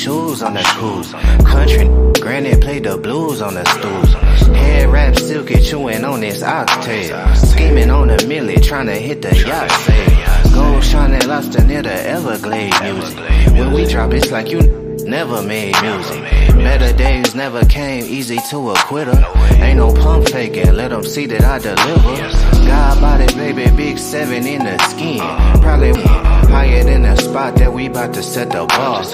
shoes on the cruise. Country granny played the blues on the stools. Head wrap silky chewing on this oxtail. Scheming on a milli trying to hit the yacht sail. Gold shining lobster near the Everglade music. When we drop it's like you never made music. Better days never came easy to a quitter. Ain't no pump faking, let them see that I deliver. God body, baby, big 7 in the skin. Probably higher than the spot that we about to set the bar.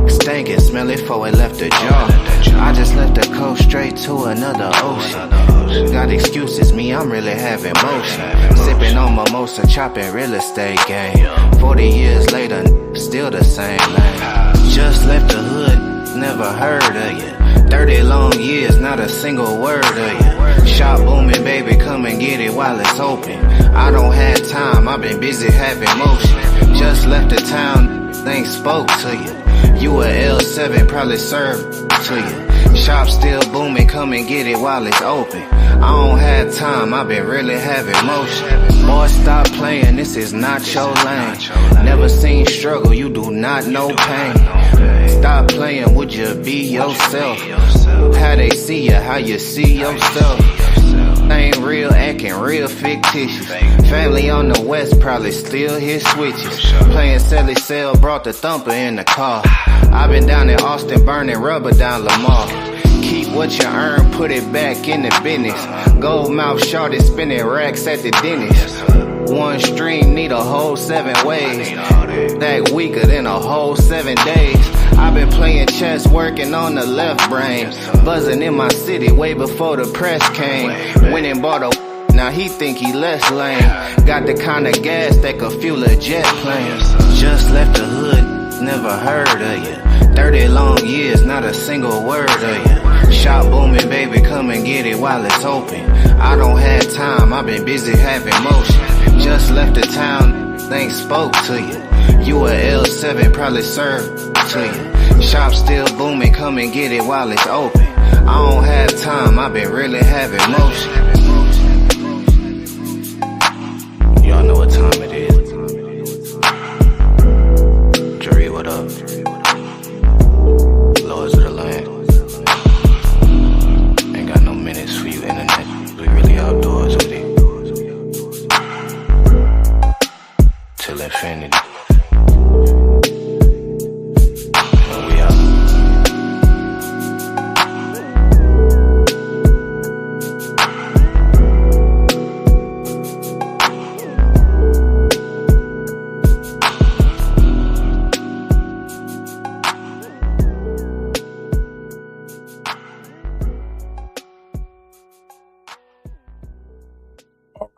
Stank and smell it before it left the jar. I just left the coast straight to another ocean. Got excuses, me, I'm really having motion. Sipping on mimosa, chopping real estate game. 40 years later, still the same lane. Just left the hood, never heard of you. 30 long years, not a single word of you. Shop booming, baby, come and get it while it's open. I don't have time, I've been busy having motion. Just left the town, things spoke to you. You a L7, probably served to you. Shop still booming, come and get it while it's open. I don't have time, I've been really having motion. Boy, stop playing, this is not your lane. Never seen struggle, you do not know pain. Stop playing, would you be yourself? How they see you, how you see yourself. Ain't real, acting real fictitious. Family on the west probably still hit switches. Playing Sally Cell, brought the thumper in the car. I've been down in Austin burning rubber down Lamar. Keep what you earn, put it back in the business. Gold mouth shorty spinning racks at the dentist. One stream need a whole 7 ways. That weaker than a whole 7 days. I've been playing chess, working on the left brain. Buzzing in my city way before the press came. Went and bought a now he think he less lame. Got the kind of gas that could fuel a jet plane. Just left the hood, never heard of you. 30 long years, not a single word of you. Shop booming, baby, come and get it while it's open. I don't have time, I've been busy having motion. Just left the town, things spoke to you. You a L7, probably served to you. Shop still booming, come and get it while it's open. I don't have time, I've been really having motion. Y'all know what time it is. Jury, what up? Lords of the land. Ain't got no minutes for you, internet. We really outdoors with it. Till infinity.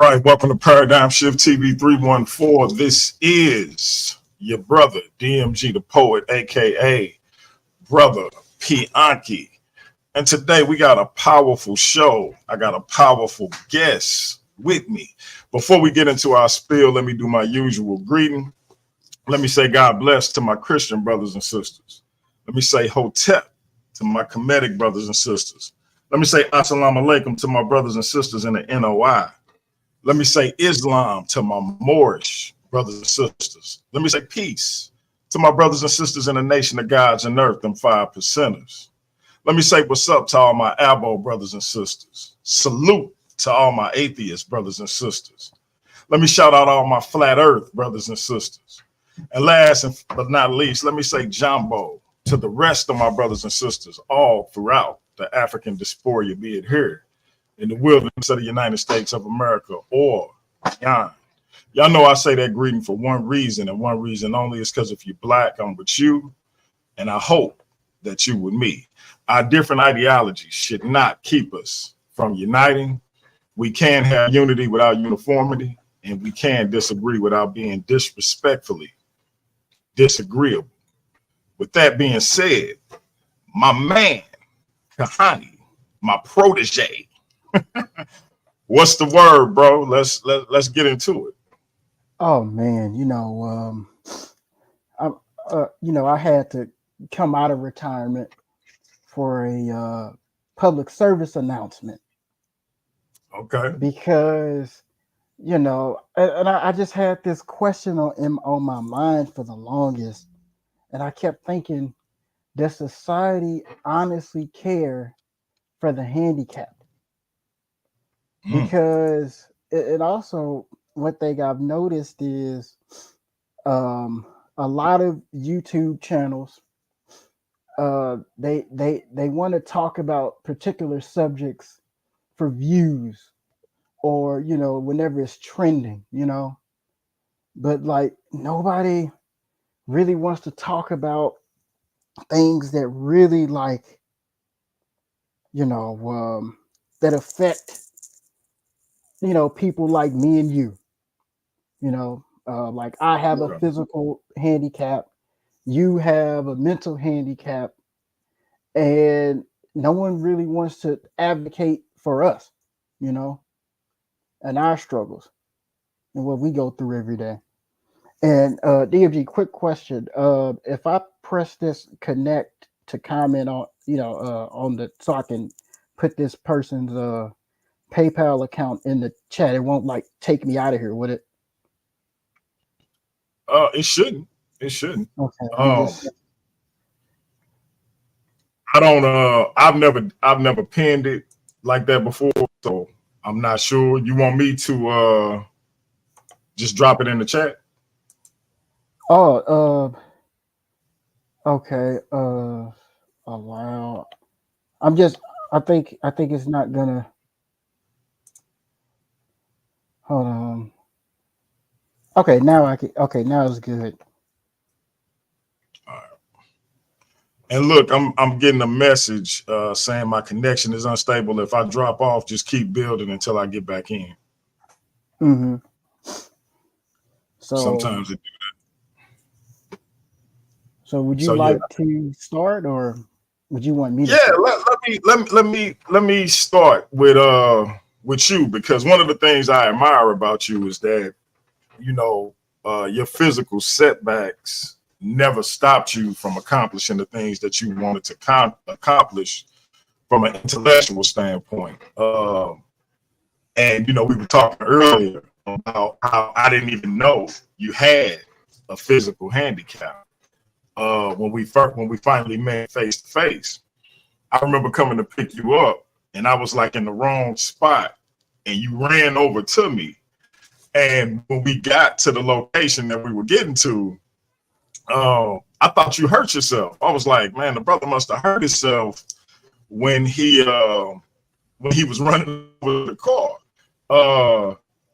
All right, welcome to Paradigm Shift TV 314. This is your brother, DMG the Poet, a.k.a. Brother Pianki. And today we got a powerful show. I got a powerful guest with me. Before we get into our spiel, let me do my usual greeting. Let me say God bless to my Christian brothers and sisters. Let me say Hotep to my Kemetic brothers and sisters. Let me say Assalamu alaikum to my brothers and sisters in the NOI. Let me say Islam to my Moorish brothers and sisters. Let me say peace to my brothers and sisters in the nation of gods and earth, them 5%ers. Let me say what's up to all my Abo brothers and sisters. Salute to all my atheist brothers and sisters. Let me shout out all my flat earth brothers and sisters. And last but not least, let me say Jumbo to the rest of my brothers and sisters all throughout the African diaspora, be it here in the wilderness of the United States of America or beyond. Y'all know I say that greeting for one reason and one reason only is because if you're black, I'm with you, and I hope that you with me. Our different ideologies should not keep us from uniting. We can have unity without uniformity, and we can disagree without being disrespectfully disagreeable. With that being said, my man, Kuhani, my protege, what's the word, bro? Let's get into it. Oh man, I had to come out of retirement for a public service announcement. Okay. Because I just had this question on my mind for the longest, and I kept thinking, does society honestly care for the handicapped? Because it also, one thing I've noticed is um, a lot of YouTube channels, they want to talk about particular subjects for views, or whenever it's trending, but like nobody really wants to talk about things that really, like, that affect people like me and you. Like, I have a Okay. physical handicap, you have a mental handicap, and no one really wants to advocate for us, you know, and our struggles and what we go through every day. And DFG, quick question: if I press this connect to comment on, on the, so I can put this person's PayPal account in the chat, it won't like take me out of here, would it? It shouldn't. It shouldn't. Okay, I'm Um, just. I don't. I've never pinned it like that before, so I'm not sure. You want me to just drop it in the chat? Oh, okay. Allow. I'm just. I think it's not gonna. Hold on. Okay, now I can. Okay, now it's good. And look, I'm getting a message saying my connection is unstable. If I drop off, just keep building until I get back in. Mm-hmm. So, Sometimes it. would you So yeah, like to start, or would you want me to yeah. start? Let me start with you, because one of the things I admire about you is that you know your physical setbacks never stopped you from accomplishing the things that you wanted to accomplish from an intellectual standpoint. And we were talking earlier about how I didn't even know you had a physical handicap. When we finally met face to face, I remember coming to pick you up, and I was like in the wrong spot, and you ran over to me. And when we got to the location that we were getting to, I thought you hurt yourself. I was like, man, the brother must have hurt himself when he was running over the car.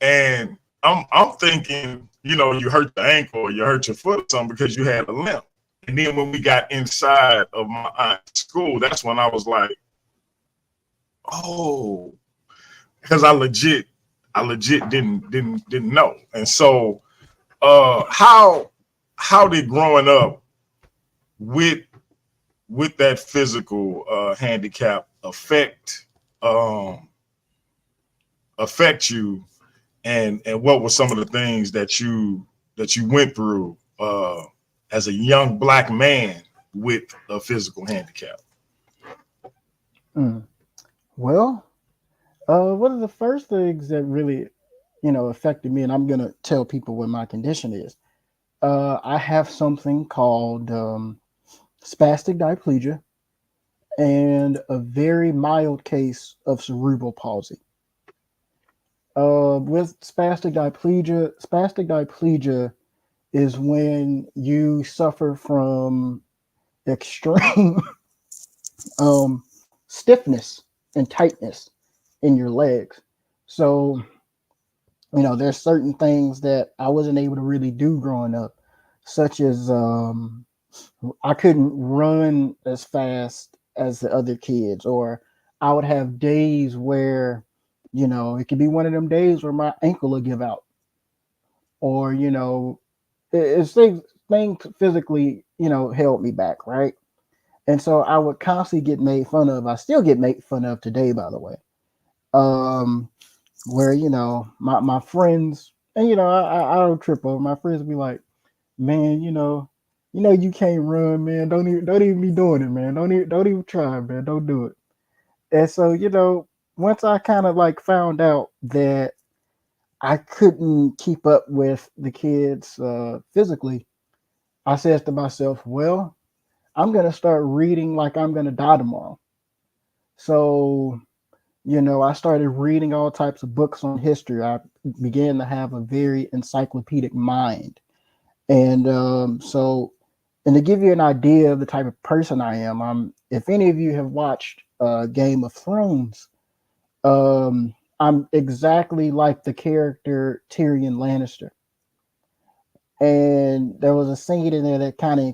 And I'm thinking, you hurt the ankle or you hurt your foot or something because you had a limp. And then when we got inside of my aunt's school, that's when I was like, oh, because I legit didn't know. And so how did growing up with that physical handicap um affect you, and what were some of the things that you went through as a young black man with a physical handicap? Mm. Well, one of the first things that really, affected me, and I'm gonna tell people what my condition is. I have something called spastic diplegia and a very mild case of cerebral palsy. With spastic diplegia is when you suffer from extreme um, stiffness and tightness in your legs. So, there's certain things that I wasn't able to really do growing up, such as I couldn't run as fast as the other kids, or I would have days where, it could be one of them days where my ankle will give out, or, it's things physically, held me back, right? And so I would constantly get made fun of. I still get made fun of today, by the way. Um, where my friends, and I don't trip over, my friends be like, man, you can't run, man. Don't even be doing it, man. Don't even try, man. Don't do it. And so, once I kind of like found out that I couldn't keep up with the kids physically, I said to myself, well, I'm gonna start reading like I'm gonna die tomorrow. So, I started reading all types of books on history. I began to have a very encyclopedic mind. And and to give you an idea of the type of person I am, if any of you have watched Game of Thrones, I'm exactly like the character Tyrion Lannister. And there was a scene in there that kind of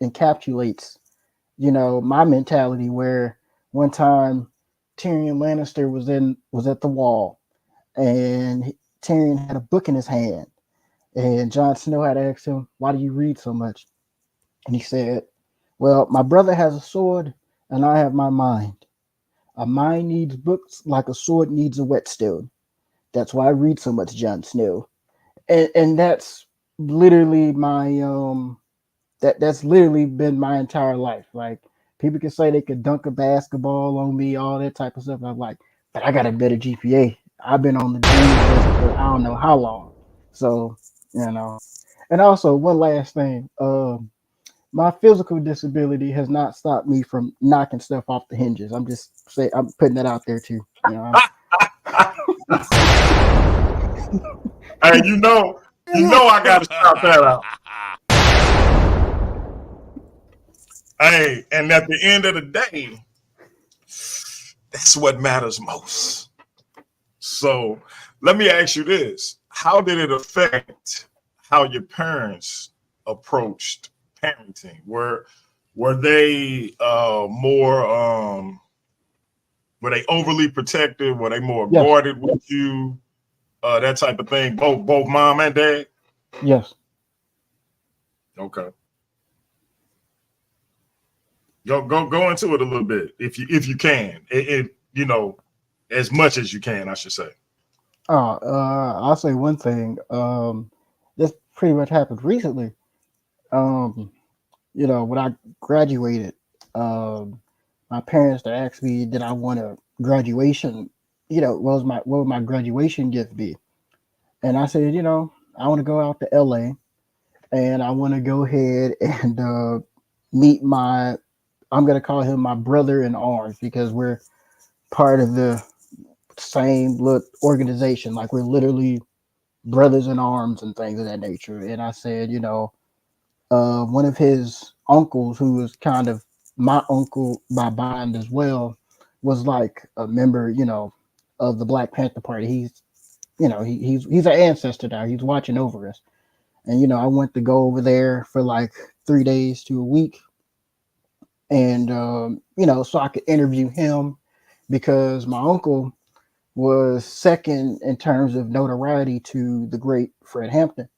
encapsulates, my mentality. Where one time Tyrion Lannister was at the wall, and Tyrion had a book in his hand, and Jon Snow had asked him, "Why do you read so much?" And he said, "Well, my brother has a sword, and I have my mind. A mind needs books like a sword needs a whetstone. That's why I read so much, Jon Snow." And that's literally my that's literally been my entire life. Like, people can say they could dunk a basketball on me, all that type of stuff. I'm like, but I got a better GPA. I've been on the dean's list for I don't know how long. So, you know. And also, one last thing. My physical disability has not stopped me from knocking stuff off the hinges. I'm putting that out there too. Hey, I gotta shout that out. Hey, and at the end of the day, that's what matters most. So let me ask you this. How did it affect how your parents approached parenting? Were they more were they overly protective? Were they more Yes, guarded with you? That type of thing. Both mom and dad? yes. Okay. Go into it a little bit if you can. As much as you can, I should say. I'll say one thing. This pretty much happened recently. Um, when I graduated, my parents they asked me, did I want a graduation? What would my graduation gift be? And I said, I want to go out to LA, and I want to go ahead and meet I'm gonna call him my brother in arms, because we're part of the same organization. Like, we're literally brothers in arms and things of that nature. And I said, one of his uncles, who was kind of my uncle by bond as well, was like a member, of the Black Panther Party. He's an ancestor now. He's watching over us. And I went to go over there for like 3 days to a week, and so I could interview him, because my uncle was second in terms of notoriety to the great Fred Hampton.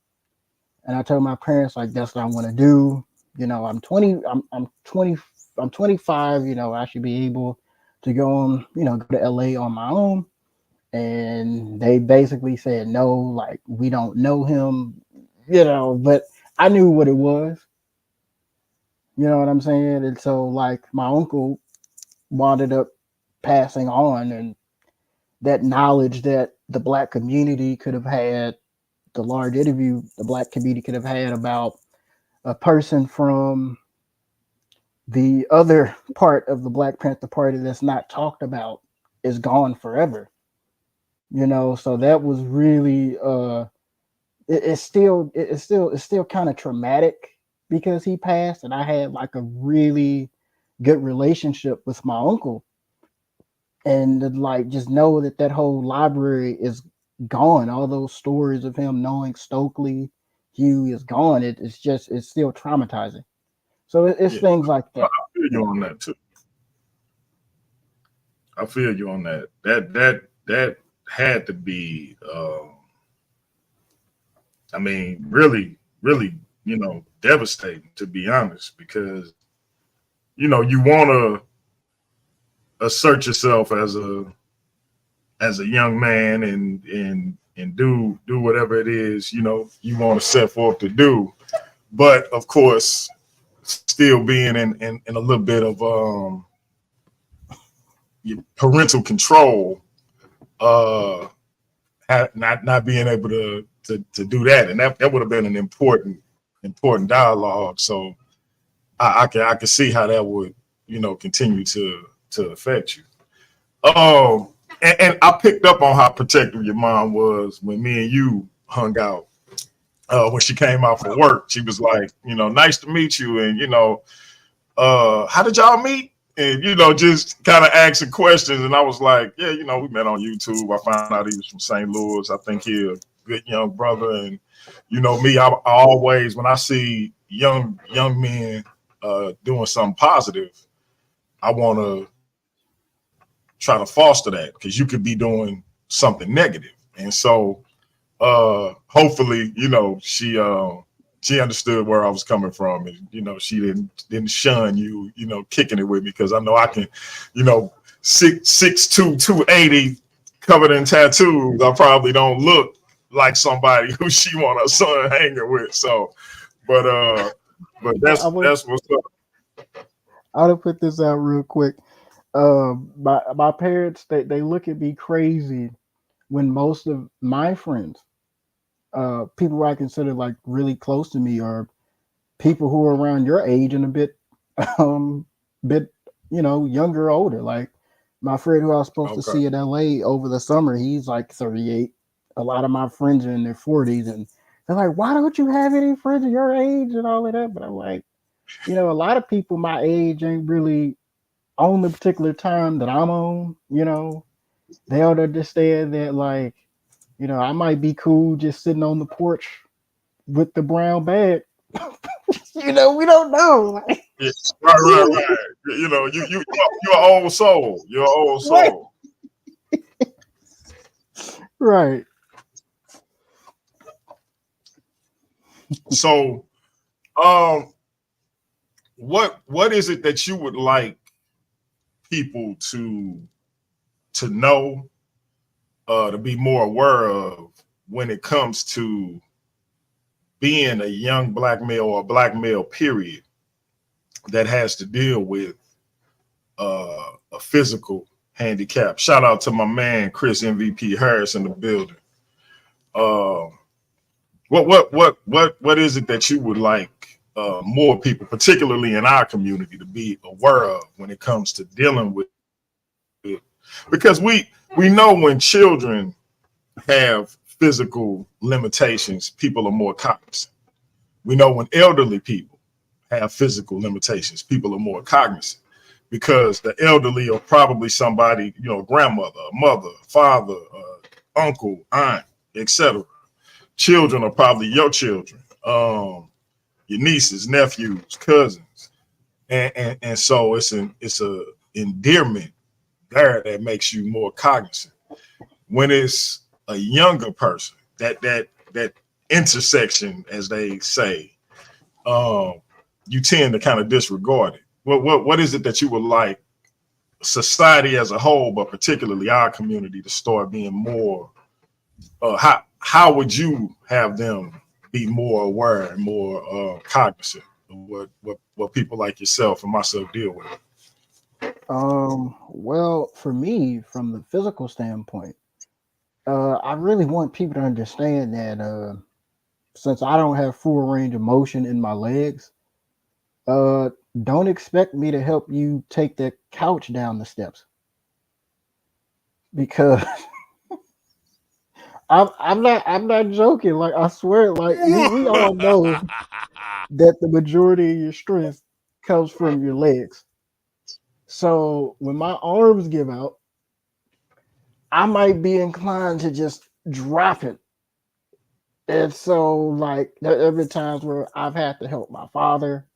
And I told my parents, like, that's what I want to do. I'm 20, I'm 20, I'm 25, I should be able to go to LA on my own. And they basically said, no, like, we don't know him, but I knew what it was. You know what I'm saying? And so, like, my uncle wound up passing on, and that knowledge that the Black community could have had, the large interview the Black community could have had about a person from the other part of the Black Panther Party that's not talked about, is gone forever. So that was really it's still kind of traumatic, because he passed, and I had like a really good relationship with my uncle. And like, just know that whole library is gone. All those stories of him knowing Stokely Hugh is gone. It's still traumatizing. So it's Yeah, things like I that. feel you on that too. I feel you on that. That had to be. I mean, really, really, devastating, to be honest, because you want to assert yourself as a young man, and do whatever it is you want to set forth to do, but of course still being in a little bit of parental control, uh not being able to do that, and that would have been an important dialogue. So I can see how that would, continue to affect you. And I picked up on how protective your mom was when me and you hung out. When she came out for work, she was like, nice to meet you, and how did y'all meet? And just kind of asking questions, and I was like, yeah, we met on YouTube. I found out he was from St. Louis. I think he's a good young brother, and me, I always, when I see young men doing something positive, I want to try to foster that, because you could be doing something negative. And so hopefully, she understood where I was coming from, and she didn't shun you, kicking it with me, because I know I can, 6'2", 280, covered in tattoos. I probably don't look like somebody who she want her son hanging with. So, but that's what's up. I want to put this out real quick. My parents, they look at me crazy when most of my friends, people who I consider like really close to me, are people who are around your age and a bit, bit, younger, or older. Like my friend who I was supposed to see in LA over the summer, he's like 38. A lot of my friends are in their 40s, and they're like, "Why don't you have any friends of your age and all of that?" But I'm like, a lot of people my age ain't really on the particular time that I'm on. They don't understand that, like, I might be cool just sitting on the porch with the brown bag. We don't know. Like, yeah, right. You're an old soul. You're an old soul. Right. So, what is it that you would like people to know, to be more aware of when it comes to being a young black male, or a black male period, that has to deal with a physical handicap? Shout out to my man Chris MVP Harris in the building. What is it that you would like more people, particularly in our community, to be aware of when it comes to dealing with it? Because we know when children have physical limitations, people are more cognizant. We know when elderly people have physical limitations, people are more cognizant, because the elderly are probably somebody, grandmother, mother, father, uncle, aunt, etc. Children are probably your children, your nieces, nephews, cousins, and so it's a endearment there that makes you more cognizant. When it's a younger person, that intersection, as they say, you tend to kind of disregard it. What is it that you would like society as a whole, but particularly our community, to start being more? How would you have them be more aware and more cognizant of what people like yourself and myself deal with? Well, for me, from the physical standpoint, I really want people to understand that since I don't have full range of motion in my legs, don't expect me to help you take the couch down the steps, because I'm not joking. Like, I swear, like we all know that the majority of your strength comes from your legs. So when my arms give out, I might be inclined to just drop it. And so, like, there have been times where I've had to help my father.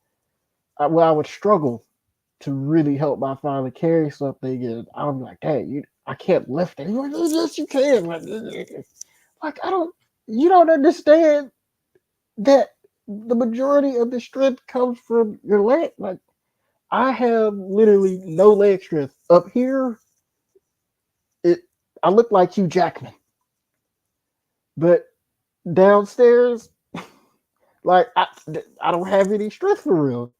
Where I would struggle to really help my father carry something, and I would be like, "Dad, I can't lift it." He's like, "Yes, you can." Like, I don't. You don't understand that the majority of the strength comes from your leg. Like, I have literally no leg strength up here. It. I look like Hugh Jackman, but downstairs, like I don't have any strength for real.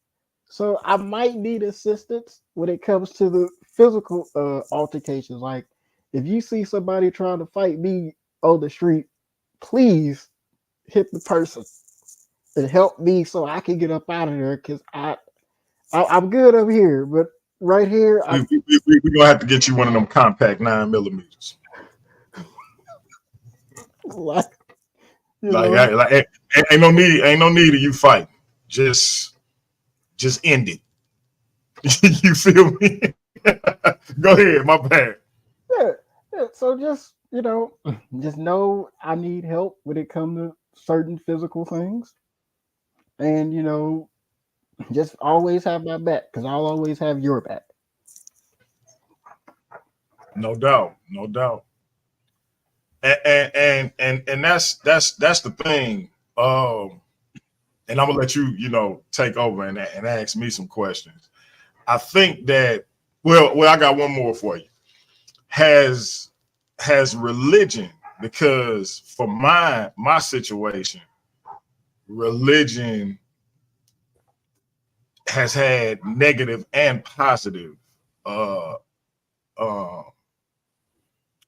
So I might need assistance when it comes to the physical altercations. Like, if you see somebody trying to fight me on the street, please hit the person and help me so I can get up out of there, because I'm good over here, but right here, We're gonna have to get you one of them compact 9 millimeters. like, you Like, know, ain't no need of you fighting. Just end it. You feel me? Go ahead, my bad. yeah, yeah. So just just know I need help when it comes to certain physical things, and just always have my back because I'll always have your back. No doubt, no doubt. And that's the thing. And I'm gonna let you, take over and ask me some questions. I think that well, I got one more for you. Has religion, because for my situation, religion has had negative and positive uh uh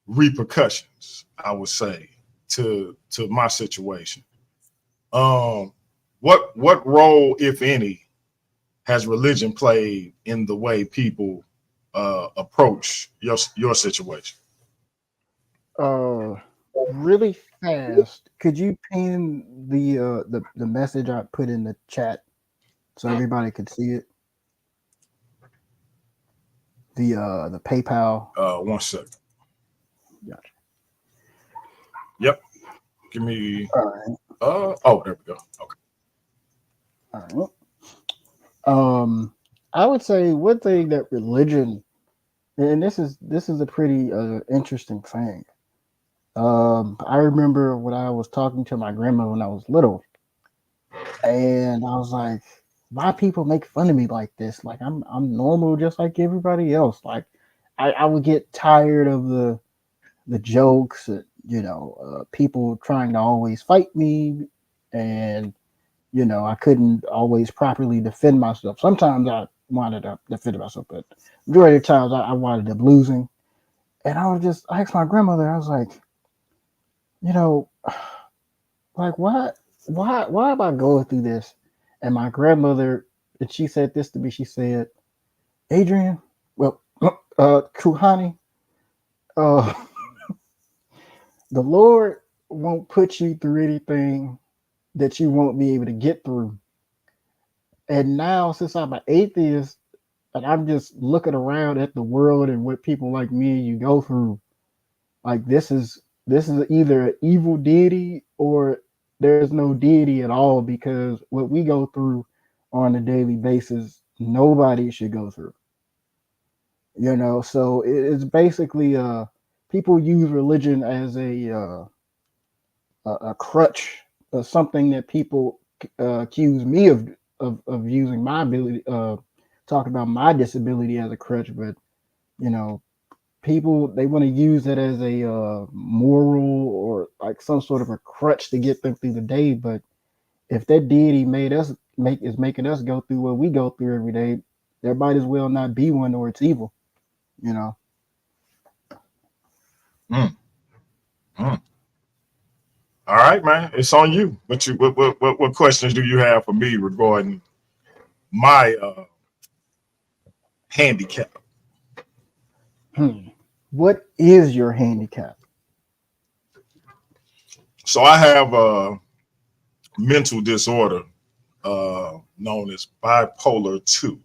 repercussions, I would say, to my situation. Um what role, if any, has religion played in the way people approach your situation? Uh, really fast. Could you pin the message I put in the chat so everybody could see it? The PayPal. One second. Gotcha. Yep. Give me All right. oh, there we go. Okay. All right. I would say one thing that religion, and this is a pretty interesting thing. I remember when I was talking to my grandma when I was little, and I was like, "Why people make fun of me like this? Like I'm normal, just like everybody else." Like I would get tired of the jokes, people trying to always fight me, and I couldn't always properly defend myself. Sometimes I wanted to defend myself, but majority of the times I wanted up losing. And I asked my grandmother, I was like, you know, like why am I going through this? And my grandmother, and she said this to me, she said, Adrian, well, Kuhani, uh, the Lord won't put you through anything that you won't be able to get through. And now, since I'm an atheist, and I'm just looking around at the world and what people like me and you go through, like this is either an evil deity or there's no deity at all because what we go through on a daily basis, nobody should go through. So it's basically people use religion as a crutch, something that people accuse me of using my ability, talking about my disability as a crutch, but you know, people they want to use it as a moral or like some sort of a crutch to get them through the day. But if that deity is making us go through what we go through every day, there might as well not be one or it's evil. You know. Mm, mm. All right, man. It's on you. What questions do you have for me regarding my handicap? What is your handicap? So I have a mental disorder known as bipolar 2.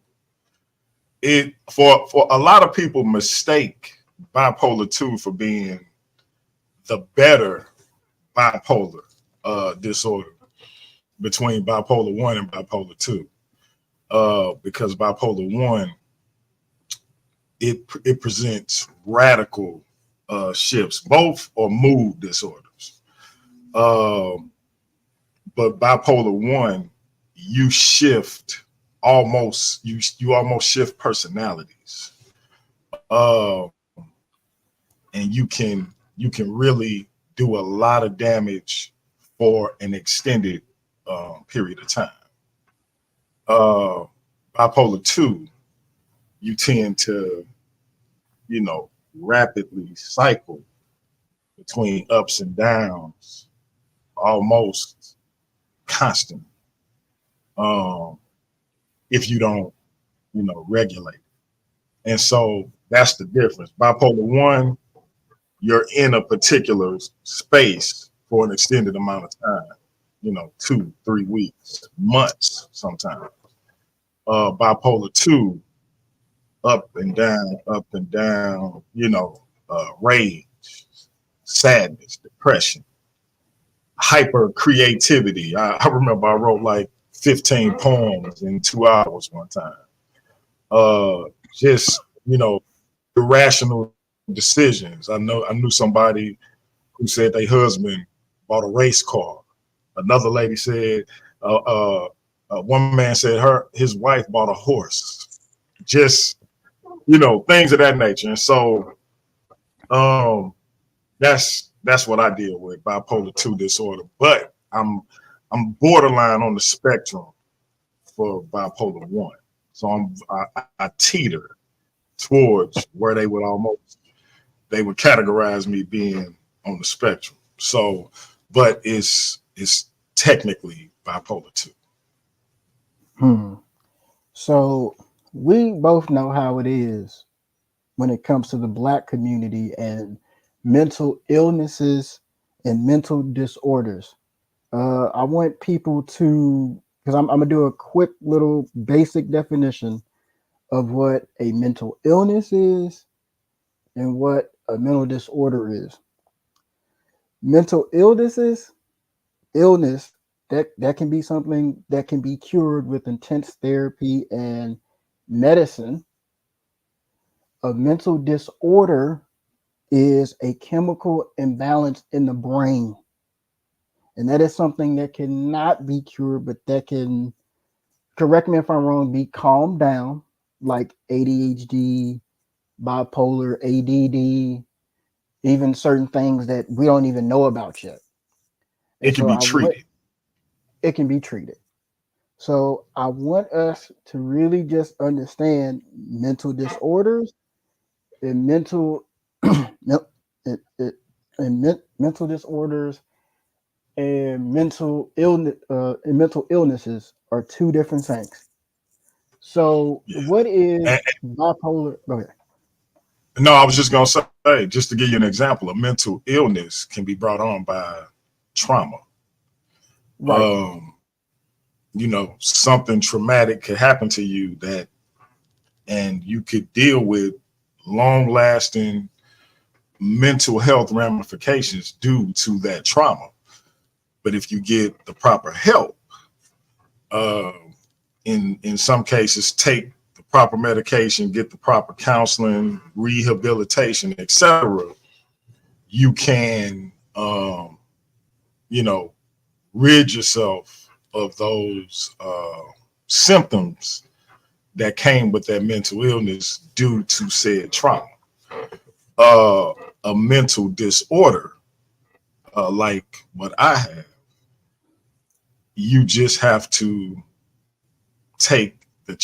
It for a lot of people mistake bipolar 2 for being the better bipolar disorder between bipolar 1 and bipolar 2. Because bipolar 1, it presents radical shifts. Both are mood disorders. But bipolar 1, you shift you almost shift personalities. Uh, and you can really do a lot of damage for an extended period of time. Uh, bipolar 2, you tend to, rapidly cycle between ups and downs almost constantly. Um, if you don't regulated. And so that's the difference. Bipolar 1, you're in a particular space for an extended amount of time, 2, 3 weeks, months sometimes. Bipolar 2, up and down, rage, sadness, depression, hyper creativity. I remember I wrote like 15 poems in 2 hours one time. Just, irrational decisions. I knew somebody who said their husband bought a race car. Another lady said, one man said his wife bought a horse. Just, things of that nature. And so that's what I deal with, bipolar 2 disorder. But I'm borderline on the spectrum for bipolar 1. So I teeter towards where they would categorize me being on the spectrum. So, but it's technically bipolar 2. So we both know how it is when it comes to the Black community and mental illnesses and mental disorders. I want people to, because I'm gonna do a quick little basic definition of what a mental illness is and what a mental disorder is. Mental illness that can be something that can be cured with intense therapy and medicine. A mental disorder is a chemical imbalance in the brain. And that is something that cannot be cured, but that can, correct me if I'm wrong, be calmed down, like ADHD, bipolar, ADD, even certain things that we don't even know about yet. And It can be treated. It can be treated. So I want us to really just understand mental disorders and mental mental disorders and mental illnesses are two different things. So what is bipolar? Go ahead. No, I was just gonna say, just to give you an example, a mental illness can be brought on by trauma. Right. Something traumatic could happen to you and you could deal with long-lasting mental health ramifications due to that trauma. But if you get the proper help, in some cases, take the proper medication, get the proper counseling, rehabilitation, etc., you can, rid yourself of those symptoms that came with that mental illness due to said trauma. A mental disorder, like what I have, you just have to get the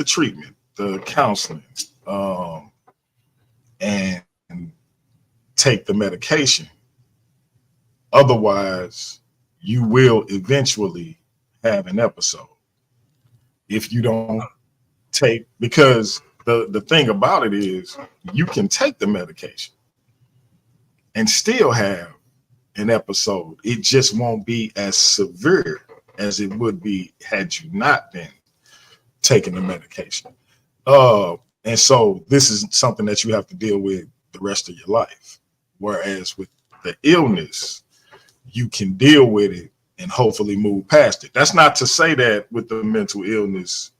treatment, the counseling, and take the medication. Otherwise, you will eventually have an episode if you don't because the thing about it is you can take the medication and still have an episode. It just won't be as severe as it would be had you not been taking the medication. And so this is something that you have to deal with the rest of your life. Whereas with the illness, you can deal with it and hopefully move past it. That's not to say that with the mental illness,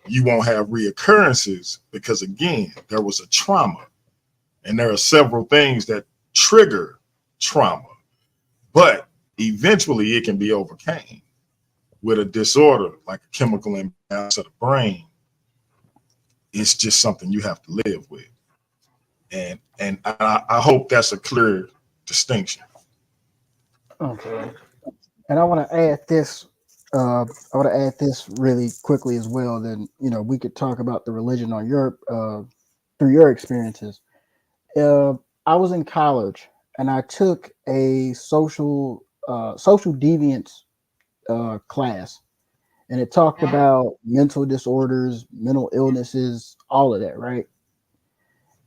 you won't have reoccurrences, because again, there was a trauma and there are several things that trigger trauma, but eventually it can be overcome. With a disorder like a chemical imbalance of the brain, it's just something you have to live with. And I hope that's a clear distinction. Okay. And I want to add this. I want to add this really quickly as well. Then we could talk about the religion on your through your experiences. Uh, I was in college and I took a social deviance class, and it talked about mental disorders, mental illnesses, all of that, right?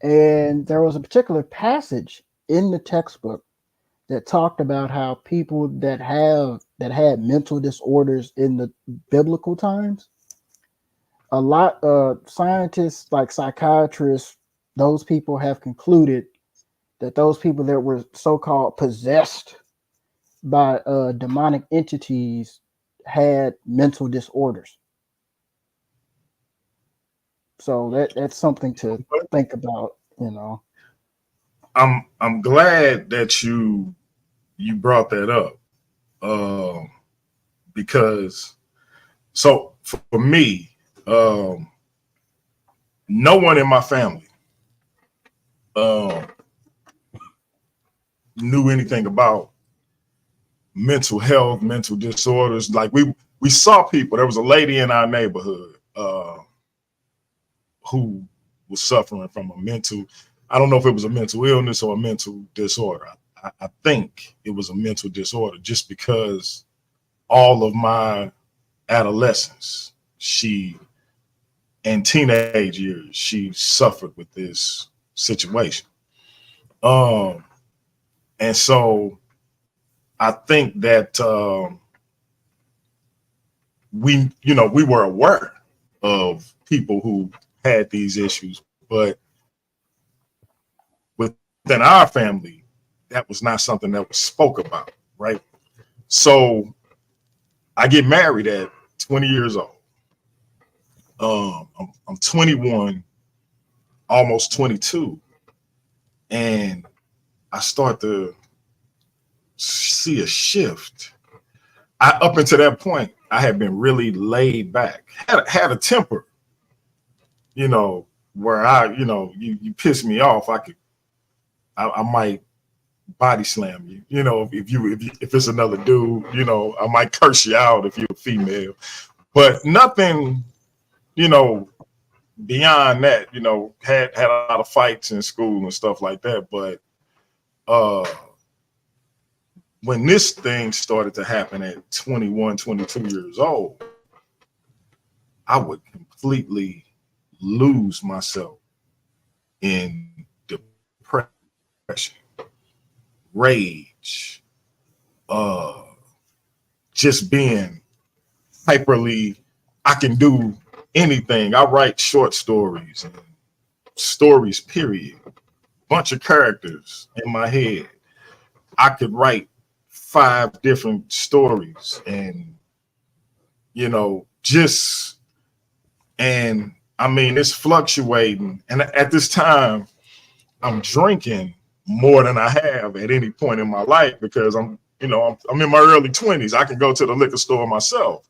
And there was a particular passage in the textbook that talked about how people that had mental disorders in the biblical times, a lot of scientists like psychiatrists, those people have concluded that those people that were so-called possessed by demonic entities had mental disorders. So that's something to think about, you know. I'm glad that you brought that up, because so for me, no one in my family knew anything about mental health, mental disorders. Like we saw people. There was a lady in our neighborhood who was suffering from a mental. I don't know if it was a mental illness or a mental disorder. I think it was a mental disorder, just because all of my adolescence, and teenage years, she suffered with this situation. And so I think that we were aware of people who had these issues, but within our family, that was not something that was spoke about, right? So I get married at 20 years old. I'm 21, almost 22, and I start to see a shift. Up until that point, I had been really laid back, had a temper, where you piss me off, I might body slam you, if it's another dude, I might curse you out if you're a female, but nothing, beyond that, had a lot of fights in school and stuff like that. But when this thing started to happen at 21, 22 years old, I would completely lose myself in depression, rage, just being hyperly, I can do anything. I write short stories and stories, period. Bunch of characters in my head. I could write 5 different stories, and I mean, it's fluctuating. And at this time, I'm drinking more than I have at any point in my life, because I'm in my early 20s. I can go to the liquor store myself,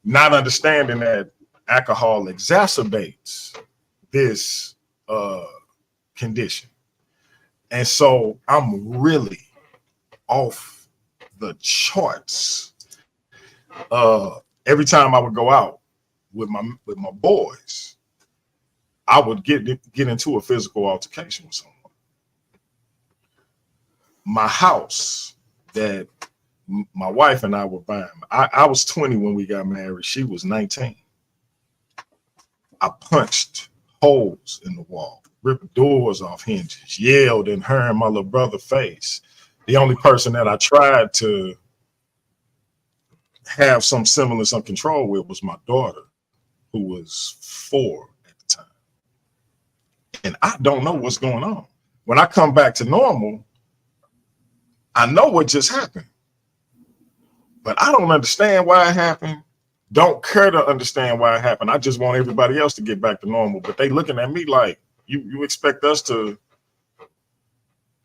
not understanding that alcohol exacerbates this condition. And so I'm really off the charts. Every time I would go out with my boys, I would get into a physical altercation with someone. My house that my wife and I were buying, I was 20 when we got married. She was 19. I punched holes in the wall, ripped doors off hinges, yelled in her and my little brother's face. The only person that I tried to have some semblance of control with was my daughter, who was 4 at the time. And I don't know what's going on. When I come back to normal, I know what just happened, but I don't understand why it happened. Don't care to understand why it happened. I just want everybody else to get back to normal. But they looking at me like, you expect us to,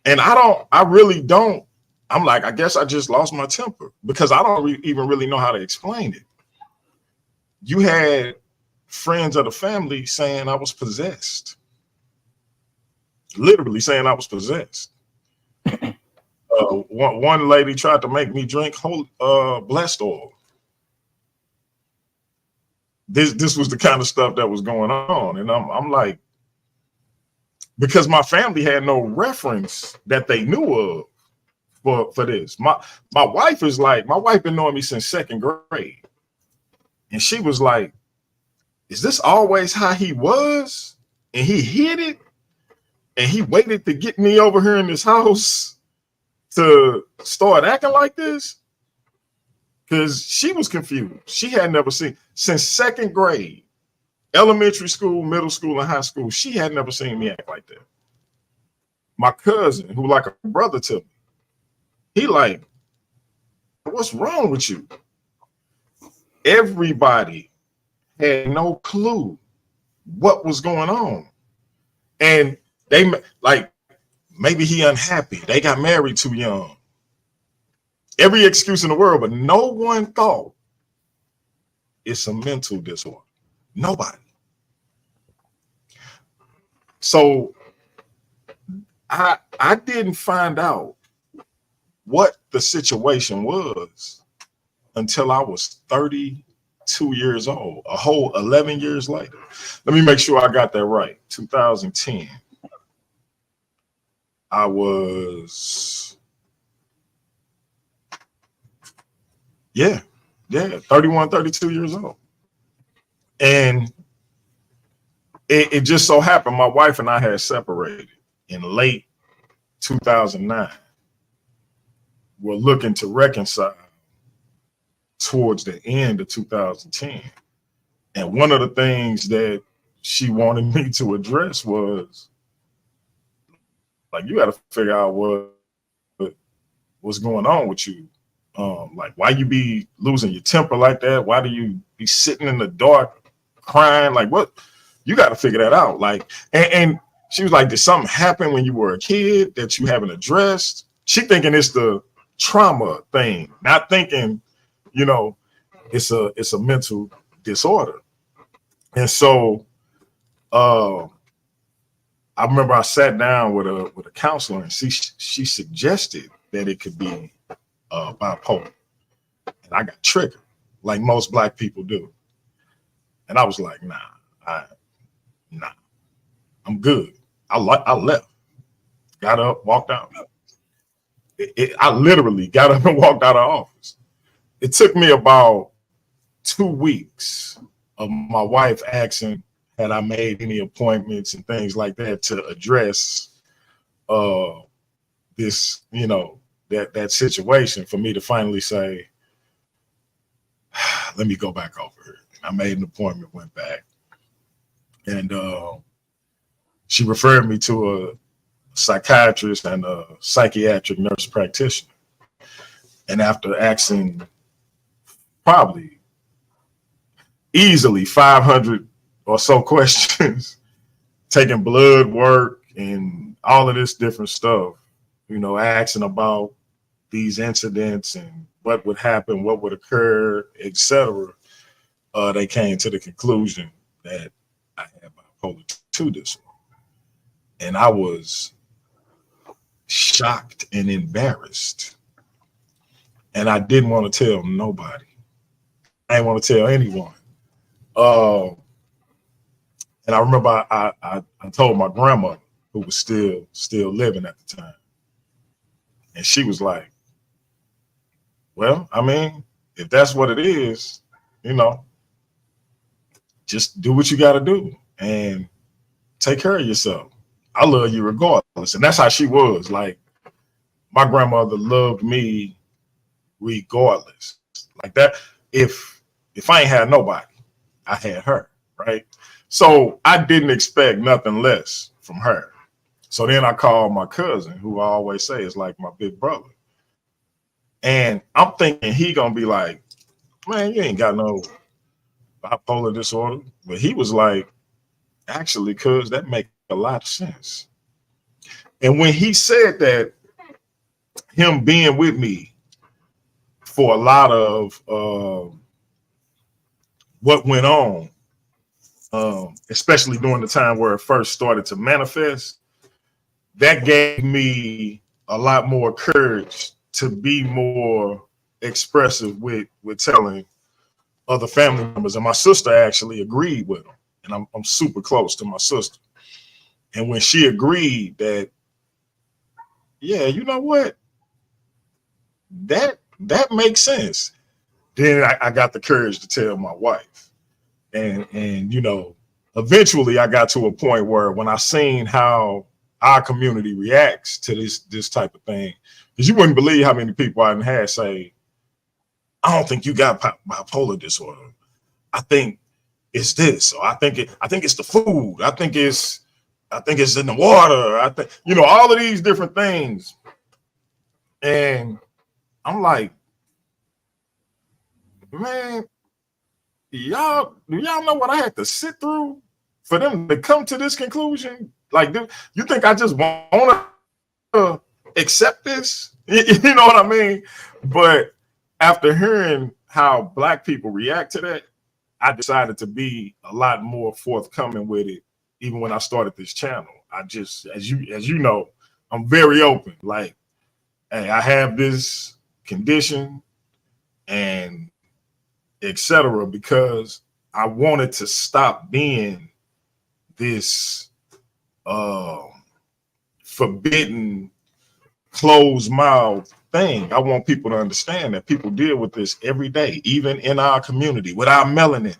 and I really don't. I'm like, I guess I just lost my temper, because I don't even really know how to explain it. You had friends of the family saying I was possessed, literally saying I was possessed. One lady tried to make me drink blessed oil. This was the kind of stuff that was going on, and I'm like, because my family had no reference that they knew of for this. My wife is like, my wife been knowing me since 2nd grade. And she was like, is this always how he was? And he hid it? And he waited to get me over here in this house to start acting like this? Because she was confused. She had never seen, since second grade, elementary school, middle school, and high school, she had never seen me act like that. My cousin, who like a brother to me, he like, what's wrong with you? Everybody had no clue what was going on. And they like, maybe he unhappy. They got married too young. Every excuse in the world, but no one thought it's a mental disorder. Nobody. So I didn't find out what the situation was until I was 32 years old, a whole 11 years later. Let me make sure I got that right. 2010. I was, 31, 32 years old. And it just so happened my wife and I had separated in late 2009. We're looking to reconcile towards the end of 2010. And one of the things that she wanted me to address was, like, you got to figure out what's going on with you. Like, why you be losing your temper like that? Why do you be sitting in the dark crying? Like, what? You got to figure that out. Like, and she was like, did something happen when you were a kid that you haven't addressed? She thinking it's the trauma thing, not thinking, you know, it's a mental disorder. And so I remember I sat down with a counselor, and she suggested that it could be bipolar. And I got triggered, like most Black people do. And I was like, nah, I'm good. I left, got up, walked out. I literally got up and walked out of the office. It took me about 2 weeks of my wife asking, had I made any appointments and things like that to address this, you know, that situation, for me to finally say, let me go back over here. I made an appointment, went back, and she referred me to a psychiatrist and a psychiatric nurse practitioner. And after asking probably easily 500 or so questions, taking blood work and all of this different stuff, you know, asking about these incidents and what would happen, what would occur, etc., they came to the conclusion that I had bipolar 2 disorder. And I was shocked and embarrassed. And I didn't want to tell nobody. I didn't want to tell anyone. And I remember I told my grandma, who was still living at the time. And she was like, well, I mean, if that's what it is, you know, just do what you got to do and take care of yourself. I love you regardless. And that's how she was. Like, my grandmother loved me regardless. Like that, if I ain't had nobody, I had her, right? So I didn't expect nothing less from her. So then I called my cousin, who I always say is like my big brother. And I'm thinking he gonna be like, man, you ain't got no bipolar disorder. But he was like, actually, cuz that make a lot of sense. And when he said that, him being with me for a lot of what went on, especially during the time where it first started to manifest, that gave me a lot more courage to be more expressive with telling other family members. And my sister actually agreed with him. And I'm super close to my sister. And when she agreed that, yeah, you know what? That makes sense. then I got the courage to tell my wife. And eventually I got to a point where when I seen how our community reacts to this type of thing, because you wouldn't believe how many people I had say, I don't think you got bipolar disorder. I think it's this, or I think it's the food. I think it's in the water. I think, all of these different things. And I'm like, man, do y'all know what I had to sit through for them to come to this conclusion? Like, you think I just want to accept this? You know what I mean? But after hearing how Black people react to that, I decided to be a lot more forthcoming with it. Even when I started this channel, I just, as you know, I'm very open. Like, hey, I have this condition and etc. because I wanted to stop being this forbidden, closed mouth thing. I want people to understand that people deal with this every day, even in our community with our melanin.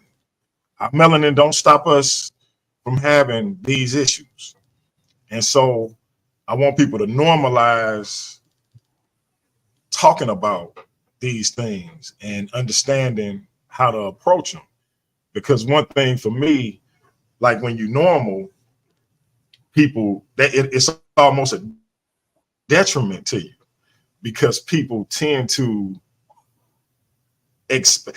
Our melanin don't stop us from having these issues. And so I want people to normalize talking about these things and understanding how to approach them. Because one thing for me, like when you normal, people, it's almost a detriment to you, because people tend to it's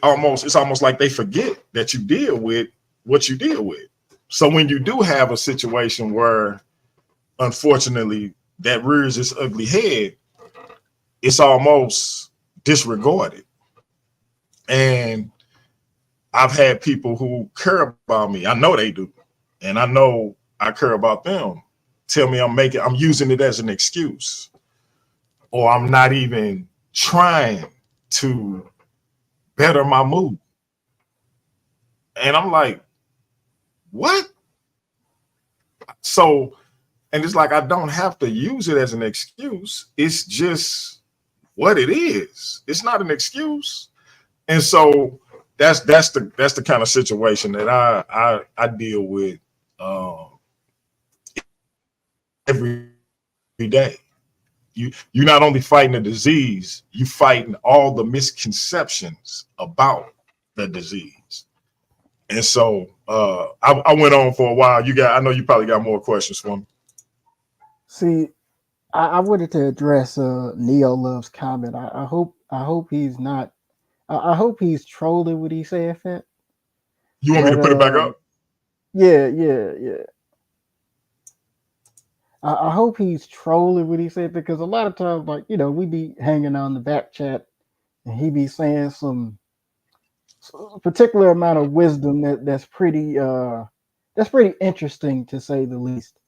almost like they forget that you deal with what you deal with. So when you do have a situation where, unfortunately, that rears its ugly head, it's almost disregarded. And I've had people who care about me. I know they do. And I know I care about them. Tell me I'm using it as an excuse, or I'm not even trying to better my mood. And I'm like, what? So, and it's like, I don't have to use it as an excuse. It's just what it is. It's not an excuse. And so that's the kind of situation that I deal with every day. You're not only fighting a disease, you fighting all the misconceptions about the disease. And so I went on for a while. I know you probably got more questions for me. See, I wanted to address Neo Love's comment. I hope he's not. I hope he's trolling what he said, Fat. You want me to put it back up? Yeah. I hope he's trolling what he said, because a lot of times, like, we be hanging on the back chat and he be saying some particular amount of wisdom that's pretty interesting, to say the least.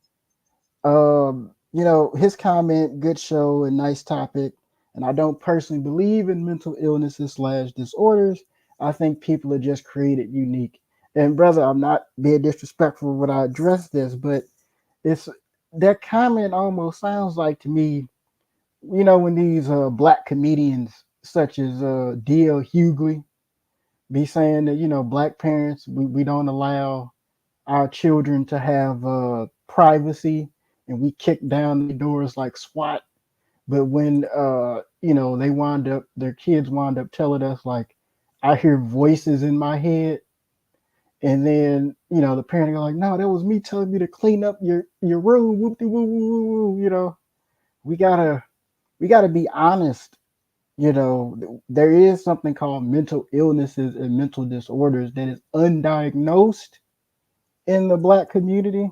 His comment, good show and nice topic. And I don't personally believe in mental illnesses / disorders. I think people are just created unique. And brother, I'm not being disrespectful when I address this, but it's that comment almost sounds like to me, when these Black comedians such as D.L. Hughley be saying that, Black parents, we don't allow our children to have privacy, and we kick down the doors like SWAT. But when their kids wind up telling us, like, I hear voices in my head, and then the parent are like, no, that was me telling you to clean up your room. Whoop de woo woo woo. We gotta be honest. There is something called mental illnesses and mental disorders that is undiagnosed in the Black community.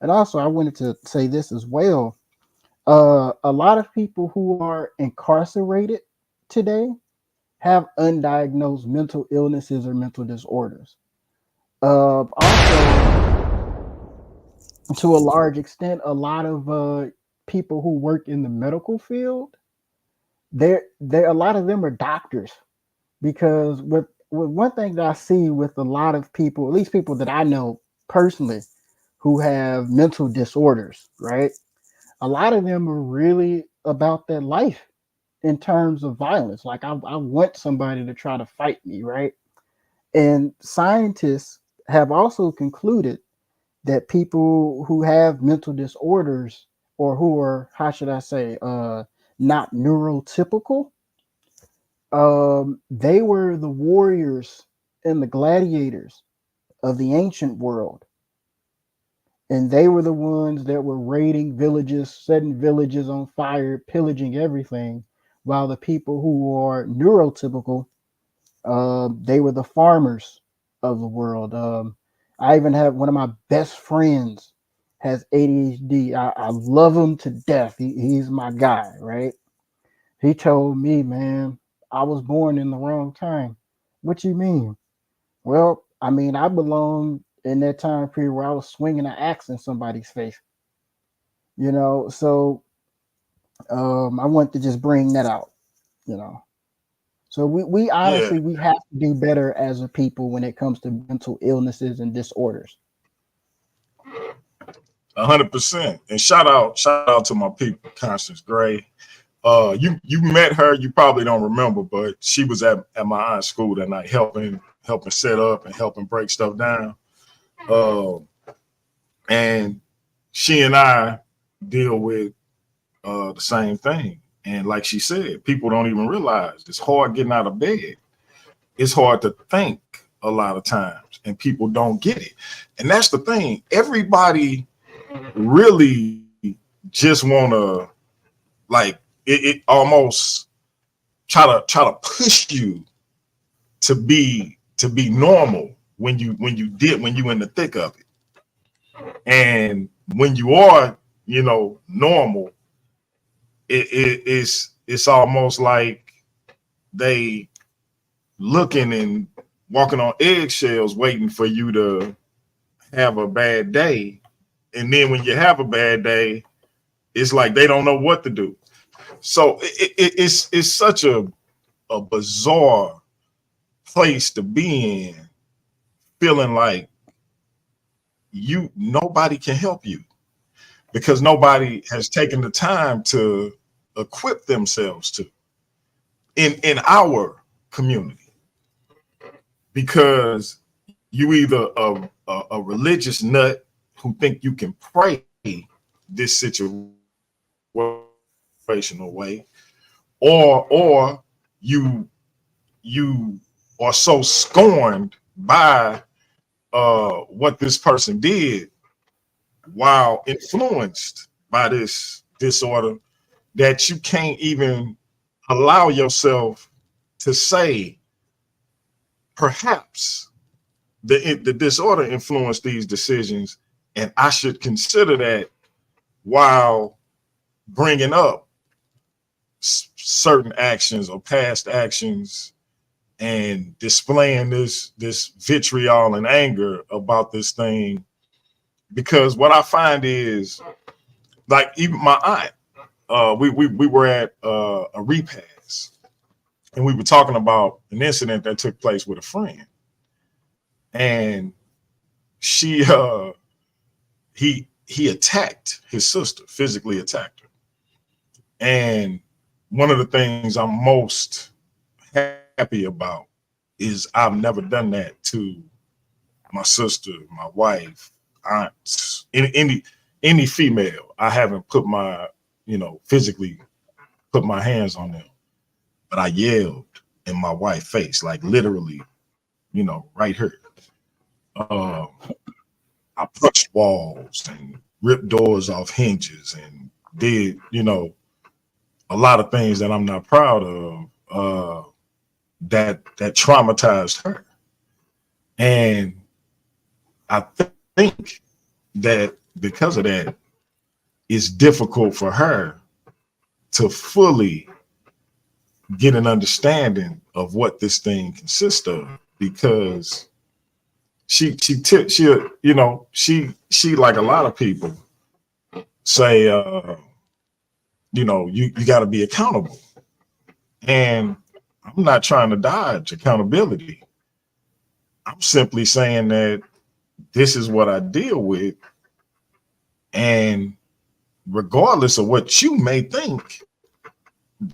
And also, I wanted to say this as well. A lot of people who are incarcerated today have undiagnosed mental illnesses or mental disorders. Also, to a large extent, a lot of people who work in the medical field, a lot of them are doctors, because with one thing that I see with a lot of people, at least people that I know personally, who have mental disorders, right? A lot of them are really about their life. in terms of violence. Like I want somebody to try to fight me, right? And scientists have also concluded that people who have mental disorders or who are, how should I say, not neurotypical, they were the warriors and the gladiators of the ancient world. And they were the ones that were raiding villages, setting villages on fire, pillaging everything, while the people who are neurotypical, they were the farmers of the world. I even have one of my best friends has ADHD. I love him to death. He's my guy, right? He told me, man, I was born in the wrong time. What you mean? Well, I mean, I belong in that time period where I was swinging an axe in somebody's face, you know. So I want to just bring that out, you know. So we Yeah, honestly we have to do better as a people when it comes to mental illnesses and disorders. 100%. And shout out to my people, Constance Gray. You met her, you probably don't remember, but she was at my aunt's school that night helping set up and helping break stuff down. Uh, and she and I deal with the same thing. And like she said, people don't even realize it's hard getting out of bed. It's hard to think a lot of times, and people don't get it. And that's the thing. Everybody really just want to like it almost try to push you to be normal when you in the thick of it. And when you are, normal, it's almost like they looking and walking on eggshells waiting for you to have a bad day. And then when you have a bad day, it's like they don't know what to do. So it's such a bizarre place to be in, feeling like nobody can help you because nobody has taken the time to equip themselves to in our community, because you either a religious nut who think you can pray this situational way, or you are so scorned by what this person did while influenced by this disorder that you can't even allow yourself to say, perhaps the disorder influenced these decisions, and I should consider that while bringing up certain actions or past actions and displaying this vitriol and anger about this thing. Because what I find is, like, even my aunt, we were at a repast, and we were talking about an incident that took place with a friend, and she he attacked his sister, physically attacked her. And one of the things I'm most happy about is I've never done that to my sister, my wife, aunts, any female. I haven't put physically put my hands on them, but I yelled in my wife's face, like literally, right here. Uh, I punched walls and ripped doors off hinges and did, a lot of things that I'm not proud of, that traumatized her. And I think that because of that, it's difficult for her to fully get an understanding of what this thing consists of, because she like a lot of people say, you got to be accountable. And I'm not trying to dodge accountability. I'm simply saying that this is what I deal with. And regardless of what you may think,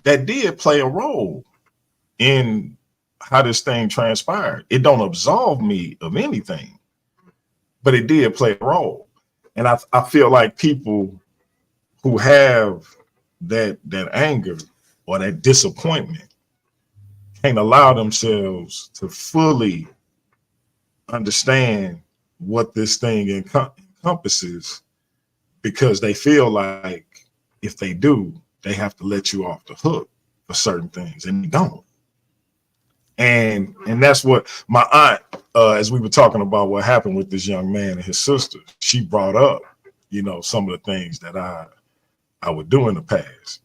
that did play a role in how this thing transpired. It don't absolve me of anything, but it did play a role. And I feel like people who have that anger or that disappointment can't allow themselves to fully understand what this thing encompasses, because they feel like if they do, they have to let you off the hook for certain things, and they don't. And that's what my aunt, as we were talking about what happened with this young man and his sister, she brought up, you know, some of the things that I would do in the past.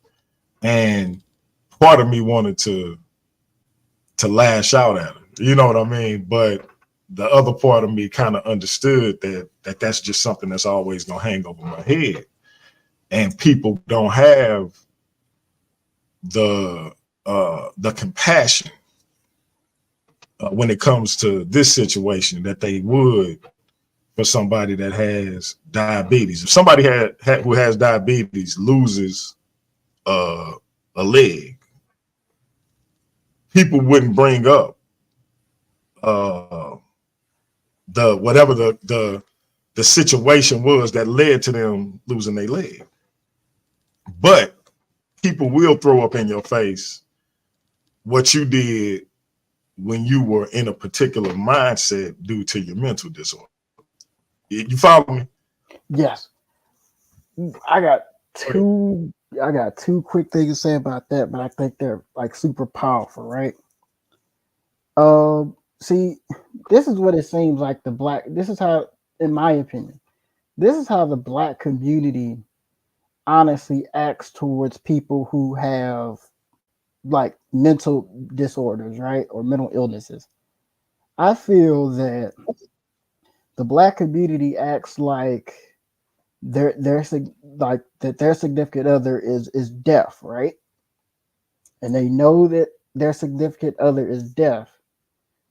And part of me wanted to lash out at her, you know what I mean? But the other part of me kind of understood that that's just something that's always gonna hang over my head. And people don't have the compassion when it comes to this situation that they would for somebody that has diabetes. If somebody who has diabetes loses a leg, people wouldn't bring up the whatever the situation was that led to them losing their leg. But people will throw up in your face what you did when you were in a particular mindset due to your mental disorder. You follow me? Yes. I got two quick things to say about that, but I think they're like super powerful, right? See, this is what it seems like this is how, in my opinion, this is how the Black community honestly acts towards people who have like mental disorders, right? Or mental illnesses. I feel that the Black community acts like their like that their significant other is deaf, right? And they know that their significant other is deaf,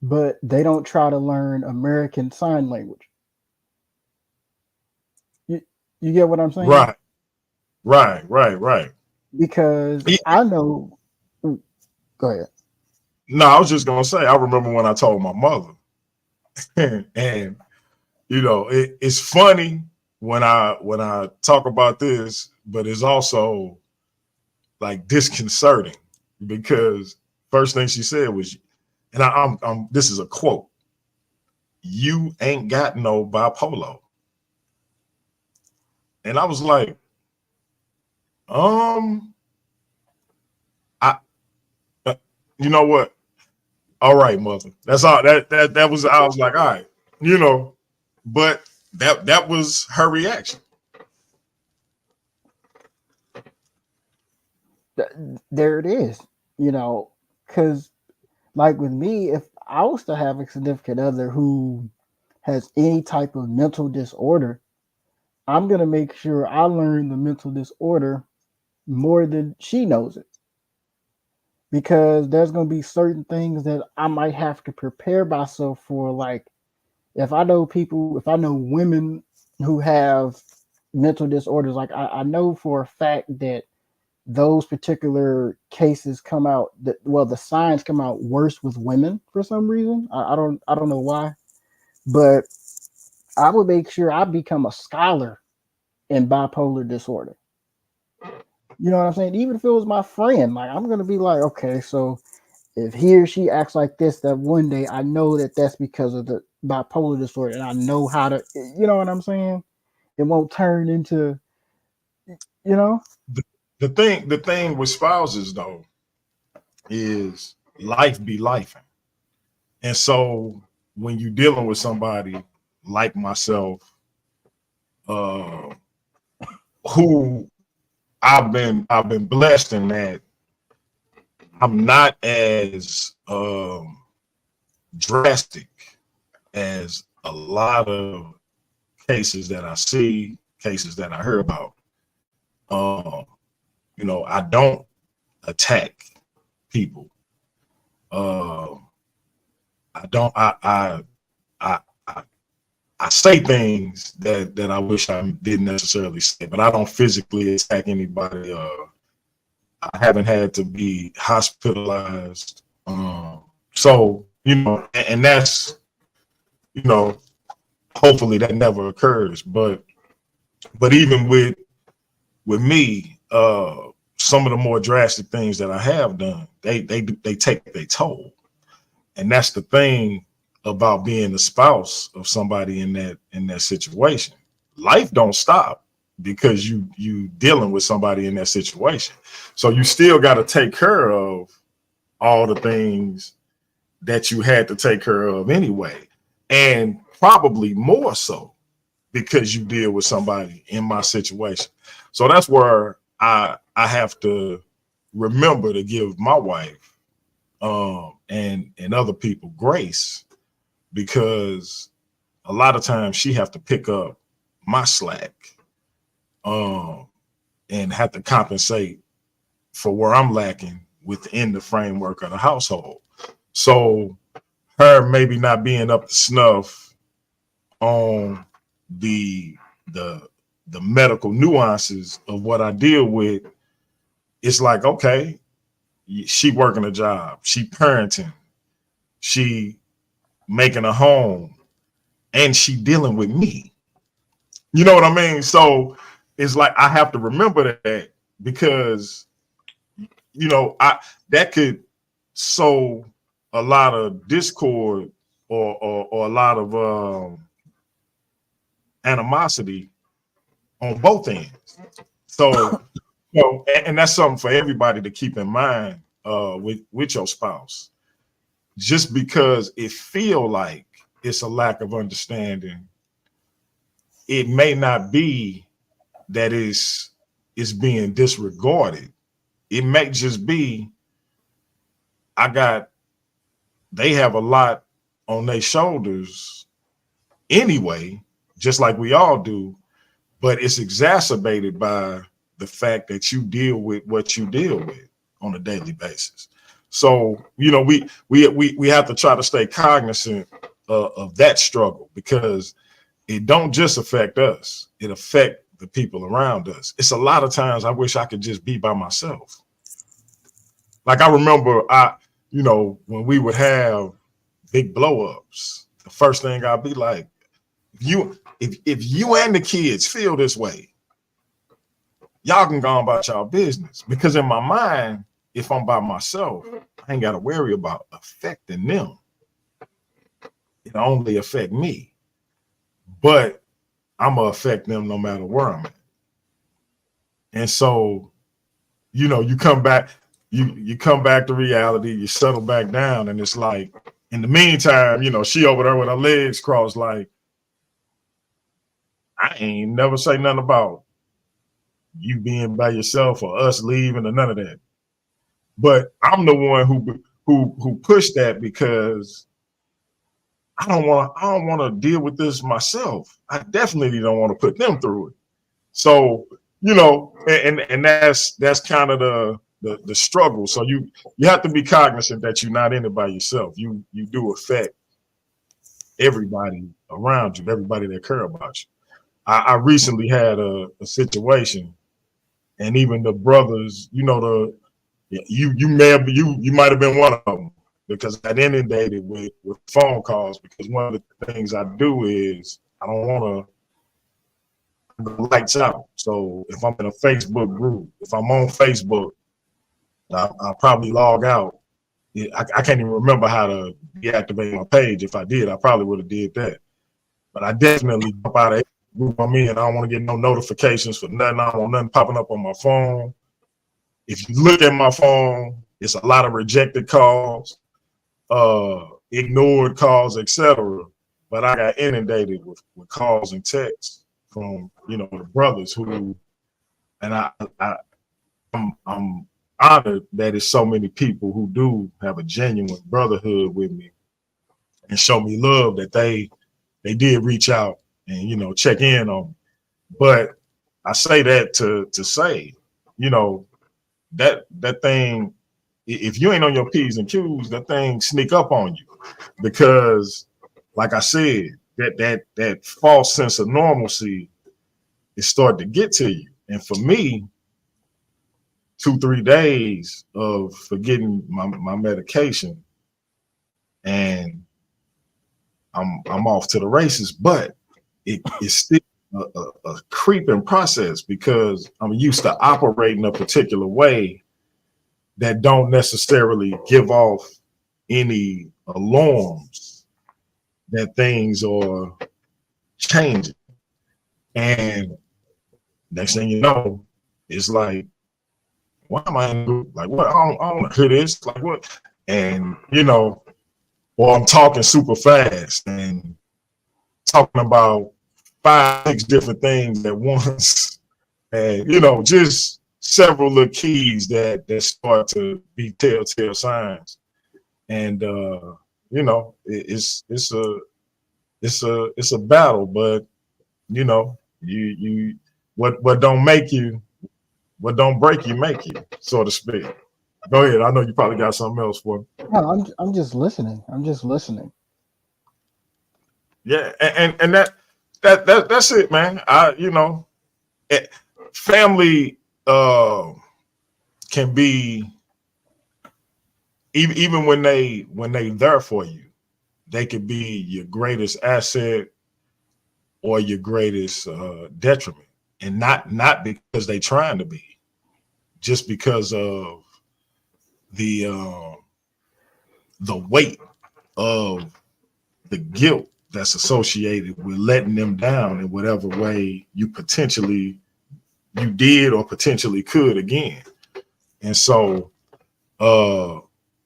but they don't try to learn American Sign Language. You get what I'm saying? Right. Because Yeah. I know. Go ahead. No, I was just gonna say, I remember when I told my mother, and you know, it's funny when I talk about this, but it's also like disconcerting, because first thing she said was, and I'm this is a quote: "You ain't got no bipolar." And I was like, I, you know what? All right, mother. That's all. That was. I was like, all right, you know, but that was her reaction. There it is. You know, because like with me, if I was to have a significant other who has any type of mental disorder, I'm gonna make sure I learn the mental disorder more than she knows it, because there's gonna be certain things that I might have to prepare myself for. Like if I know women who have mental disorders, like I know for a fact that those particular cases come out that, well, the signs come out worse with women for some reason. I don't know why, but I would make sure I become a scholar in bipolar disorder. You know what I'm saying? Even if it was my friend, like I'm gonna be like, okay, so if he or she acts like this, that one day I know that that's because of the bipolar disorder, and I know how to, you know what I'm saying? It won't turn into, you know. The thing with spouses though is life be life, and so when you're dealing with somebody like myself, uh, who I've been blessed in that I'm not as drastic as a lot of cases that I see, cases that I hear about. Um, you know, I don't attack people. Uh, I don't. I I I say things that I wish I didn't necessarily say, but I don't physically attack anybody I haven't had to be hospitalized. So, and that's, hopefully that never occurs. But even with me, some of the more drastic things that I have done, they take their toll. And that's the thing about being the spouse of somebody in that situation. Life don't stop because you dealing with somebody in that situation. So you still got to take care of all the things that you had to take care of anyway, and probably more so because you deal with somebody in my situation. So that's where I have to remember to give my wife and other people grace, because a lot of times she have to pick up my slack and have to compensate for where I'm lacking within the framework of the household. So her maybe not being up to snuff on the medical nuances of what I deal with, it's like, okay, she working a job, she parenting, she making a home, and she dealing with me. You know what I mean? So it's like I have to remember that, because that could sow a lot of discord or a lot of animosity on both ends. So and that's something for everybody to keep in mind with your spouse. Just because it feel like it's a lack of understanding, it may not be that it's being disregarded. It may just be they have a lot on their shoulders anyway, just like we all do, but it's exacerbated by the fact that you deal with what you deal with on a daily basis. So, we have to try to stay cognizant of that struggle, because it don't just affect us, it affects the people around us. It's a lot of times I wish I could just be by myself. Like I remember when we would have big blow-ups, the first thing I'd be like, if you and the kids feel this way, y'all can go on about y'all business. Because in my mind, if I'm by myself, I ain't got to worry about affecting them. It only affect me. But I'm going to affect them no matter where I'm at. And so, you come back, you come back to reality, you settle back down, and it's like, in the meantime, she over there with her legs crossed, like, I ain't never say nothing about you being by yourself or us leaving or none of that. But I'm the one who pushed that, because I don't want to deal with this myself. I definitely don't want to put them through it. So, and that's kind of the struggle. So you have to be cognizant that you're not in it by yourself. You do affect everybody around you, everybody that care about you. I recently had a situation, and even the brothers, you might have been one of them, because I got inundated with phone calls, because one of the things I do is I don't want to go lights out. So if I'm in a Facebook group, if I'm on Facebook, I'll probably log out. I can't even remember how to deactivate my page. If I did, I probably would have did that. But I definitely jump out of the group I'm in. I don't want to get no notifications for nothing. I don't want nothing popping up on my phone. If you look at my phone, it's a lot of rejected calls, ignored calls, etc. But I got inundated with calls and texts from the brothers who, and I'm honored that it's so many people who do have a genuine brotherhood with me and show me love, that they did reach out and check in on me. But I say that to say, that thing, if you ain't on your P's and Q's, that thing sneak up on you, because like I said, that false sense of normalcy is starting to get to you. And for me, 2-3 days of forgetting my medication, and I'm off to the races. But it's still a creeping process because I'm used to operating a particular way that don't necessarily give off any alarms that things are changing. And next thing you know, it's like, why am I in the group? Like, what? I don't want to hear this. Like, what? And, or I'm talking super fast and talking about 5-6 different things at once. And, just several little keys that start to be telltale signs. And, it's a battle, but, you what don't make you, what don't break you, make you, so to speak. Go ahead. I know you probably got something else for me. No, I'm just listening. I'm just listening. Yeah, and that's it, man. Family can be even when they there for you, they could be your greatest asset or your greatest detriment, and not because they trying to be, just because of the weight of the guilt that's associated with letting them down in whatever way you did or potentially could again. And so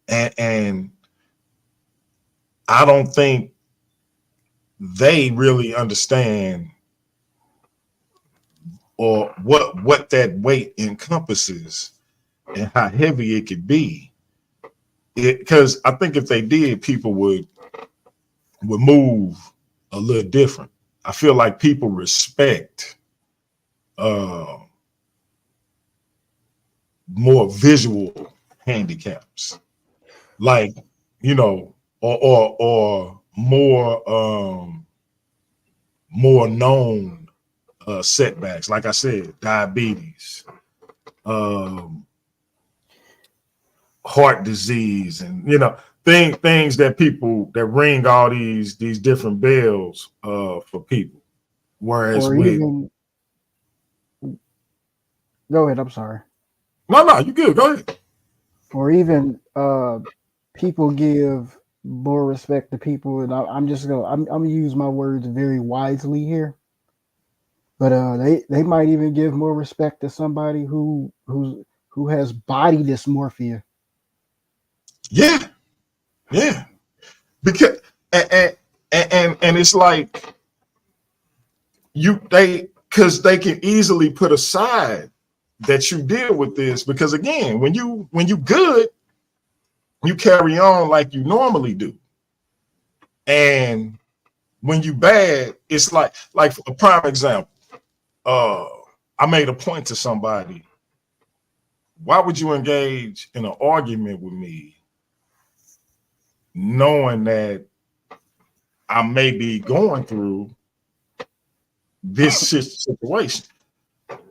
and I don't think they really understand or what that weight encompasses and how heavy it could be. Because I think if they did, people would move a little different. I feel like people respect more visual handicaps, like, or more known setbacks. Like I said, diabetes, heart disease, and things that people that ring all these different bells for people. Whereas Or with even, go ahead. I'm sorry. no, you good. Go ahead. Or even people give more respect to people, and I'm gonna use my words very wisely here. But they might even give more respect to somebody who has body dysmorphia. Yeah, yeah. Because and it's like because they can easily put aside that you deal with this, because again, when you good, you carry on like you normally do. And when you bad, it's like a prime example. I made a point to somebody, why would you engage in an argument with me knowing that I may be going through this situation?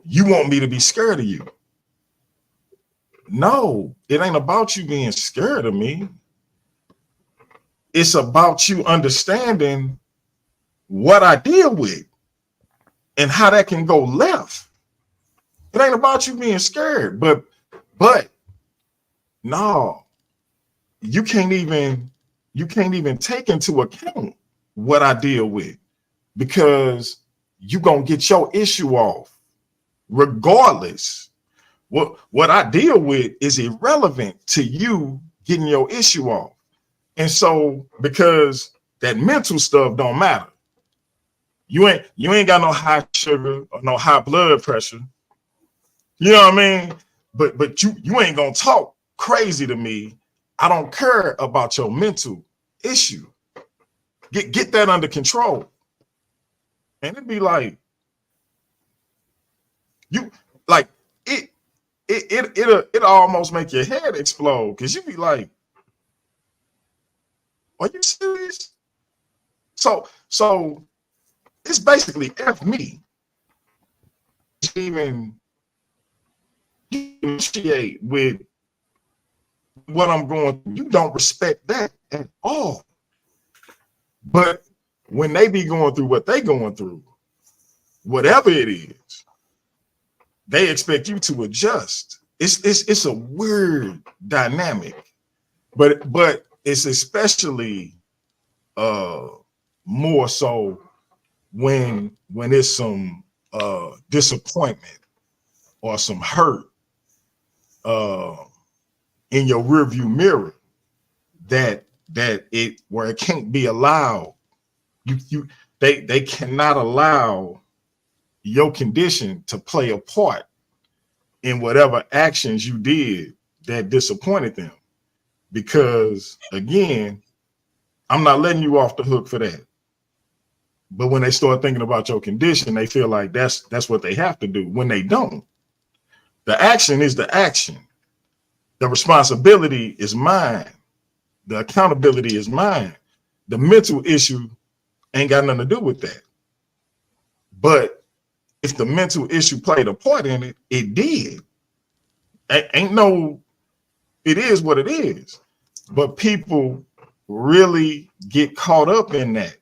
You want me to be scared of you? No, it ain't about you being scared of me. It's about you understanding what I deal with and how that can go left. It ain't about you being scared, but no, you can't even take into account what I deal with, because you gonna get your issue off regardless. What I deal with is irrelevant to you getting your issue off. And so, because that mental stuff don't matter, you ain't got no high sugar or no high blood pressure. You know what I mean? But you ain't gonna talk crazy to me. I don't care about your mental issue. Get that under control. And it'd be like, you like it'll almost make your head explode, because you be like, are you serious? So it's basically F me. Even initiate with what I'm going through. You don't respect that at all. But when they be going through what they going through, whatever it is, they expect you to adjust. It's a weird dynamic, but it's especially more so when it's some disappointment or some hurt in your rearview mirror that it where it can't be allowed. They cannot allow your condition to play a part in whatever actions you did that disappointed them. Because again, I'm not letting you off the hook for that. But when they start thinking about your condition, they feel like that's what they have to do when they don't. The action is the action. The responsibility is mine. The accountability is mine. The mental issue ain't got nothing to do with that. But if the mental issue played a part in it, it did. Ain't no, it is what it is. But people really get caught up in that.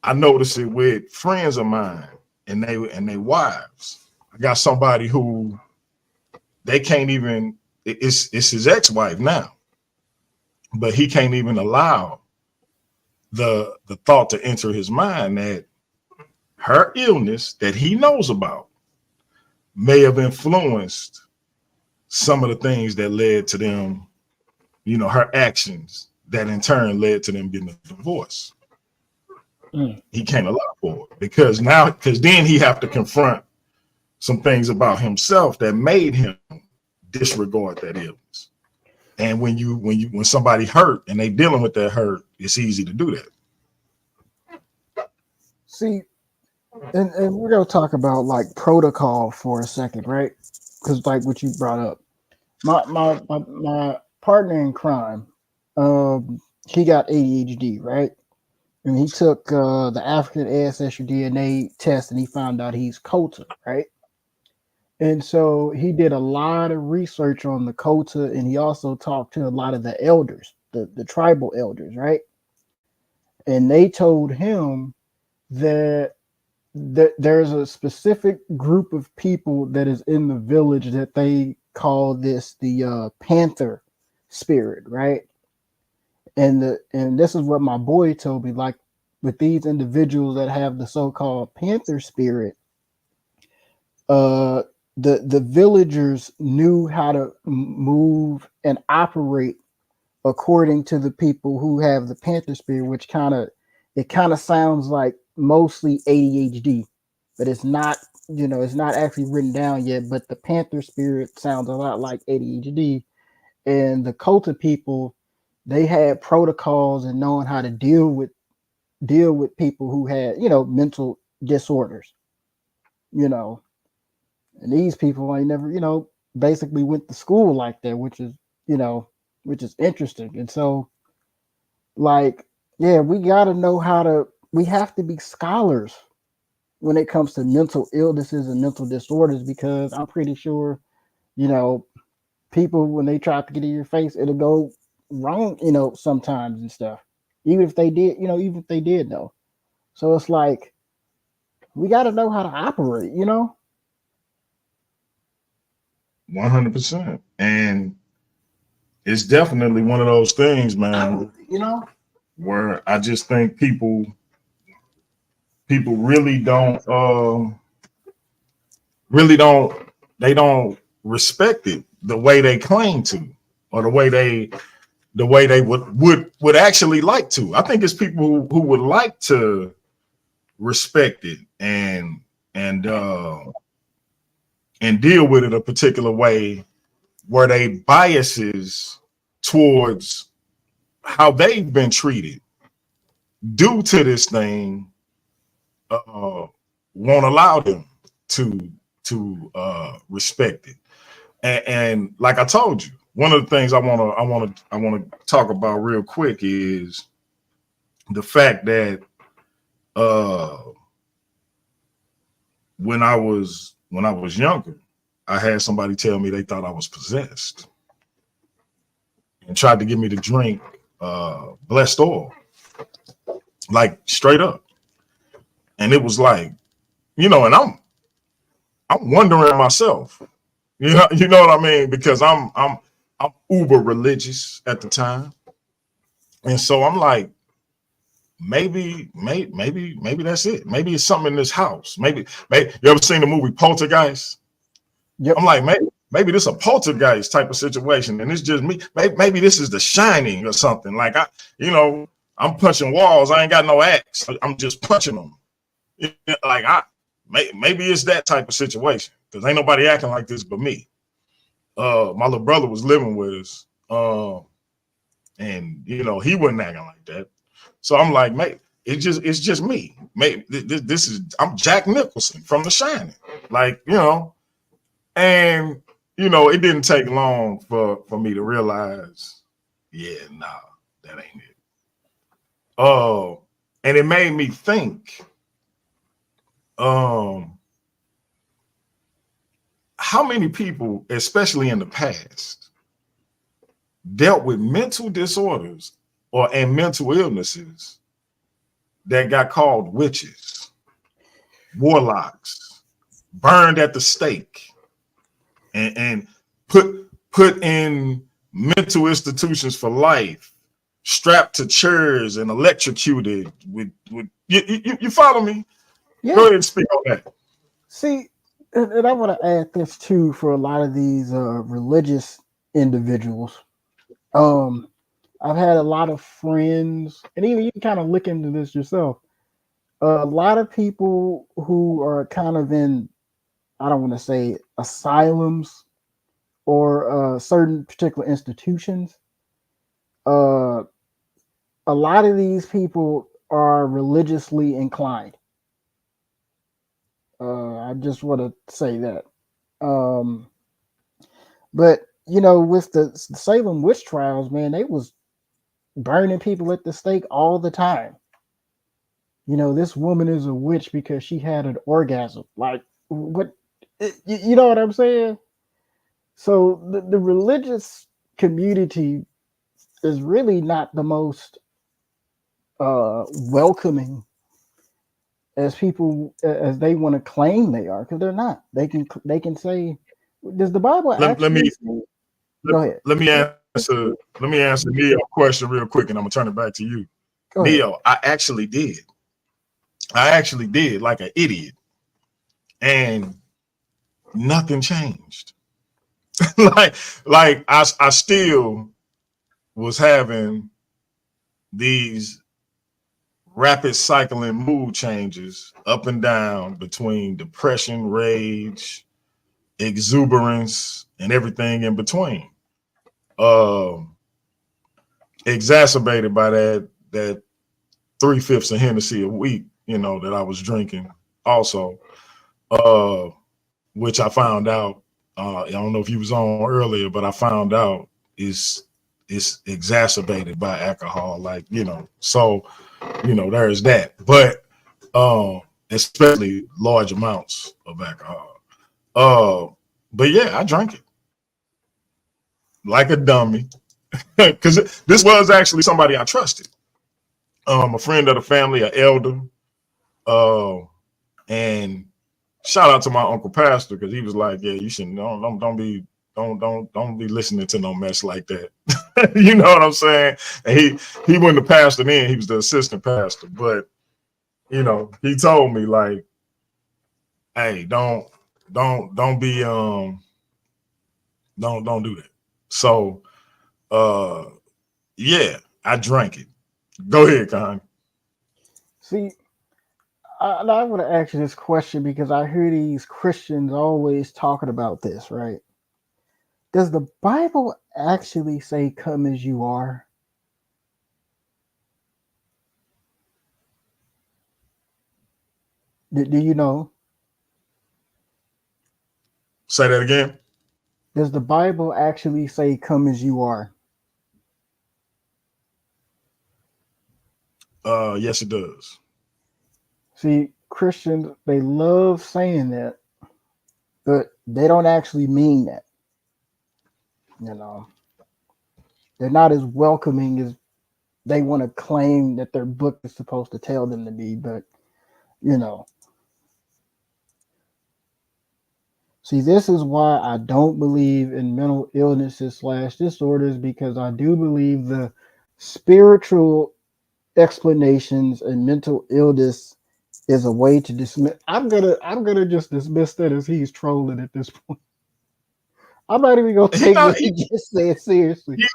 I notice it with friends of mine and they wives. I got somebody who they can't even, it's his ex-wife now, but he can't even allow the thought to enter his mind that her illness that he knows about may have influenced some of the things that led to them, her actions that in turn led to them getting a divorce. He can't allow for it because then he have to confront some things about himself that made him disregard that illness. And when somebody hurt and they dealing with that hurt, it's easy to do that. See, and we're gonna talk about like protocol for a second, right? Because like what you brought up, my partner in crime, he got ADHD, right? And he took the African ancestry DNA test, and he found out he's Kota, right? And so he did a lot of research on the Kota, and he also talked to a lot of the elders, the tribal elders, right? And they told him that there's a specific group of people that is in the village that they call this the panther spirit, right? And this is what my boy told me, like with these individuals that have the so-called panther spirit, the villagers knew how to move and operate according to the people who have the panther spirit, which kind of sounds like mostly ADHD, but it's not, it's not actually written down yet, but the panther spirit sounds a lot like ADHD. And the Kota people, they had protocols and knowing how to deal with people who had, mental disorders, and these people ain't never, basically went to school like that, which is interesting. And so, like, yeah, we have to be scholars when it comes to mental illnesses and mental disorders, because I'm pretty sure, people, when they try to get in your face, it'll go wrong, sometimes and stuff. Even if they did know. So it's like, we got to know how to operate, 100%. And it's definitely one of those things, man, where I just think people really don't they don't respect it the way they claim to, or the way they would actually like to. I think it's people who would like to respect it and deal with it a particular way, where they biases towards how they've been treated due to this thing won't allow them to respect it. And like I told you, one of the things I want to talk about real quick is the fact that when I was younger, I had somebody tell me they thought I was possessed and tried to get me to drink blessed oil, like straight up. And it was like, and I'm wondering myself, you know what I mean? Because I'm uber religious at the time. And so I'm like, maybe that's it. Maybe it's something in this house. Maybe you ever seen the movie Poltergeist? Yep. I'm like, maybe this is a poltergeist type of situation, and it's just me. Maybe this is The Shining or something. Like I'm punching walls. I ain't got no axe. I'm just punching them. Like maybe it's that type of situation because ain't nobody acting like this but me. My little brother was living with us, and he wasn't acting like that. So I'm like, mate, it's just me. Maybe this is I'm Jack Nicholson from The Shining, like and it didn't take long for me to realize, yeah, nah, that ain't it. And it made me think, how many people, especially in the past, dealt with mental disorders and mental illnesses that got called witches, warlocks, burned at the stake, and put in mental institutions for life, strapped to chairs and electrocuted with you follow me? Yeah. Go ahead and speak on that. See, and I want to add this too for a lot of these religious individuals. I've had a lot of friends, and even you can kind of look into this yourself. A lot of people who are kind of in, I don't want to say asylums or certain particular institutions. A lot of these people are religiously inclined. I just want to say that. But with the Salem witch trials, man, they was burning people at the stake all the time. This woman is a witch because she had an orgasm. Like, what? You know what I'm saying? So the religious community is really not the most welcoming as people as they want to claim they are, because they're not. They can say, does the Bible Let me actually say, go ahead. let me answer Neo a question real quick, and I'm gonna turn it back to you. Go ahead. Neo, I actually did like an idiot, and nothing changed. like I still was having these rapid cycling mood changes up and down between depression, rage, exuberance, and everything in between. Exacerbated by that 3/5 of Hennessy a week, that I was drinking also, which I found out, I don't know if you was on earlier, but I found out is exacerbated by alcohol, like, so, there's that, but especially large amounts of alcohol. But yeah, I drank it like a dummy because this was actually somebody I trusted, a friend of the family, an elder, and shout out to my uncle pastor because he was like, yeah, you shouldn't don't be listening to no mess like that. You know what I'm saying? And he wasn't the pastor then, he was the assistant pastor, but he told me like, hey, don't be don't do that. So yeah, I drank it. Go ahead, Kuhani. See, I want to ask you this question because I hear these Christians always talking about this, right? Does the Bible actually say, come as you are? Do you know? Say that again. Does the Bible actually say, come as you are? Yes, it does. See, Christians, they love saying that. but they don't actually mean that. You know, they're not as welcoming as they want to claim that their book is supposed to tell them to be. But you know, see, this is why I don't believe in mental illnesses slash disorders, because I do believe the spiritual explanations and mental illness is a way to dismiss. I'm gonna just dismiss that as he's trolling at this point. I'm not even gonna He take not what he, he just said seriously. he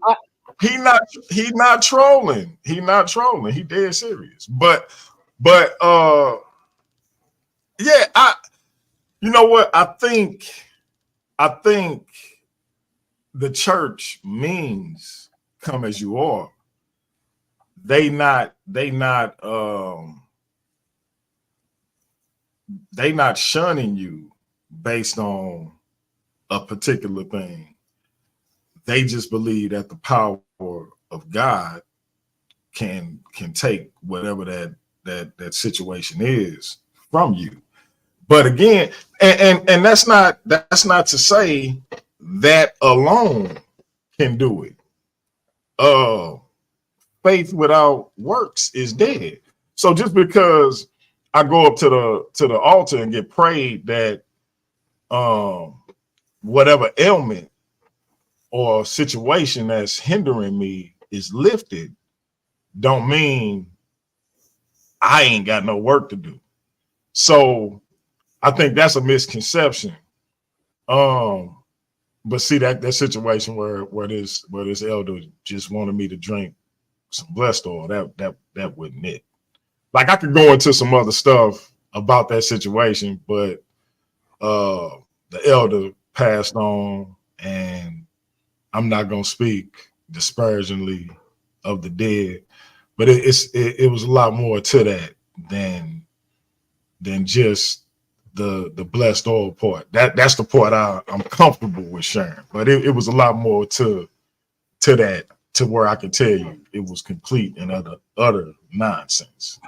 I, he not trolling. He not trolling. He dead serious. But yeah, you know what? I think the church means come as you are. They not shunning you based on a particular thing. They just believe that the power of God can take whatever that situation is from you. But again, and that's not to say that alone can do it. Faith without works is dead. So just because I go up to the altar and get prayed that whatever ailment or situation that's hindering me is lifted, don't mean I ain't got no work to do. So I think that's a misconception. But see that situation where this elder just wanted me to drink some blessed oil, that wasn't it. Like I could go into some other stuff about that situation, but the elder passed on, and I'm not gonna speak disparagingly of the dead, but it was a lot more to that than just the blessed oil part. That's the part I'm comfortable with sharing. But it was a lot more to that, to where I can tell you it was complete and utter nonsense.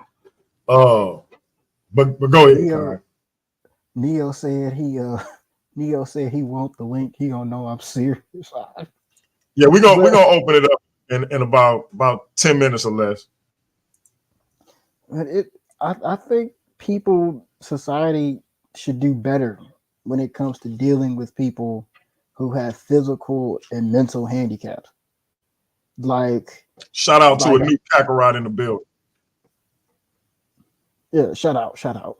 But go ahead, Kai. Neo said Neo said he want the link. He don't know I'm serious. Yeah, we're But gonna open it up in about 10 minutes or less. but I think society should do better when it comes to dealing with people who have physical and mental handicaps. Like, Shout out to a like, new Kakarot in the building. yeah, shout out.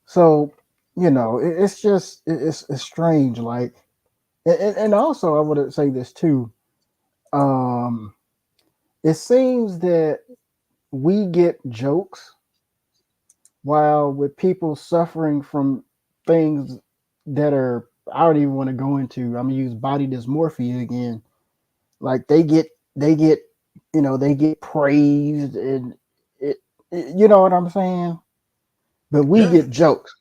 So, it's just it's strange. Like, and also I would say this too. Um, it seems that we get jokes while with people suffering from things that are, I don't even want to go into. I'm gonna use body dysmorphia again. Like they get they get praised, and you know what I'm saying. But we Yeah, get jokes.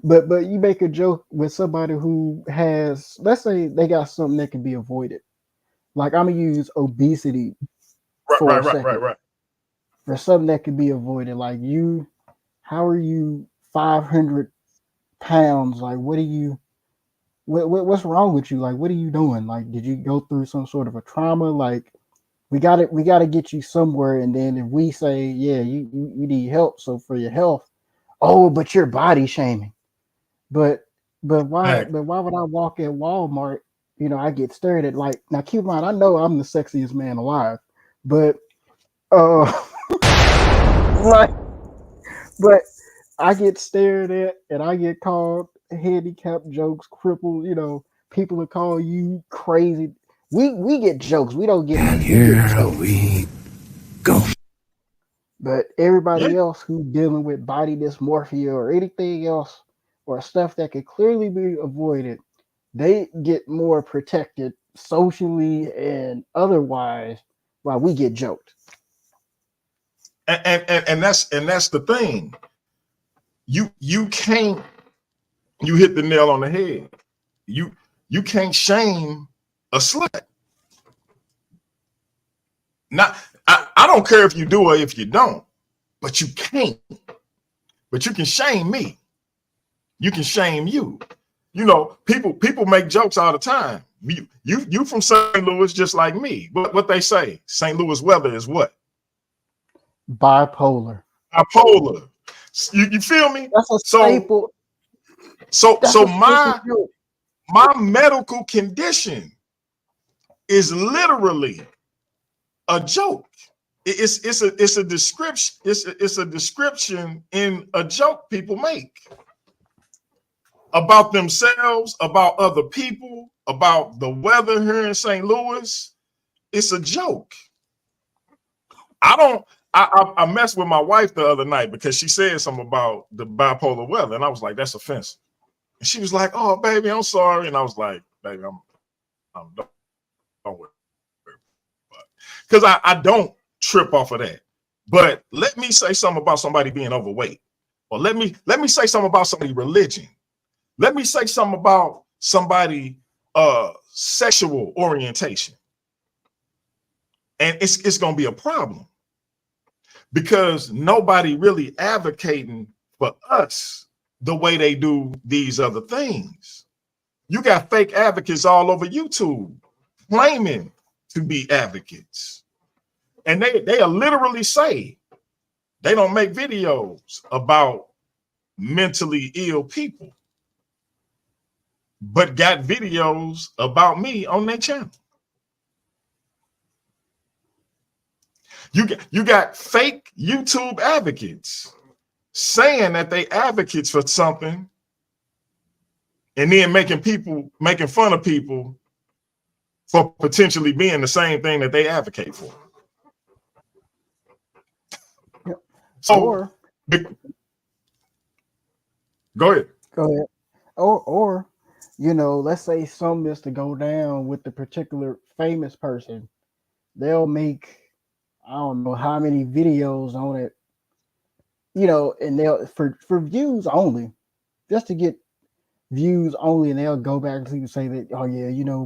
But you make a joke with somebody who has, let's say they got something that can be avoided. Like I'm gonna use obesity for a second. right. There's something that can be avoided. Like how are you 500 pounds? Like what's wrong with you? Like what are you doing? Like did you go through some sort of a trauma? Like we gotta get you somewhere. And then if we say, yeah, you need help, so for your health, oh, but you're body shaming. But Heck, why would I walk at Walmart? I get stared at. Like, now keep in mind, I know I'm the sexiest man alive, but uh like, but I get stared at and I get called handicapped, jokes, crippled, people will call you crazy. We get jokes. We don't get And hurt. We get here jokes. we go. But yeah. everybody else who's dealing with body dysmorphia or anything else, or stuff that could clearly be avoided, they get more protected socially and otherwise, while we get joked. And that's the thing. You can't, you hit the nail on the head. You can't shame a slut. Not I don't care if you do or if you don't, but you can't. But you can shame me. You can shame you. You know, people make jokes all the time. You from St. Louis just like me. What they say, St. Louis weather is what? Bipolar. Bipolar. You feel me? That's a staple. So my medical condition is literally a joke. It's a description. It's a description in a joke people make about themselves, about other people, about the weather here in St. Louis. It's a joke. I messed with my wife the other night because she said something about the bipolar weather, and I was like, that's offensive. And she was like, oh, baby, I'm sorry. And I was like, baby, I'm don't worry. Because I don't trip off of that. But let me say something about somebody being overweight. Or let me say something about somebody's religion. Let me say something about somebody sexual orientation. And it's gonna be a problem. Because nobody really advocating for us the way they do these other things. You got fake advocates all over YouTube claiming to be advocates. And they'll literally say they don't make videos about mentally ill people, but got videos about me on their channel. You got fake YouTube advocates saying that they advocates for something and then making fun of people for potentially being the same thing that they advocate for. Yep. So go ahead. Or you know, let's say something is to go down with the particular famous person. They'll make, I don't know how many videos on it, you know, and they'll for views only, just to get views only, and they'll go back and say that, oh yeah, you know,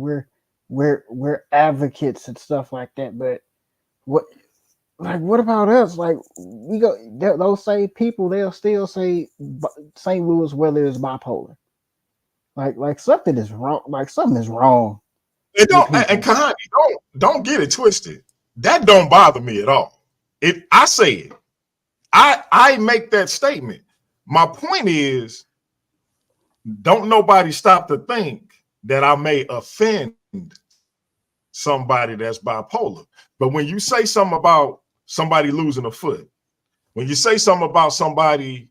we're advocates and stuff like that. But what about us? Like, we go, those same people, they'll still say St. Louis weather is bipolar. Like something is wrong. Like something is wrong. And Kuhani, don't get it twisted. That don't bother me at all. I say it. I make that statement. My point is, don't nobody stop to think that I may offend somebody that's bipolar. But when you say something about somebody losing a foot, when you say something about somebody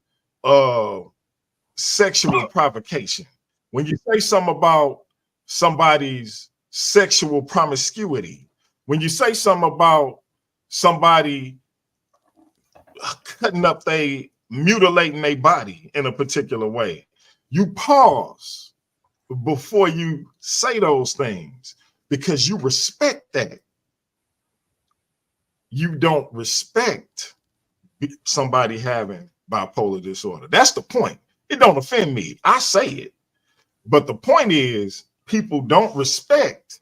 sexual provocation, when you say something about somebody's sexual promiscuity, when you say something about somebody cutting up, mutilating their body in a particular way, you pause before you say those things because you respect that. You don't respect somebody having bipolar disorder. That's the point. It don't offend me. I say it. But the point is, people don't respect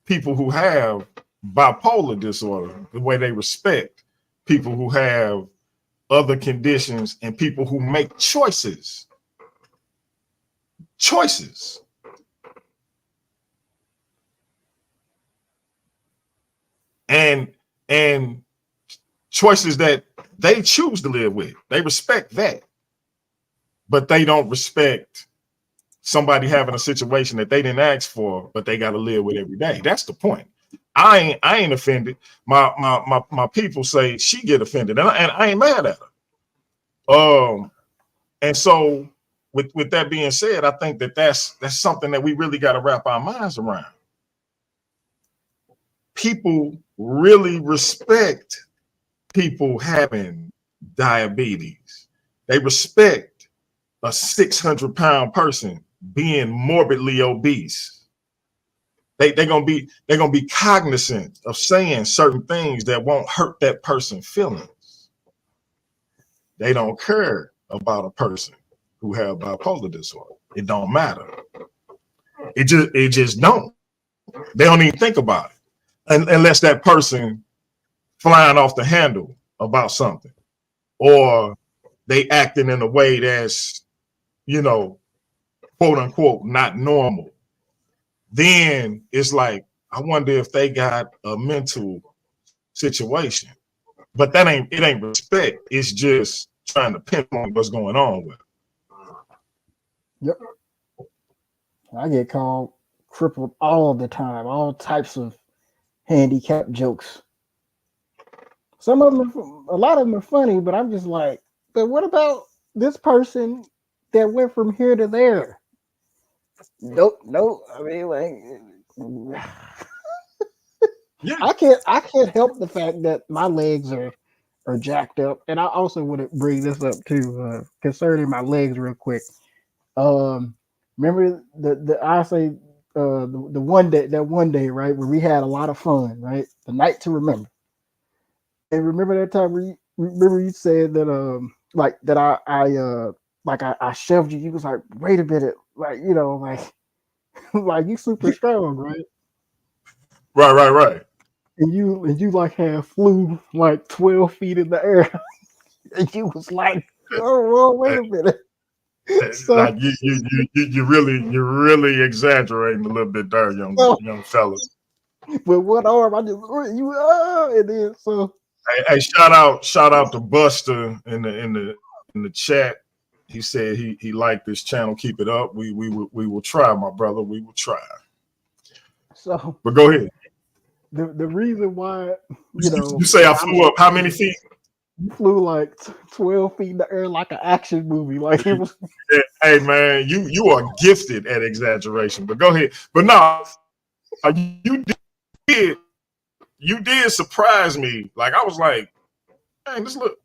people who have bipolar disorder the way they respect people who have other conditions and people who make choices. And choices that they choose to live with. They respect that. But they don't respect somebody having a situation that they didn't ask for, but they got to live with every day. That's the point. I ain't offended. My people say she get offended, and I ain't mad at her. And so with that being said, I think that's something that we really got to wrap our minds around. People really respect people having diabetes. They respect a 600-pound person being morbidly obese. They're gonna be cognizant of saying certain things that won't hurt that person's feelings. They don't care about a person who have bipolar disorder. It don't matter. It just don't. They don't even think about it unless that person flying off the handle about something, or they acting in a way that's, you know, quote unquote not normal, then it's like, I wonder if they got a mental situation. But it ain't respect. It's just trying to pinpoint what's going on with it. Yep. I get called crippled all the time, all types of handicap jokes. Some of them, a lot of them are funny, but I'm just like, but what about this person that went from here to there? Nope, nope. I mean, like, Yeah. I can't help the fact that my legs are jacked up, and I also want to bring this up too, concerning my legs, real quick. Um, Remember the I say the one day, right, where we had a lot of fun, right? The night to remember. And remember that time where remember you said that like that I shoved you. You was like, wait a minute, like like like you super strong, right? Right. And you like had flew like 12 feet in the air, and you was like, oh, wait a minute. So Like you're really exaggerating a little bit there, so young fella. with one arm, I just you and then so Hey, shout out to Buster in the chat. He said he liked this channel. Keep it up. We will try, my brother. We will try. so But go ahead. the reason why You say I flew up how many feet? you flew like 12 feet in the air like an action movie, like it was. Hey man, you are gifted at exaggeration. But go ahead. But no, you did you did surprise me. Like I was like, dang, this look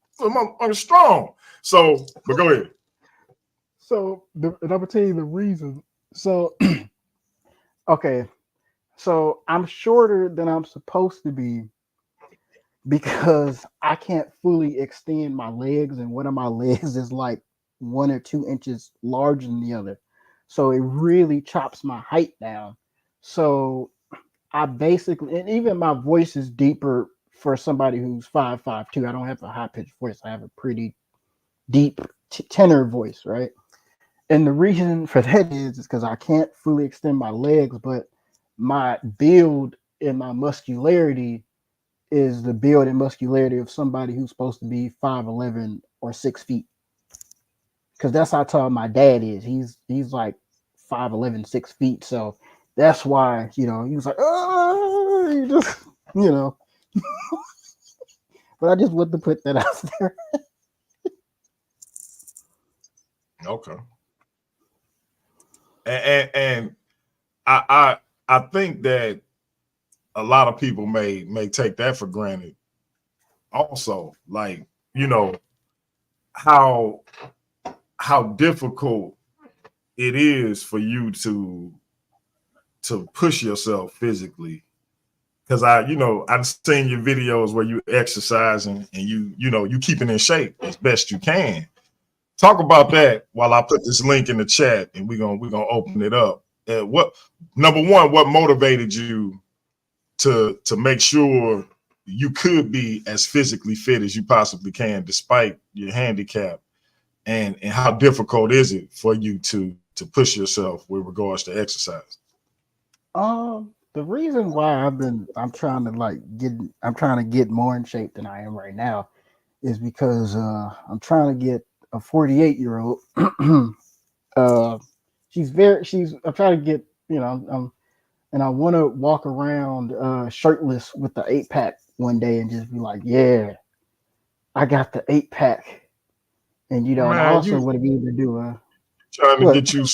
I'm strong. So, but go ahead. So and I'm gonna tell you the reason. So okay, so I'm shorter than I'm supposed to be because I can't fully extend my legs, and one of my legs is like 1 or 2 inches larger than the other. So it really chops my height down. So I basically, and even my voice is deeper for somebody who's 5'2". I don't have a high pitched voice. I have a pretty deep tenor voice, right? And the reason for that is because I can't fully extend my legs, but my build and my muscularity is the build and muscularity of somebody who's supposed to be 5'11" or 6 feet. Because that's how tall my dad is. He's like 5'11", 6 feet. So that's why he was like, oh, you just you know. But I just want to put that out there. Okay. And I think that a lot of people may take that for granted. Also, like how difficult it is for you to push yourself physically. Because I've seen your videos where you exercising and you keeping in shape as best you can. Talk about that while I put this link in the chat, and we're gonna open it up. What number one? What motivated you to make sure you could be as physically fit as you possibly can, despite your handicap, and how difficult is it for you to push yourself with regards to exercise? The reason why I'm trying to get more in shape than I am right now is because I'm trying to get a 48-year-old. uh, I'm trying to get and I want to walk around shirtless with the 8-pack one day and just be like, yeah, I got the 8-pack, and and I Man, also you want to be able to do trying to what? get you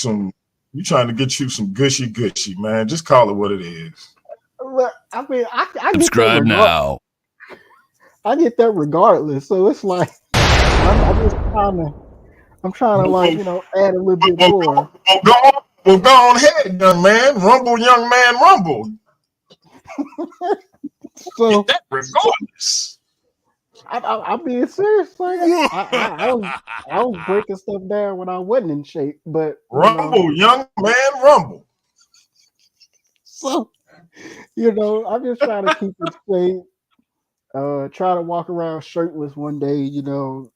trying to get you some gushy, man. Just call it what it is. Well, I mean, I get that Subscribe now. I get that regardless. So it's like I'm just I'm trying to like add a little bit more. Go on ahead, young man. Rumble, young man, rumble. So Get that regardless. I'm being serious. Like I was breaking stuff down when I wasn't in shape, but Rumble, young man, rumble. so I'm just trying to keep it straight. Try to walk around shirtless one day. You know,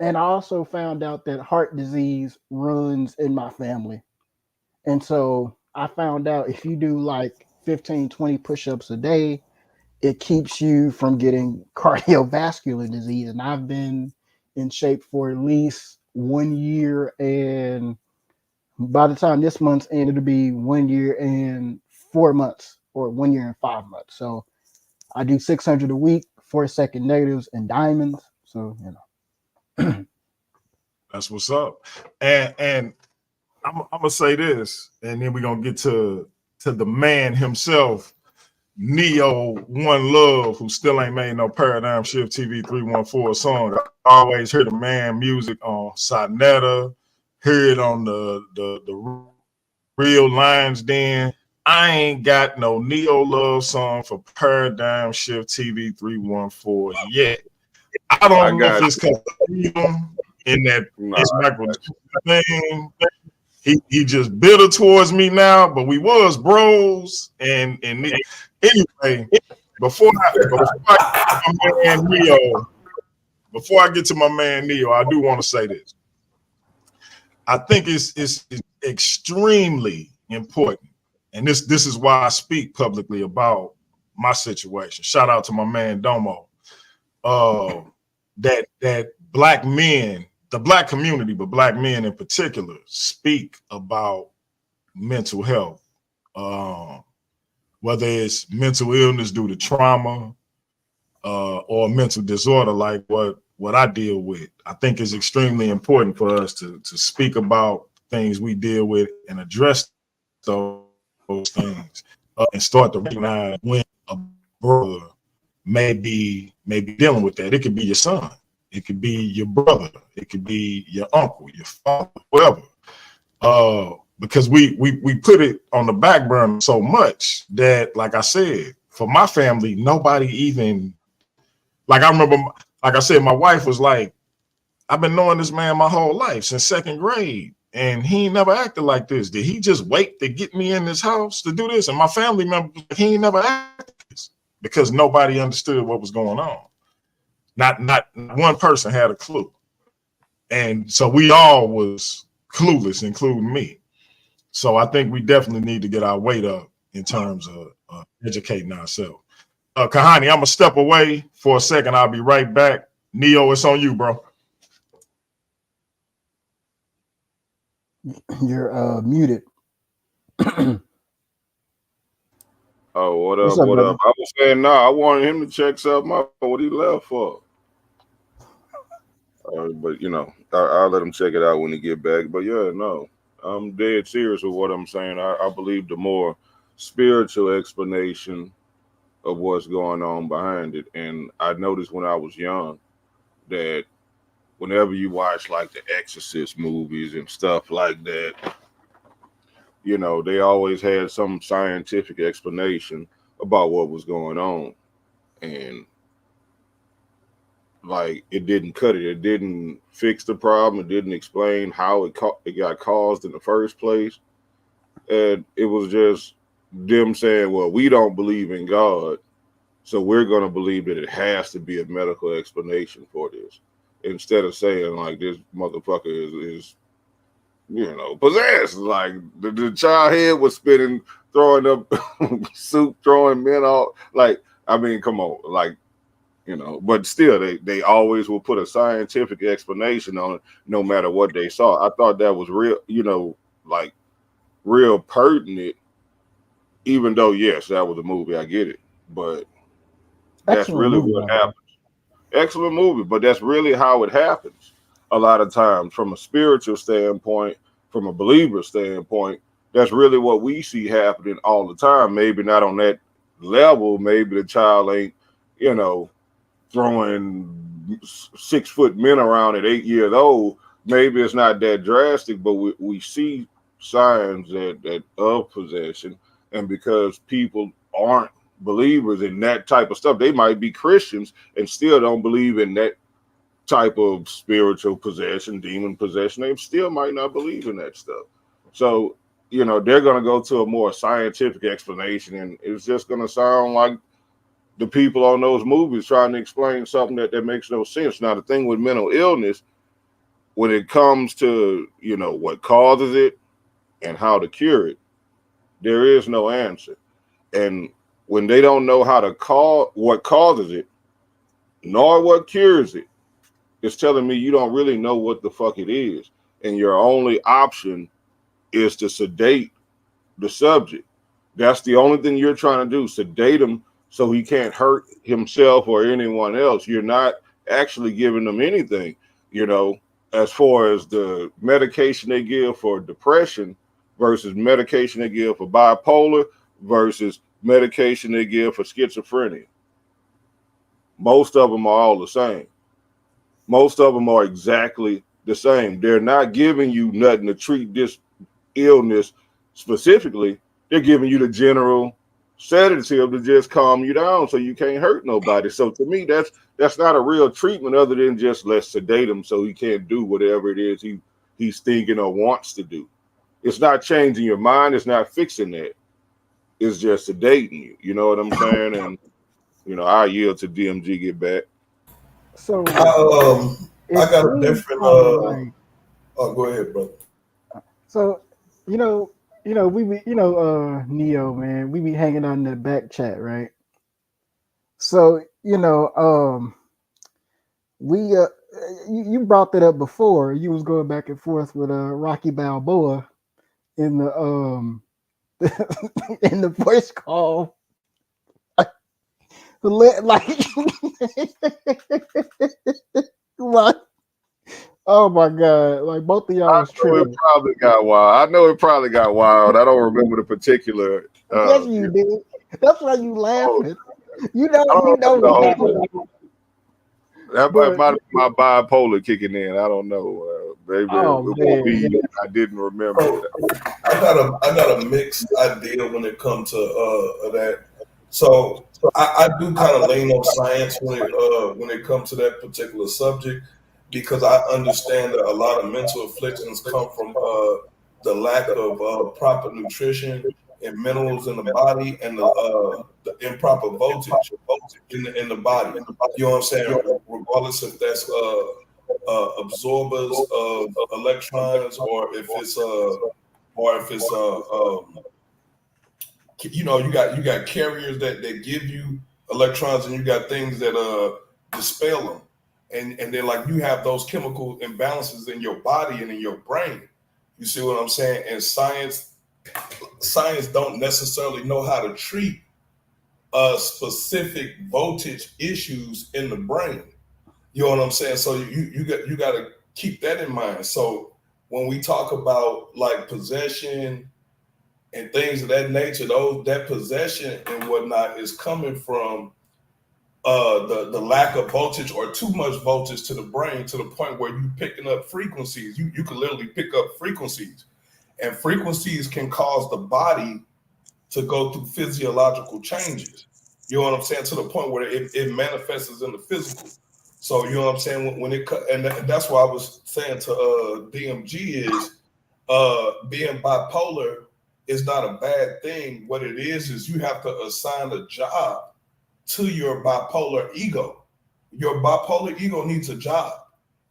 And I also found out that heart disease runs in my family. And so I found out if you do like 15, 20 push-ups a day, it keeps you from getting cardiovascular disease. And I've been in shape for at least 1 year. And by the time this month's end, it'll be 1 year and 4 months or 1 year and 5 months. So I do 600 a week, 4 second negatives and diamonds. So, That's what's up. And I'm gonna say this, and then we're gonna get to the man himself, Neo One Love, who still ain't made no Paradigm Shift TV 314 song. I always hear the man music on Sonetta, hear it on the Real Lines Den. I ain't got no Neo Love song for Paradigm Shift TV 314 yet. I don't know if it's because in that Michael thing. He just bitter towards me now, but we was bros. And anyway, before I get to my man Neo, I do want to say this. I think it's extremely important, and this is why I speak publicly about my situation. Shout out to my man Domo. That black men, the black community, but black men in particular, speak about mental health, whether it's mental illness due to trauma or mental disorder like what I deal with. I think it's extremely important for us to speak about things we deal with and address those things and start to recognize when a brother may be dealing with that. It could be your son, it could be your brother, it could be your uncle, your father, whatever. Because we put it on the back burner so much that, like I said, for my family, nobody even, like I remember, like I said, my wife was like, I've been knowing this man my whole life since second grade, and he ain't never acted like this. Did he just wait to get me in this house to do this? And my family members, he ain't never acted like this, because nobody understood what was going on. Not one person had a clue. And so we all was clueless, including me. So I think we definitely need to get our weight up in terms of educating ourselves. Kuhani, I'm gonna step away for a second. I'll be right back. Neo, it's on you, bro. You're muted. Oh, what What's up? up, What brother? up? I was saying, I wanted him to check something out. What he left for? But I'll let him check it out when he get back. But yeah, no, I'm dead serious with what I'm saying. I believe the more spiritual explanation of what's going on behind it. And I noticed when I was young that whenever you watch like the Exorcist movies and stuff like that, they always had some scientific explanation about what was going on. And like, it didn't cut it. It didn't fix the problem. It didn't explain how it got caused in the first place. And it was just them saying, well, we don't believe in God, so we're going to believe that it has to be a medical explanation for this. Instead of saying, like, this motherfucker is possessed. Like, the child head was spinning, throwing up soup, throwing men out. Like, I mean, come on. Like, but still, they always will put a scientific explanation on it, no matter what they saw. I thought that was real, like real pertinent, even though, yes, that was a movie. I get it. But that's Excellent really movie, what by the way. happens. Excellent movie, but that's really how it happens. A lot of times, from a spiritual standpoint, from a believer standpoint, that's really what we see happening all the time. Maybe not on that level. Maybe the child ain't, throwing 6 foot men around at 8 years old. Maybe it's not that drastic, but we see signs that of possession. And because people aren't believers in that type of stuff, they might be Christians and still don't believe in that type of spiritual possession, demon possession. They still might not believe in that stuff. So, they're going to go to a more scientific explanation, and it's just going to sound like the people on those movies trying to explain something that makes no sense. Now, the thing with mental illness, when it comes to, you know, what causes it and how to cure it, there is no answer. And when they don't know how to call what causes it, nor what cures it, it's telling me you don't really know what the fuck it is. And your only option is to sedate the subject. That's the only thing you're trying to do, sedate him so he can't hurt himself or anyone else. You're not actually giving them anything, you know, as far as the medication they give for depression versus medication they give for bipolar versus medication they give for schizophrenia. Most of them are all the same. Most of them are exactly the same. They're not giving you nothing to treat this illness specifically. They're giving you the general sedative to just calm you down so you can't hurt nobody. So to me, that's not a real treatment other than just let's sedate him so he can't do whatever it is he's thinking or wants to do. It's not changing your mind. It's not fixing that. It's just sedating you. You know what I'm saying? And, you know, I yield to DMG get back. So I got a different. like, Oh, go ahead, brother. so we be Neo, man, we be hanging out in the back chat, right? So we you brought that up before. You was going back and forth with Rocky Balboa in the in the voice call. Like what? Oh my god! Like both of y'all was tripping. It probably got wild. I know it probably got wild. I don't remember the particular. Yes, you did. That's why you laughing. You know. That might be my bipolar kicking in. I don't know. Maybe it won't be. I didn't remember. I got a mixed idea when it comes to that. So I do kind of lean on science when it comes to that particular subject, because I understand that a lot of mental afflictions come from the lack of proper nutrition and minerals in the body and the improper voltage in the body. You know what I'm saying? Regardless if that's absorbers of electrons or if it's you got carriers that give you electrons, and you got things that dispel them. And then like you have those chemical imbalances in your body and in your brain. You see what I'm saying? And science don't necessarily know how to treat specific voltage issues in the brain. You know what I'm saying? So you got to keep that in mind. So when we talk about like possession and things of that nature, that possession and whatnot is coming from the lack of voltage or too much voltage to the brain, to the point where you picking up frequencies. You can literally pick up frequencies, and frequencies can cause the body to go through physiological changes. You know what I'm saying? To the point where it manifests in the physical. So you know what I'm saying? When it and that's why I was saying to DMG is being bipolar is not a bad thing. What it is you have to assign a job to your bipolar ego. Your bipolar ego needs a job.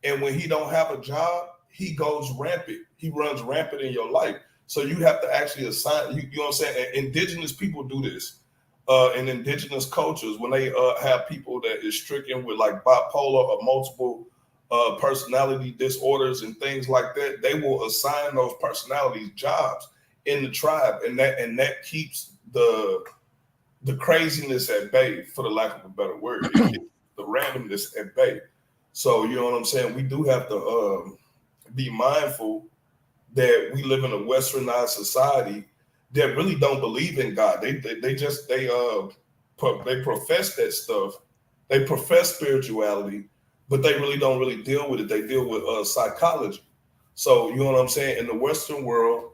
And when he don't have a job, he goes rampant. He runs rampant in your life. So you have to actually assign, you know what I'm saying? And indigenous people do this. In indigenous cultures, when they have people that is stricken with like bipolar or multiple personality disorders and things like that, they will assign those personalities jobs in the tribe. And that keeps the craziness at bay, for the lack of a better word. It keeps the randomness at bay. So you know what I'm saying? We do have to be mindful that we live in a westernized society that really don't believe in God. They profess that stuff. They profess spirituality, but they really don't really deal with it. They deal with psychology. So you know what I'm saying? In the Western world,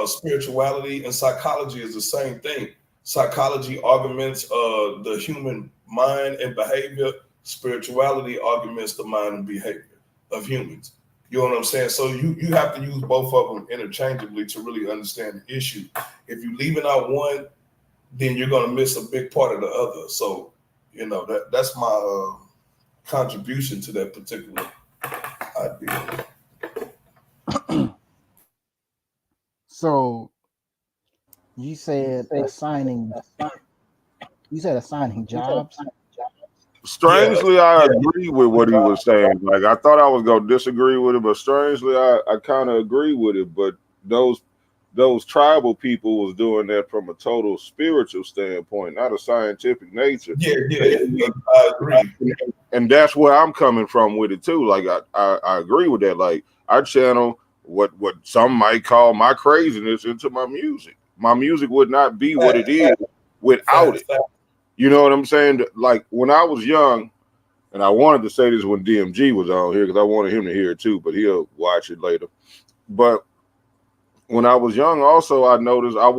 spirituality and psychology is the same thing. Psychology augments the human mind and behavior. Spirituality augments the mind and behavior of humans. You know what I'm saying? So you have to use both of them interchangeably to really understand the issue. If you're leaving out one, then you're going to miss a big part of the other. So, you know, that's my contribution to that particular idea. So you said assigning jobs. Strangely, I agree with what he was saying. Like, I thought I was gonna disagree with it, but strangely, I kind of agree with it. But those tribal people was doing that from a total spiritual standpoint, not a scientific nature. Yeah, I agree. And that's where I'm coming from with it too. Like, I agree with that. Like, I channel what some might call my craziness into my music. My music would not be what it is without it. You know what I'm saying? Like, when I was young, and I wanted to say this when DMG was on here because I wanted him to hear it too, but he'll watch it later. But when I was young, also, I noticed I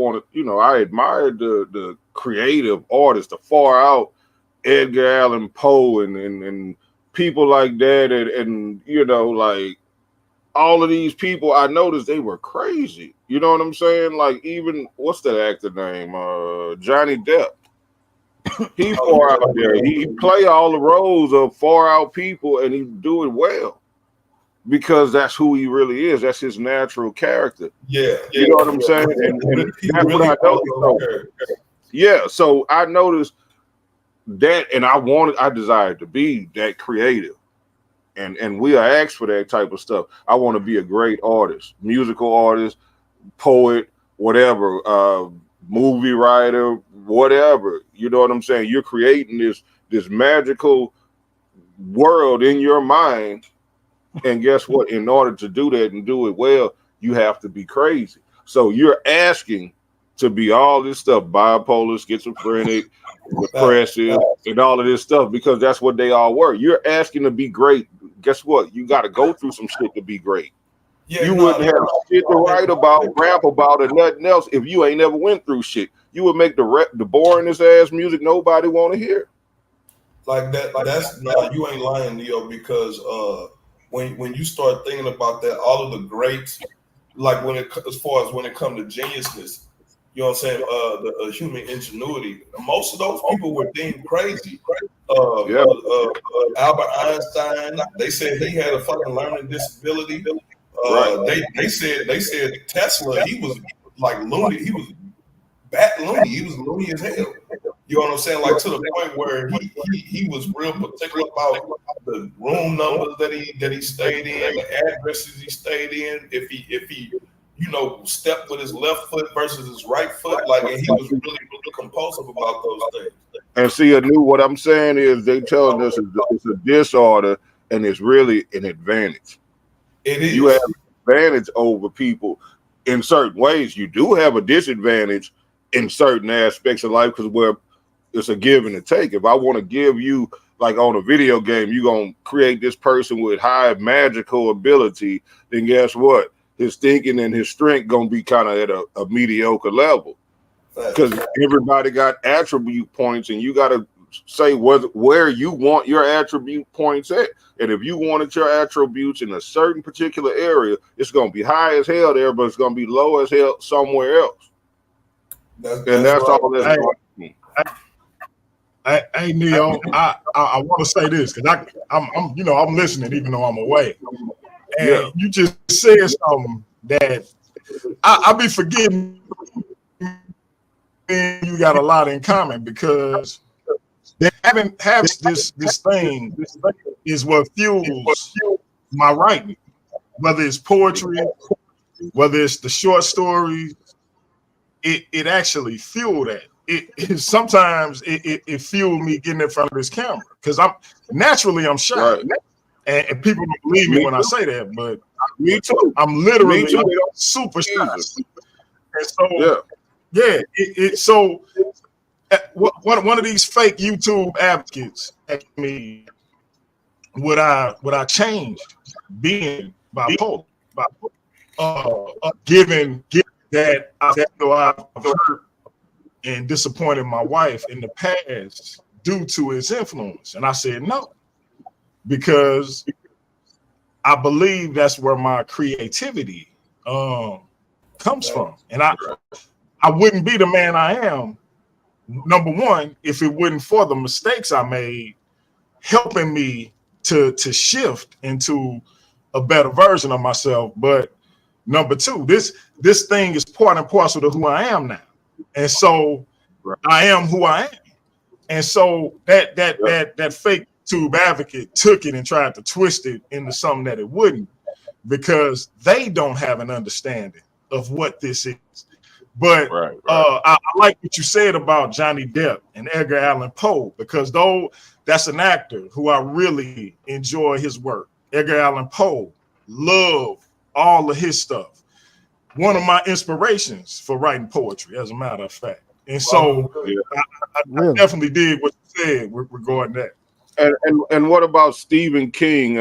admired the creative artists, the far out Edgar Allan Poe and people like that. And like all of these people, I noticed they were crazy. You know what I'm saying? Like, even, what's that actor name? Johnny Depp. He far out there. He play all the roles of far out people, and he do it well because that's who he really is. That's his natural character. Yeah, you know what I'm saying. And that's what I noticed. Yeah, so I noticed that, and I desired to be that creative, and we are asked for that type of stuff. I want to be a great artist, musical artist, poet, whatever. Movie writer, whatever. You know what I'm saying? You're creating this magical world in your mind. And guess what? In order to do that and do it well, you have to be crazy. So you're asking to be all this stuff, bipolar, schizophrenic, depressive, and all of this stuff, because that's what they all were. You're asking to be great. Guess what? You got to go through some shit to be great. Yeah, you wouldn't have shit to write about, rap about, or nothing else if you ain't never went through shit. You would make the boringest ass music nobody want to hear. Like that. You ain't lying, Neo, because when you start thinking about that, all of the greats, like as far as when it comes to geniusness, you know what I'm saying? The human ingenuity. Most of those people were deemed crazy. Albert Einstein, they said he had a fucking learning disability. They said Tesla, he was like loony. He was bat loony. He was loony as hell. You know what I'm saying? Like, to the point where he was real particular about the room numbers that he stayed in, the addresses he stayed in. If he stepped with his left foot versus his right foot, like, and he was really compulsive about those things. And see, what I'm saying is they telling us it's a disorder, and it's really an advantage. It is. You have an advantage over people in certain ways. You do have a disadvantage in certain aspects of life because where it's a give and a take. If I want to give you, like on a video game, you're going to create this person with high magical ability, then guess what? His thinking and his strength going to be kind of at a mediocre level because everybody got attribute points, and you got to say where you want your attribute points at. And if you wanted your attributes in a certain particular area, it's going to be high as hell there, but it's going to be low as hell somewhere else. That's right. All that's Hey Neo, I want to say this because I'm listening even though I'm away. And you just said something that I be forgetting. You got a lot in common because they haven't this thing. This is what fuels my writing, whether it's poetry, whether it's the short stories. It actually fueled that. It sometimes it fueled me getting in front of this camera because I'm shy, right. And people don't believe me when I say that, but me too. I'm literally super shy. And so so one of these fake YouTube advocates asked me would I change being bipolar, given that I've hurt and disappointed my wife in the past due to his influence. And I said no, because I believe that's where my creativity comes from. And I wouldn't be the man I am, number one, if it wasn't for the mistakes I made helping me to shift into a better version of myself. But Number two, this thing is part and parcel to who I am now. And so I am who I am. And so that fake tube advocate took it and tried to twist it into something that it wouldn't, because they don't have an understanding of what this is. But I like what you said about Johnny Depp and Edgar Allan Poe, because though that's an actor who I really enjoy his work. Edgar Allan Poe, love all of his stuff. One of my inspirations for writing poetry, as a matter of fact. And so I definitely did what you said regarding that. And what about Stephen King,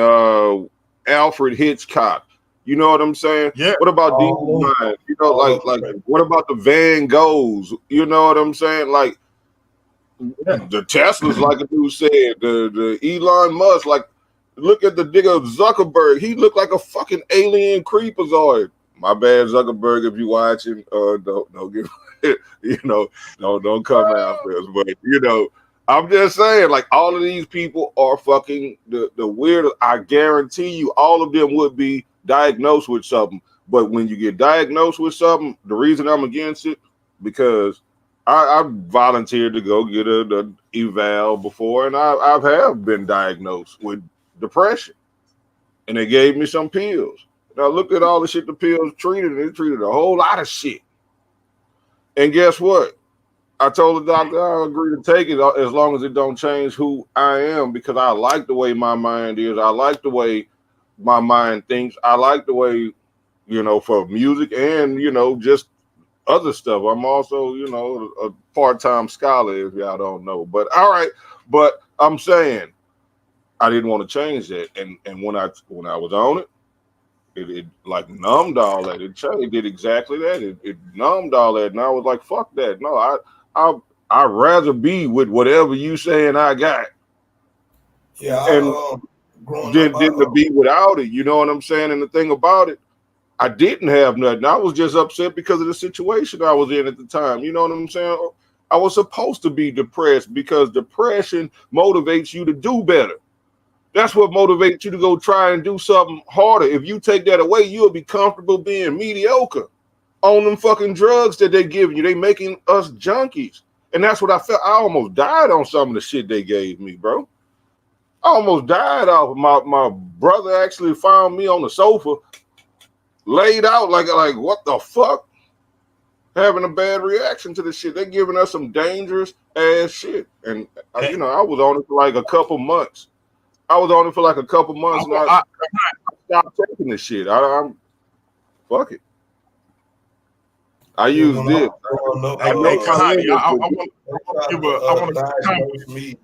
Alfred Hitchcock? You know what I'm saying? Yeah. What about Demon Mind? You know, like what about the Van Goghs? You know what I'm saying? Like the Teslas, like a dude said, the Elon Musk, like look at the digger Zuckerberg. He looked like a fucking alien creepazoid. My bad, Zuckerberg, if you watching, don't give you know, don't come after us. But you know, I'm just saying, like all of these people are fucking the weird. I guarantee you, all of them would be diagnosed with something. But when you get diagnosed with something, the reason I'm against it, because I volunteered to go get an eval before, and I have been diagnosed with depression, and they gave me some pills. And I looked at all the shit the pills treated, and it treated a whole lot of shit. And guess what? I told the doctor I agree to take it as long as it don't change who I am, because I like the way my mind is. I like the way my mind thinks. I like the way, you know, for music and, you know, just other stuff. I'm also, you know, a part-time scholar, if y'all don't know. But all right, but I'm saying I didn't want to change that. And when I was on it, it like numbed all that. It did exactly that. It numbed all that. And I was like, fuck that. No, I'd rather be with whatever you saying I got. Yeah. And than to be without it. You know what I'm saying? And the thing about it, I didn't have nothing. I was just upset because of the situation I was in at the time. You know what I'm saying? I was supposed to be depressed because depression motivates you to do better. That's what motivates you to go try and do something harder. If you take that away, you'll be comfortable being mediocre on them fucking drugs that they giving you. They making us junkies. And that's what I felt. I almost died on some of the shit they gave me, bro. I almost died off of my brother actually found me on the sofa, laid out like what the fuck? Having a bad reaction to the shit. They're giving us some dangerous ass shit. And you know, I was on it for like a couple months. And I stopped taking this shit. I'm fuck it. I use this. I want to diagnose me.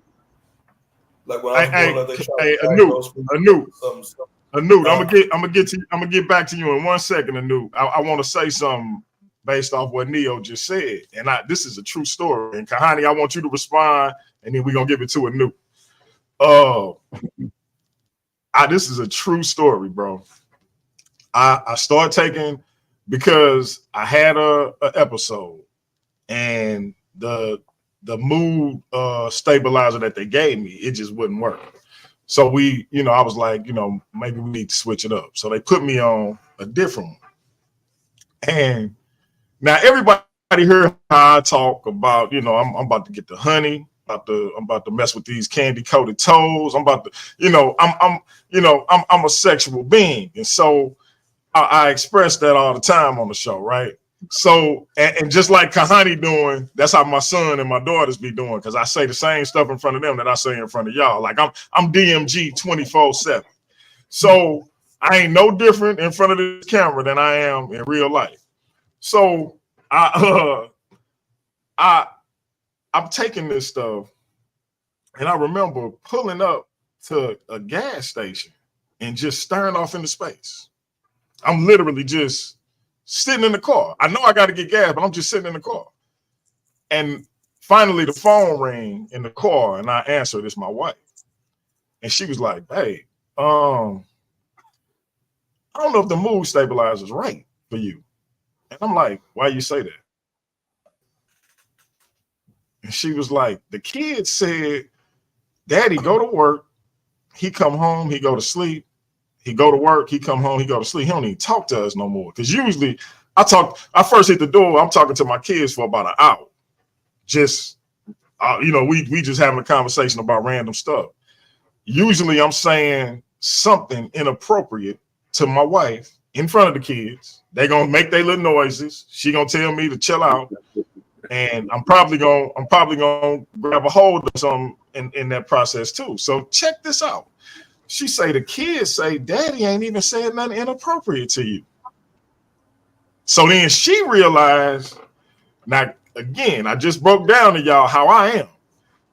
Like when I'm gonna get back to you in 1 second, Anu. I want to say something based off what Neo just said, and this is a true story. And Kuhani, I want you to respond, and then we're gonna give it to Anu. This is a true story, bro. I started taking because I had a episode, and the mood stabilizer that they gave me, it just wouldn't work. So I was like, maybe we need to switch it up. So they put me on a different one. And now everybody heard how I talk about, I'm about to get the honey. I'm about to mess with these candy coated toes. I'm about to, I'm a sexual being. And so I express that all the time on the show, right? So, and just like Kuhani doing, that's how my son and my daughters be doing, because I say the same stuff in front of them that I say in front of y'all. Like I'm DMG 24/7. So I ain't no different in front of this camera than I am in real life. So I'm taking this stuff, and I remember pulling up to a gas station and just staring off into space. I'm literally just sitting in the car. I know I got to get gas, but I'm just sitting in the car. And finally the phone rang in the car, and I answered. It's my wife. And she was like, hey, I don't know if the mood stabilizer is right for you. And I'm like, why you say that? And she was like, the kid said, Daddy, go to work. He come home, he go to sleep. He go to work, he come home, he go to sleep. He don't even talk to us no more. Because usually I first hit the door, I'm talking to my kids for about an hour. Just, we just having a conversation about random stuff. Usually I'm saying something inappropriate to my wife in front of the kids. They gonna make their little noises. She gonna tell me to chill out. And I'm probably gonna grab a hold of something in that process too. So check this out. She say the kids say, Daddy ain't even said nothing inappropriate to you. So then she realized, now again, I just broke down to y'all how I am.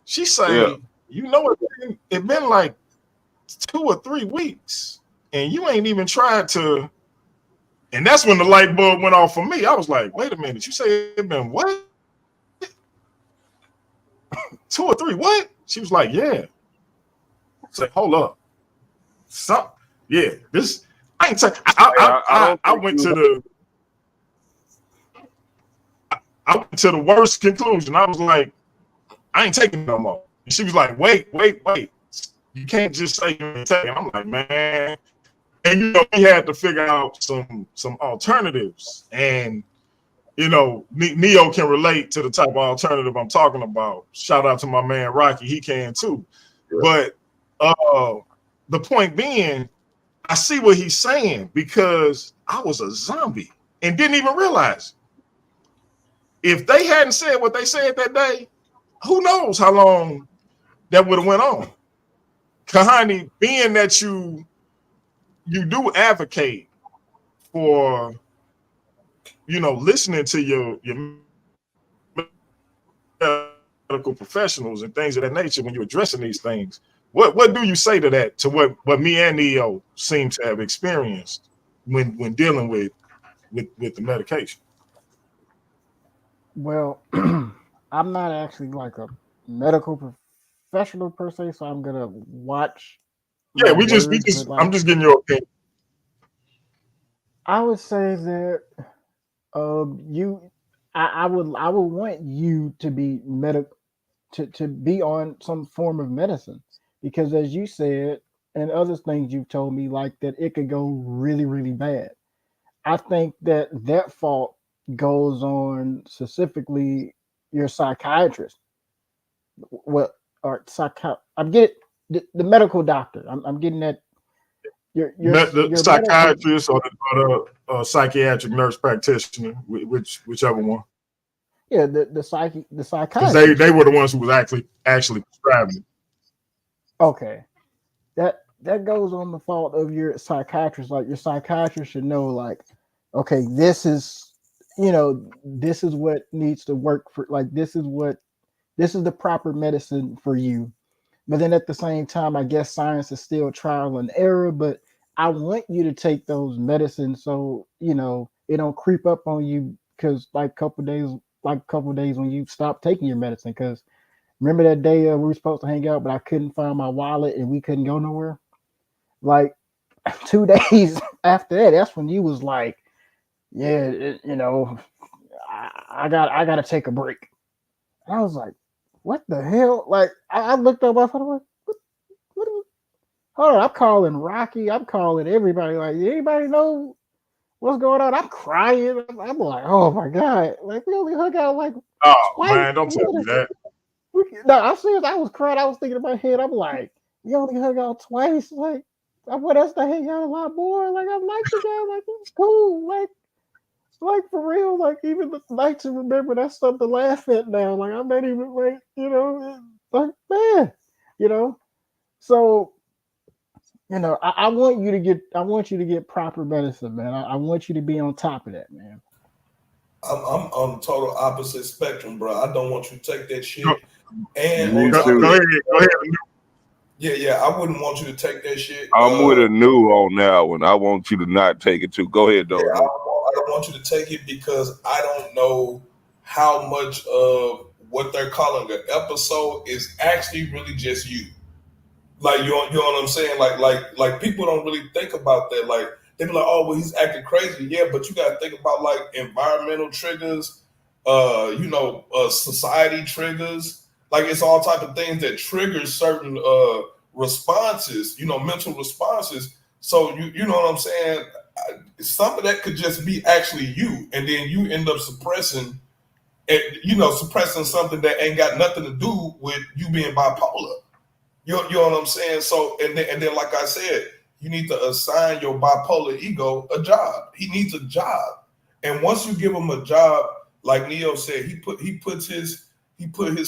She say, it been like 2 or 3 weeks, and you ain't even tried to. And that's when the light bulb went off for me. I was like, wait a minute, you say it been what? 2 or 3 what? She was like, yeah. I said, hold up. This I ain't I went to the worst conclusion. I was like, I ain't taking no more. And she was like, wait. You can't just say you ain't taking. I'm like, man. And we had to figure out some alternatives. And Neo can relate to the type of alternative I'm talking about. Shout out to my man Rocky, he can too. Yeah. But the point being, I see what he's saying because I was a zombie and didn't even realize it. If they hadn't said what they said that day, who knows how long that would have went on. Kuhani, being that you do advocate for listening to your medical professionals and things of that nature when you're addressing these things, what do you say to that, to what me and Neo seem to have experienced when dealing with the medication? Well, I'm not actually like a medical professional per se, so I'm gonna watch. Yeah, I'm just getting your opinion. I would say that I would want you to be to be on some form of medicine, because as you said and other things you've told me, like that it could go really, really bad. I think that fault goes on specifically your psychiatrist. Well, or I'm getting the medical doctor. I'm getting that. The psychiatrist or the psychiatric nurse practitioner, whichever one. Yeah, the psychiatrist. Because they were the ones who was actually prescribing. Okay, that goes on the fault of your psychiatrist. Like your psychiatrist should know, like, okay, this is what needs to work for. Like this is the proper medicine for you. But then at the same time, I guess science is still trial and error. But I want you to take those medicines so it don't creep up on you. Because like a couple days when you stop taking your medicine. Because remember that day we were supposed to hang out, but I couldn't find my wallet and we couldn't go nowhere. Like 2 days after that, that's when you was like, yeah, I got to take a break. And I was like, what the hell? Like, I looked up my phone. I'm like, what hold on, I'm calling Rocky. I'm calling everybody. Like, anybody know what's going on? I'm crying. I'm like, oh my God. Like, we only hung out like twice. Man, don't tell me that. No, I'm serious. I was crying. I was thinking in my head. I'm like, we only hung out twice. Like, I want us to hang out a lot more. Like, I like the guy. Like, it's cool. Like for real, like even the nights to remember, that's stuff to laugh at now. Like I'm not even like, like man, So, I want you to get proper medicine, man. I want you to be on top of that, man. I'm on the total opposite spectrum, bro. I don't want you to take that shit. And go ahead. Yeah, I wouldn't want you to take that shit. I'm with a new on that one. I want you to not take it too. Go ahead, though. Yeah, I don't want you to take it because I don't know how much of what they're calling an episode is actually really just you. Like you know what I'm saying? Like people don't really think about that. Like they be like, oh well, he's acting crazy. Yeah, but you got to think about like environmental triggers, society triggers. Like it's all type of things that trigger certain responses, mental responses So you know what I'm saying? Some of that could just be actually you, and then you end up suppressing, suppressing something that ain't got nothing to do with you being bipolar. You know what I'm saying? So and then like I said, you need to assign your bipolar ego a job. He needs a job, and once you give him a job, like Neo said, he put his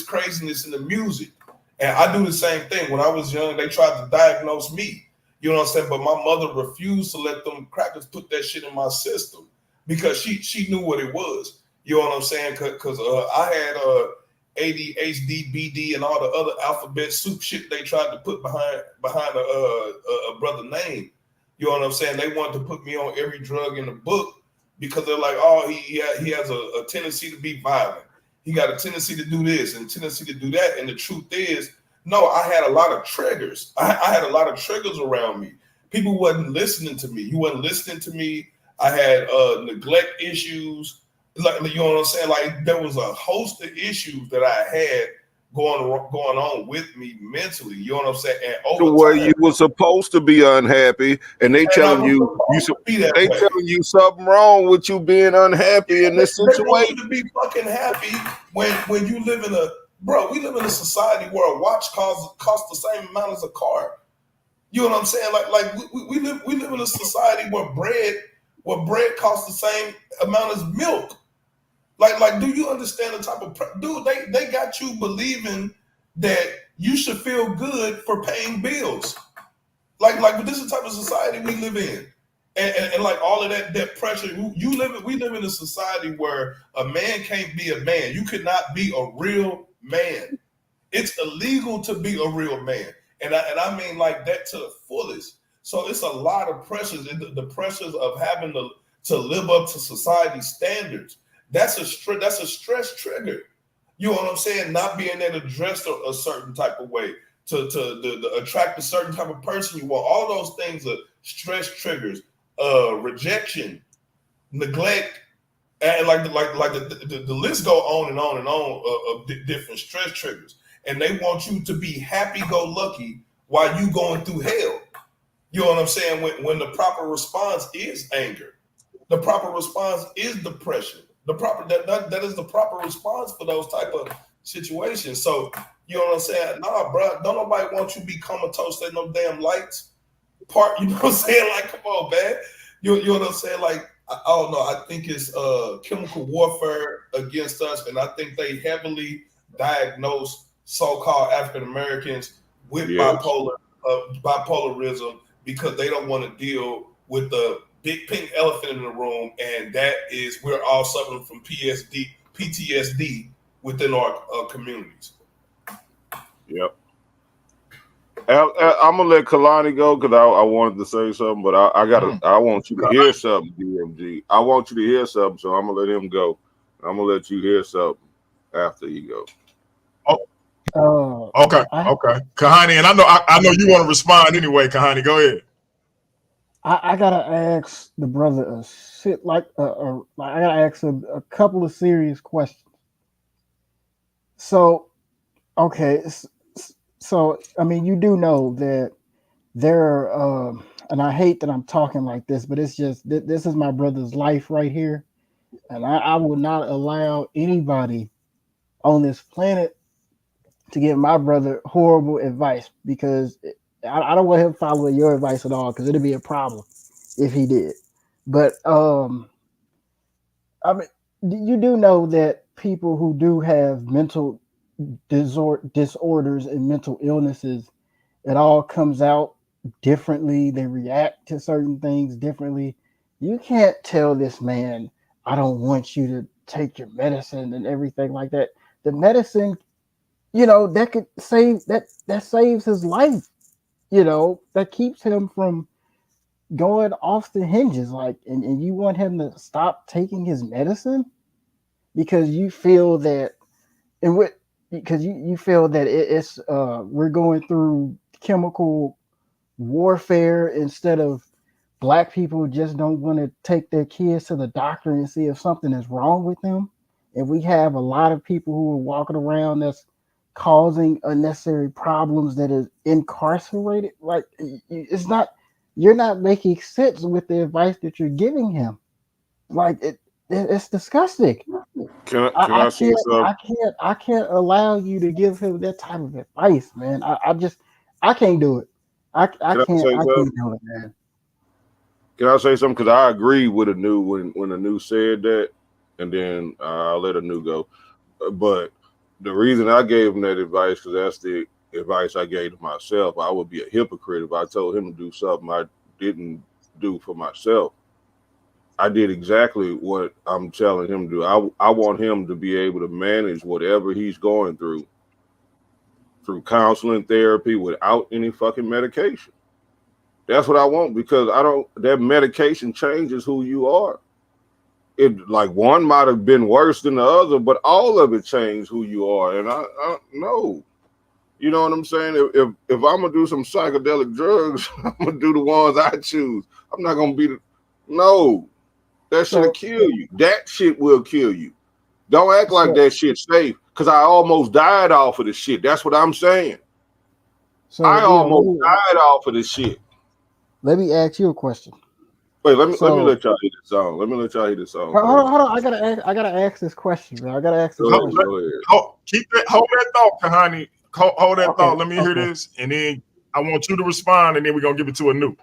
craziness in the music. And I do the same thing. When I was young, they tried to diagnose me. You know what I'm saying? But my mother refused to let them crackers put that shit in my system because she knew what it was. You know what I'm saying? Because I had ADHD, BD, and all the other alphabet soup shit they tried to put behind a brother name. You know what I'm saying? They wanted to put me on every drug in the book because they're like, oh, he has a tendency to be violent. He got a tendency to do this and tendency to do that. And the truth is, no, I had a lot of triggers. I had a lot of triggers around me. People wasn't listening to me. You wasn't listening to me. I had neglect issues. Like, you know what I'm saying? Like there was a host of issues that I had going on with me mentally. You know what I'm saying? And over where time, you were supposed to be unhappy, and they telling you they telling you something wrong with you being unhappy in this situation. They want you to be fucking happy when you live in we live in a society where a watch costs the same amount as a car. You know what I'm saying? Like we live in a society where bread costs the same amount as milk. Like, do you understand the type of dude? They got you believing that you should feel good for paying bills. Like this is the type of society we live in, and like all of that pressure. We live in a society where a man can't be a man. You could not be a real man. It's illegal to be a real man, and I mean like that to the fullest. So it's a lot of pressures, and the pressures of having to live up to society standards. That's a stress trigger. You know what I'm saying? Not being able to dress a certain type of way, to attract a certain type of person you want. All those things are stress triggers. Rejection, neglect, and the list go on and on and on of different stress triggers. And they want you to be happy-go-lucky while you going through hell. You know what I'm saying? When the proper response is anger, the proper response is depression. That is the proper response for those type of situations. So you know what I'm saying? Nah, bro, don't nobody want you to be comatose at no damn lights. You know what I'm saying? Like, come on, man. You know what I'm saying? Like, I don't know. I think it's chemical warfare against us, and I think they heavily diagnose so-called African Americans with bipolarism because they don't want to deal with the big pink elephant in the room, and that is we're all suffering from PTSD within our communities. Yep. I'm gonna let Kalani go because I wanted to say something, but I want you to hear something, DMG. I want you to hear something, so I'm gonna let him go. I'm gonna let you hear something after you go. Okay. Kuhani, and I know you want to respond anyway. Kuhani, go ahead. I gotta ask the brother I gotta ask a couple of serious questions. So, okay, so I mean, you do know that there are, and I hate that I'm talking like this, but it's just this is my brother's life right here, and I will not allow anybody on this planet to give my brother horrible advice because I don't want him following your advice at all because it'd be a problem if he did. But I mean, you do know that people who do have mental disorders and mental illnesses, it all comes out differently. They react to certain things differently. You can't tell this man, I don't want you to take your medicine and everything like that. The medicine, that could save that saves his life. That keeps him from going off the hinges. Like, and you want him to stop taking his medicine because you feel that, because you feel that it's we're going through chemical warfare instead of black people just don't want to take their kids to the doctor and see if something is wrong with them. And we have a lot of people who are walking around that's causing unnecessary problems that is incarcerated. Like, it's not, you're not making sense with the advice that you're giving him. Like it's disgusting. Can I say something? I can't allow you to give him that type of advice, man. I can't do it. I Can I say can't something? do it, man. Can I say something? Because I agree with Anu when Anu said that, and then I'll let Anu go. But the reason I gave him that advice, because that's the advice I gave to myself. I would be a hypocrite if I told him to do something I didn't do for myself. I did exactly what I'm telling him to do. I want him to be able to manage whatever he's going through counseling, therapy, without any fucking medication. That's what I want, because that medication changes who you are. It, like, one might have been worse than the other, but all of it changed who you are. And I know, you know what I'm saying? If I'm gonna do some psychedelic drugs, I'm gonna do the ones I choose. I'm not gonna be no. That shit'll kill you. That shit will kill you. Don't act like that shit's safe, because I almost died off of the shit. That's what I'm saying. So I almost died off of the shit. Let me ask you a question. Wait, let me let y'all hear the song. Let me let y'all hear the song. Hold on. I gotta ask this question, man. I gotta ask this question. Hold that thought, Kuhani. Hold that thought. Let me hear this, and then I want you to respond, and then we're gonna give it to Anu.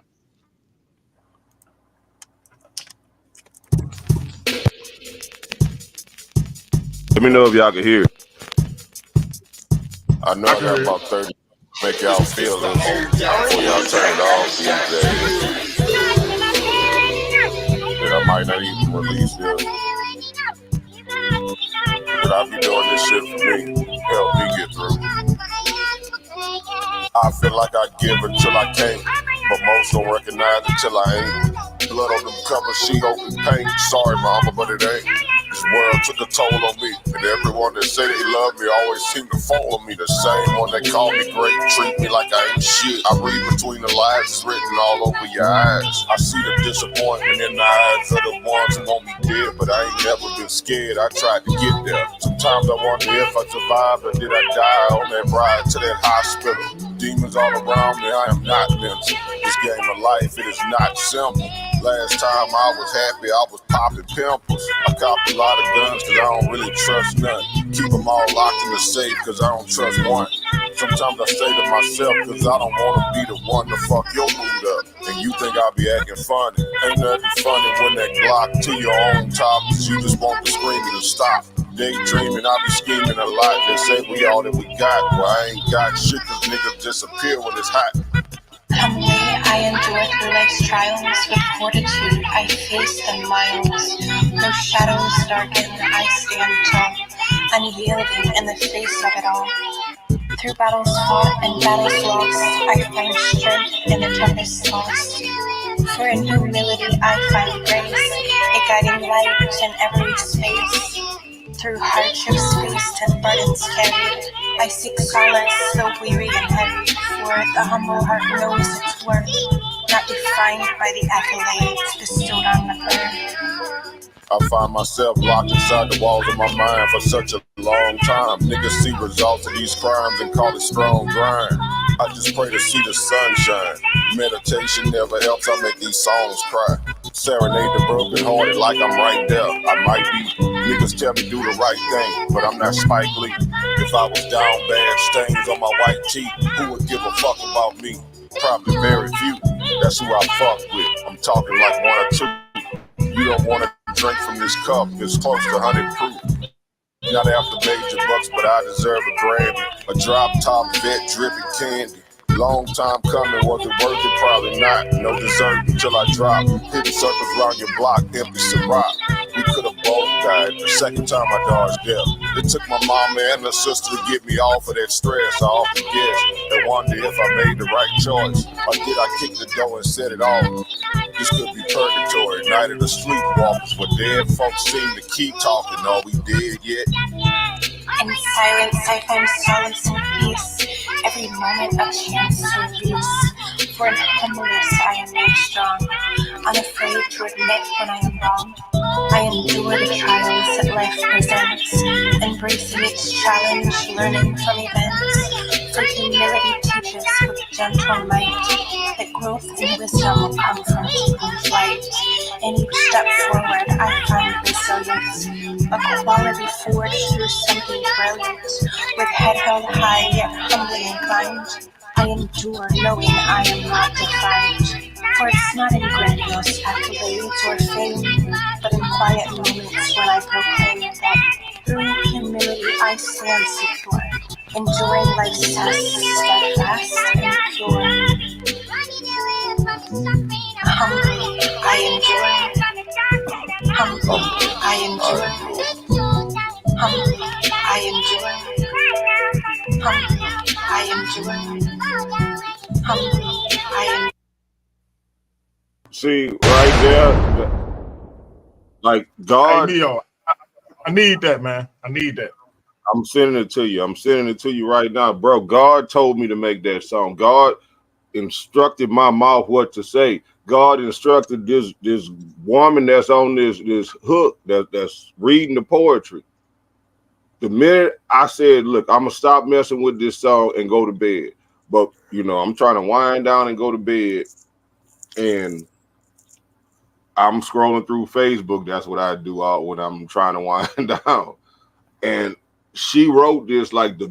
Let me know if y'all can hear it. I know I got about 30 to make y'all feel it before y'all turn it off these days. That I might not even release this. But I be doing this shit for me, help me get through. I feel like I give until I can't, but most don't recognize until I ain't. Blood on them covers, she open paint. Sorry, mama, but it ain't. This world took a toll on me, and everyone that say they love me always seem to follow me. The same one that call me great, treat me like I ain't shit. I read between the lines, it's written all over your eyes. I see the disappointment in the eyes of the ones who want me dead, but I ain't never been scared. I tried to get there. Sometimes I wonder if I survived, or did I die on that ride to that hospital? Demons all around me, I am not mental. This game of life, it is not simple. Last time I was happy, I was popping pimples. I copped a lot of guns cause I don't really trust none. Keep them all locked in the safe cause I don't trust one. Sometimes I say to myself cause I don't want to be the one to fuck your mood up. And you think I'll be acting funny. Ain't nothing funny when that Glock to your own top cause you just want the screaming to stop. Daydreaming, I be scheming a lot. They say we all that we got. Well, I ain't got shit cause niggas disappear when it's hot. Humbly, I endure through life's trials with fortitude. I face the miles. Though shadows darken, I stand tall, unyielding in the face of it all. Through battles fought and battles lost, I find strength in the tempest tossed. For in humility I find grace, a guiding light in every space. Through hardships faced and burdens carried, I seek solace, though weary and heavy. For the humble heart knows its worth, not defined by the accolades bestowed on the earth. I find myself locked inside the walls of my mind for such a long time. Niggas see results of these crimes and call it strong grind. I just pray to see the sunshine. Meditation never helps, I make these songs cry. Serenade the broken hearted like I'm right there. I might be. Niggas tell me do the right thing, but I'm not Spike Lee. If I was down bad, stains on my white tee, who would give a fuck about me? Probably very few. That's who I fuck with. I'm talking like one or two. You don't want to drink from this cup, it's close to 100 proof. Not after major bucks, but I deserve a Grammy. A drop top vet dripping candy. Long time coming, was it worth it? Probably not. No dessert until I drop. Hitting circles around your block, empty Ciroc. We could have both died. The second time I dodged death. It took my mama and her sister to get me off of that stress. I often guess and wonder if I made the right choice. Or did I kick the door and set it off? This could be purgatory, night of the streetwalkers, where dead folks seem to keep talking. Are we dead yet? In silence, I find solace and peace. Every moment a chance to release. For in humbleness I am made strong, unafraid to admit when I am wrong. I endure the trials that life presents, embracing its challenge, learning from events. For humility teaches with gentle might that growth and wisdom will come from taking flight. In each step forward, I find resilience, a quality forged through something brilliant. With head held high yet humbly inclined, I endure knowing I am not defined. For it's not in grandiose accolades or fame, but in quiet moments when I proclaim that through humility I stand secure, enduring life's tests steadfast and pure. Humbly I endure, humbly I endure, humbly I endure, humbly I endure, humbly I endure. See, right there, like Hey, God, Neo, I need that, man. I need that. I'm sending it to you. I'm sending it to you right now, bro. God told me to make that song. God instructed my mouth what to say. God instructed this woman that's on this hook that's reading the poetry. The minute I said, look, I'm gonna stop messing with this song and go to bed. But you know, I'm trying to wind down and go to bed, and I'm scrolling through Facebook. That's what I do all when I'm trying to wind down. And she wrote this like a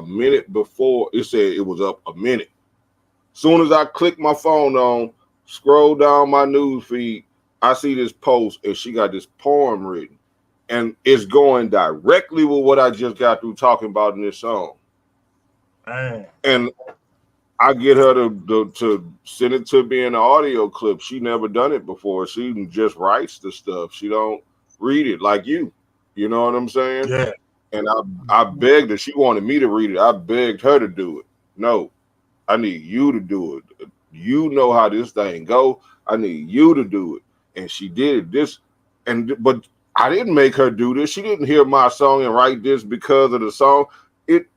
minute before. It said it was up a minute. Soon as I click my phone on, scroll down my news feed, I see this post and she got this poem written. And it's going directly with what I just got through talking about in this song. Man. And I get her to send it to me in an audio clip. She never done it before. She just writes the stuff. She don't read it like you. You know what I'm saying? Yeah. And I begged her. She wanted me to read it. I begged her to do it. No, I need you to do it. You know how this thing go. I need you to do it. And she did this. But I didn't make her do this. She didn't hear my song and write this because of the song.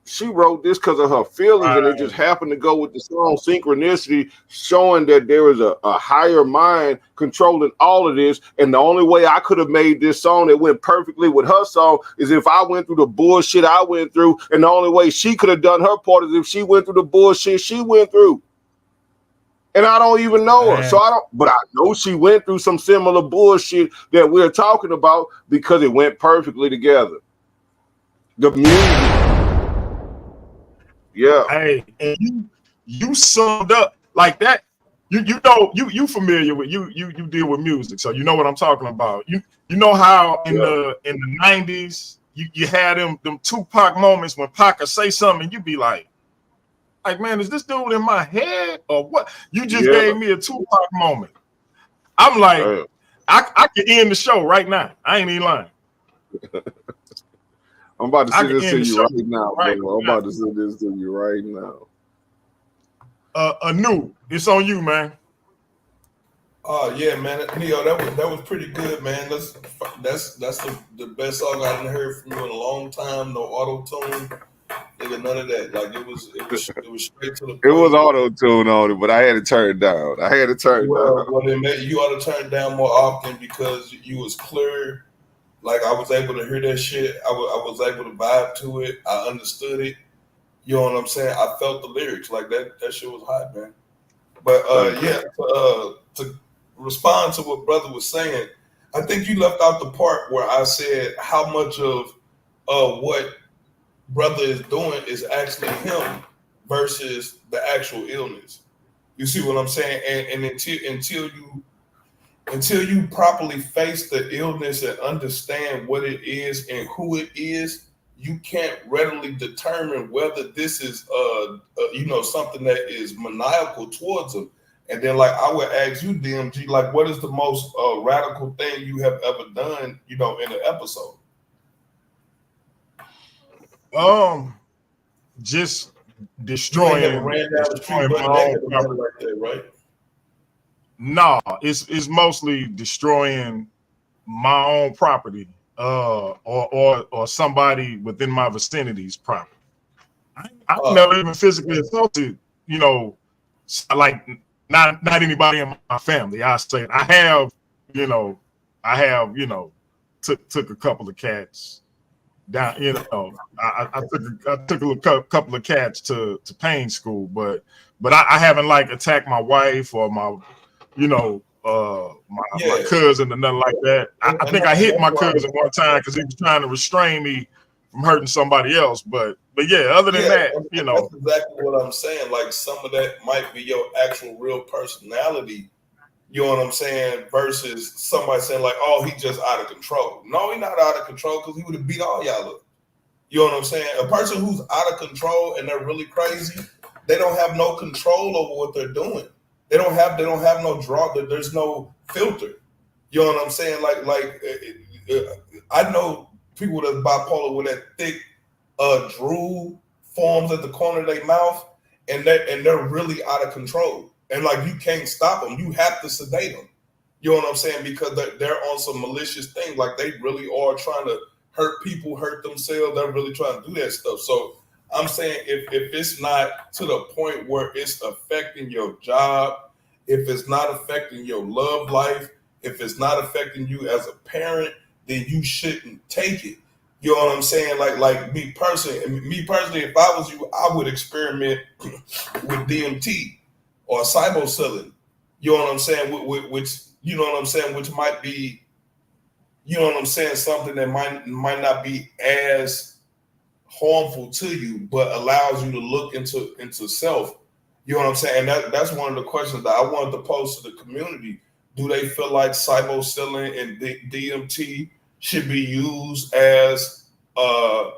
She wrote this because of her feelings, and it just happened to go with the song synchronicity, showing that there is a higher mind controlling all of this. And the only way I could have made this song that went perfectly with her song is if I went through the bullshit I went through. And the only way she could have done her part is if she went through the bullshit she went through. And I don't even know her. So but I know she went through some similar bullshit that we're talking about because it went perfectly together. The music. Yeah. Hey, and you summed up like that. You familiar with you deal with music, so you know what I'm talking about. You know how in the 90s you had them Tupac moments when Pac would say something and you be like, man, is this dude in my head or what? You just gave me a Tupac moment. I'm like, I could end the show right now. I ain't even lying. I'm about to send this to you right now, bro. I'm about to send this to you right now. Anu, it's on you, man. Oh yeah, man, Neo, that was pretty good, man. That's the best song I've heard from you in a long time. No auto tune, nigga, none of that. Like it was straight to the point. It was auto tune on it, but I had to turn it down. Well, then you ought to turn it down more often because you was clear. Like I was able to hear that shit. I was able to vibe to it. I understood it. You know what I'm saying? I felt the lyrics. Like that shit was hot, man. But to respond to what brother was saying, I think you left out the part where I said how much of what brother is doing is actually him versus the actual illness. You see what I'm saying? And until you properly face the illness and understand what it is and who it is, you can't readily determine whether this is something that is maniacal towards them. And then, like, I would ask you, DMG, like, what is the most radical thing you have ever done, in an episode? Just destroying my own property. Right there, right? No, it's mostly destroying my own property, or somebody within my vicinity's property. I never even physically assaulted, like not anybody in my family. I say I have, took a couple of cats, down. I took a couple of cats to pain school, but I haven't like attacked my wife or my my Yeah, cousin or nothing like that. I think I hit that's my why. cousin one time because he was trying to restrain me from hurting somebody else. But yeah, other than Yeah, that, and that's exactly what I'm saying. Like some of that might be your actual real personality. You know what I'm saying? Versus somebody saying like, "Oh, he just out of control." No, he's not out of control because he would have beat all y'all up. You know what I'm saying? A person who's out of control and they're really crazy, they don't have no control over what they're doing. They don't have no draw. There's no filter. You know what I'm saying? I know people that's bipolar with that thick drool forms at the corner of their mouth, and they're really out of control. And like you can't stop them. You have to sedate them. You know what I'm saying? Because they're on some malicious thing. Like they really are trying to hurt people, hurt themselves. They're really trying to do that stuff. So I'm saying if it's not to the point where it's affecting your job, if it's not affecting your love life, if it's not affecting you as a parent, then you shouldn't take it. You know what I'm saying? Like me personally, if I was you, I would experiment with DMT or psilocybin. You know what I'm saying? Which you know what I'm saying, which might be, you know what I'm saying, something that might not be as harmful to you, but allows you to look into self. You know what I'm saying? And that's one of the questions that I wanted to pose to the community. Do they feel like psilocybin and DMT should be used as a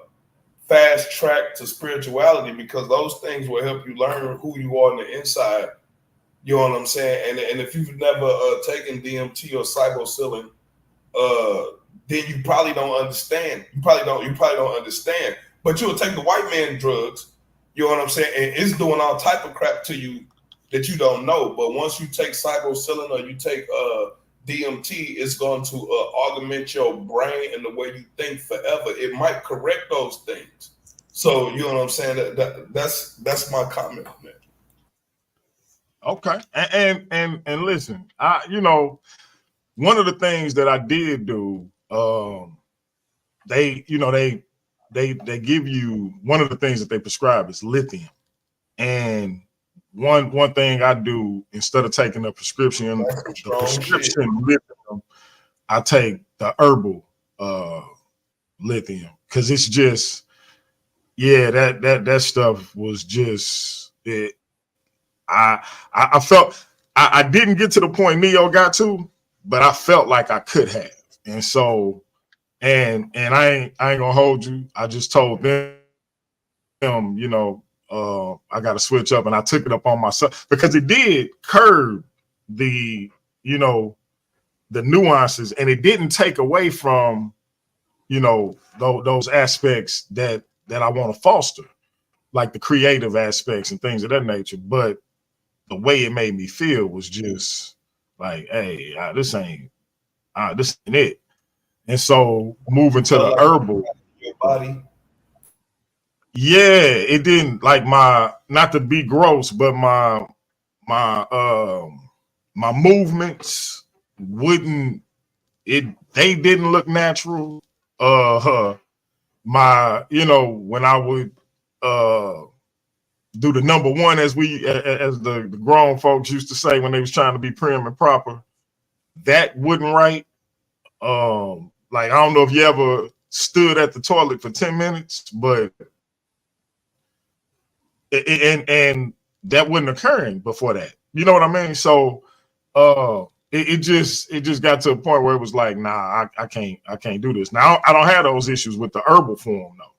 fast track to spirituality? Because those things will help you learn who you are on the inside. You know what I'm saying? And if you've never taken DMT or psilocybin, then you probably don't understand. You probably don't understand. But you'll take the white man drugs, you know what I'm saying, and it's doing all type of crap to you that you don't know. But once you take psilocybin or you take DMT, it's going to augment your brain and the way you think forever. It might correct those things. So you know what I'm saying? That's my comment on that. okay. And listen, one of the things that I did do, they give you, one of the things that they prescribe is lithium. And one thing I do, instead of taking the prescription Shit. lithium, I take the herbal lithium, because it's just, yeah, that stuff was just it. I felt I didn't get to the point Neo got to, but I felt like I could have. And so and I ain't gonna hold you. I just told them, I got to switch up, and I took it up on myself because it did curb the, the nuances, and it didn't take away from, those aspects that I want to foster, like the creative aspects and things of that nature. But the way it made me feel was just like, hey, this ain't it. And so moving to the herbal, Your body. yeah, it didn't, like, not to be gross, but my movements wouldn't, they didn't look natural. When I would do the number one, as the grown folks used to say when they was trying to be prim and proper, that wouldn't right. Like, I don't know if you ever stood at the toilet for 10 minutes, but and that wasn't occurring before that. You know what I mean? So it just got to a point where it was like, nah, I can't do this. Now I don't have those issues with the herbal form though.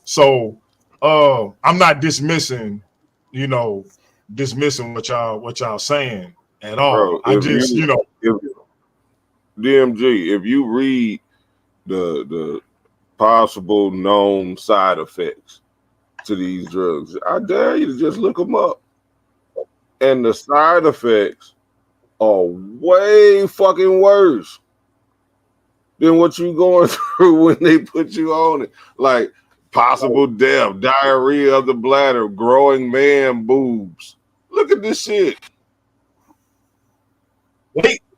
So I'm not dismissing what y'all saying at all. Bro, I just, if DMG, if you read the possible known side effects to these drugs, I dare you to just look them up. And the side effects are way fucking worse than what you going through when they put you on it. Like possible death, diarrhea of the bladder, growing man boobs. Look at this shit.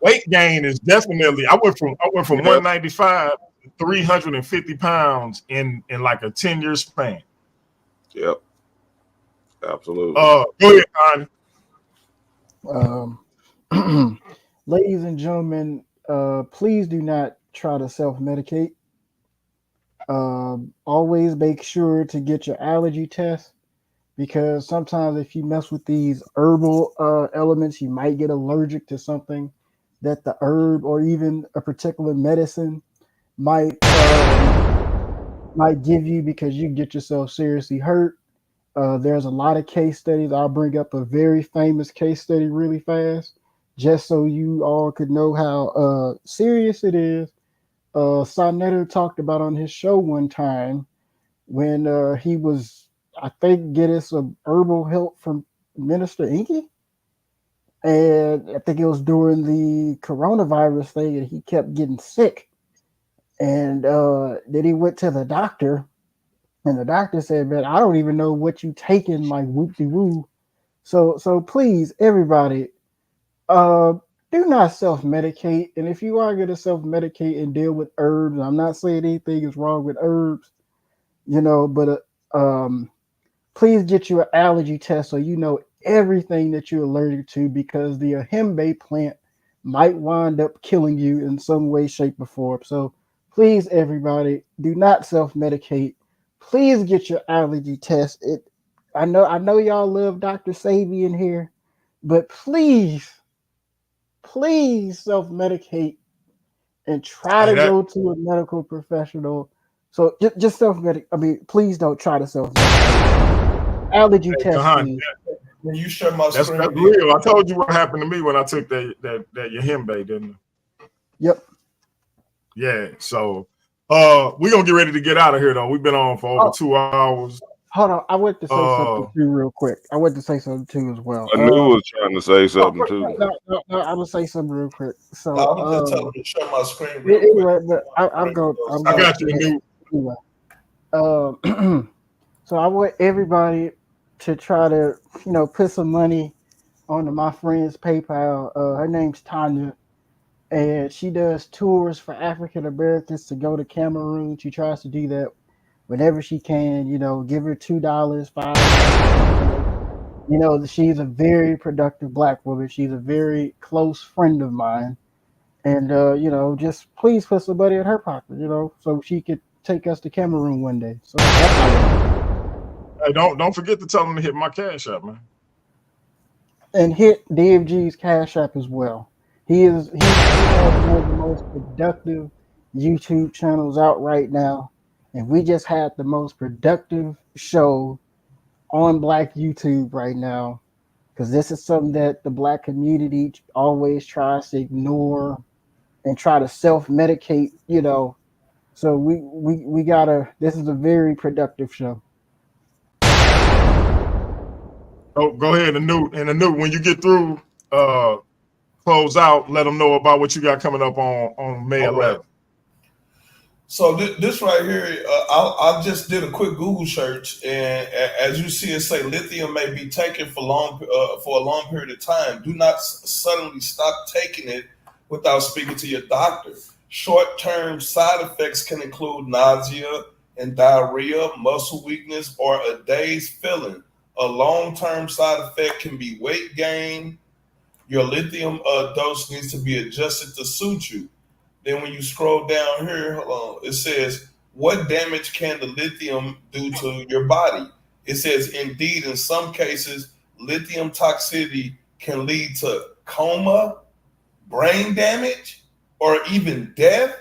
weight gain is definitely. I went from 195 350 pounds in like a 10-year span. Yep. Absolutely. Go ahead, Connie. Ladies and gentlemen, please do not try to self-medicate. Always make sure to get your allergy test, because sometimes if you mess with these herbal elements, you might get allergic to something that the herb or even a particular medicine might give you, because you get yourself seriously hurt. There's a lot of case studies. I'll bring up a very famous case study really fast, just so you all could know how serious it is. Sonetta talked about on his show one time when he was, I think, getting some herbal help from Minister Inky. And I think it was during the coronavirus thing, and he kept getting sick. And then he went to the doctor, and the doctor said, "Man, I don't even know what you taking, like whoop-de-woo." So please, everybody, do not self-medicate. And if you are going to self-medicate and deal with herbs, I'm not saying anything is wrong with herbs, but please get you an allergy test so you know everything that you're allergic to, because the ahimbe plant might wind up killing you in some way, shape, or form. So please, everybody, do not self-medicate. Please get your allergy test. I know y'all love Dr. Sabian here, but please self-medicate and try to go to a medical professional. So just self-medicate. I mean, please don't try to self-medicate. Allergy test, please. When you share my that's screen, real. I told you what happened to me when I took that Yahimbe, didn't I? Yep. Yeah. So we're gonna get ready to get out of here though. We've been on for over 2 hours. Hold on, I want to say something too real quick. I want to say something too as well. I knew I was trying to say something too. No, I'm gonna say something real quick. So I'm just telling you to share my screen real anyway, quick. but I'm going. I got you. Anyway. So I want everybody to try to, put some money onto my friend's PayPal. Her name's Tanya, and she does tours for African Americans to go to Cameroon. She tries to do that whenever she can. Give her $2, $5. She's a very productive Black woman. She's a very close friend of mine, and just please put some money in her pocket, so she could take us to Cameroon one day. So hey, don't forget to tell them to hit my Cash App, man. And hit DMG's Cash App as well. He has one of the most productive YouTube channels out right now, and we just had the most productive show on Black YouTube right now, because this is something that the Black community always tries to ignore and try to self-medicate, So we gotta. This is a very productive show. Oh, go ahead, Anoop. And Anoop, when you get through, close out. Let them know about what you got coming up on May 11th. Right. So this right here, I just did a quick Google search, and as you see, it say lithium may be taken for a long period of time. Do not suddenly stop taking it without speaking to your doctor. Short-term side effects can include nausea and diarrhea, muscle weakness, or a dazed feeling. A long-term side effect can be weight gain. Your lithium dose needs to be adjusted to suit you. Then when you scroll down here, hold on, it says, what damage can the lithium do to your body? It says, indeed, in some cases, lithium toxicity can lead to coma, brain damage, or even death.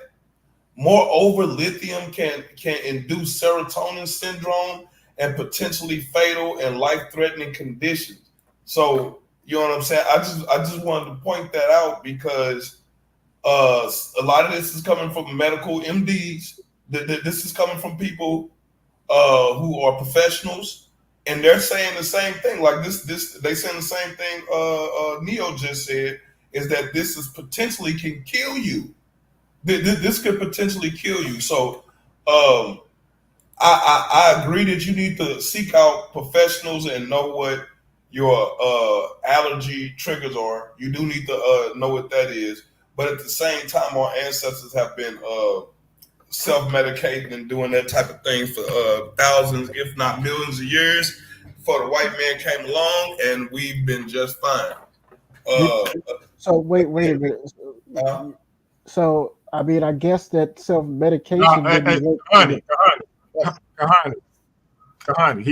Moreover, lithium can induce serotonin syndrome and potentially fatal and life-threatening conditions. So, you know what I'm saying? I just wanted to point that out, because a lot of this is coming from medical MDs. This is coming from people who are professionals, and they're saying the same thing. Like this they saying the same thing Neo just said, is that this is potentially can kill you. This could potentially kill you. So I agree that you need to seek out professionals and know what your allergy triggers are. You do need to know what that is. But at the same time, our ancestors have been self-medicating and doing that type of thing for thousands, if not millions of years before the white man came along, and we've been just fine. So wait a minute. So I mean, I guess that self-medication didn't work. Kuhani,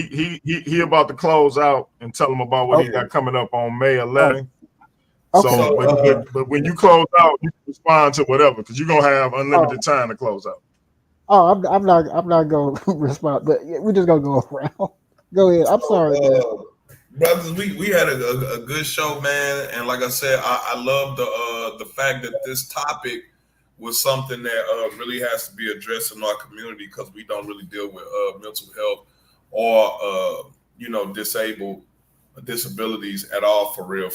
he about to close out and tell him about what he got coming up on May 11th. Okay. So, but when you close out, you can respond to whatever, because you're gonna have unlimited time to close out. Oh, I'm not gonna respond, but we're just gonna go around. Go ahead. I'm sorry, man. Brothers, we had a good show, man, and like I said, I love the fact that this topic was something that really has to be addressed in our community, because we don't really deal with mental health or disabled disabilities at all, for real.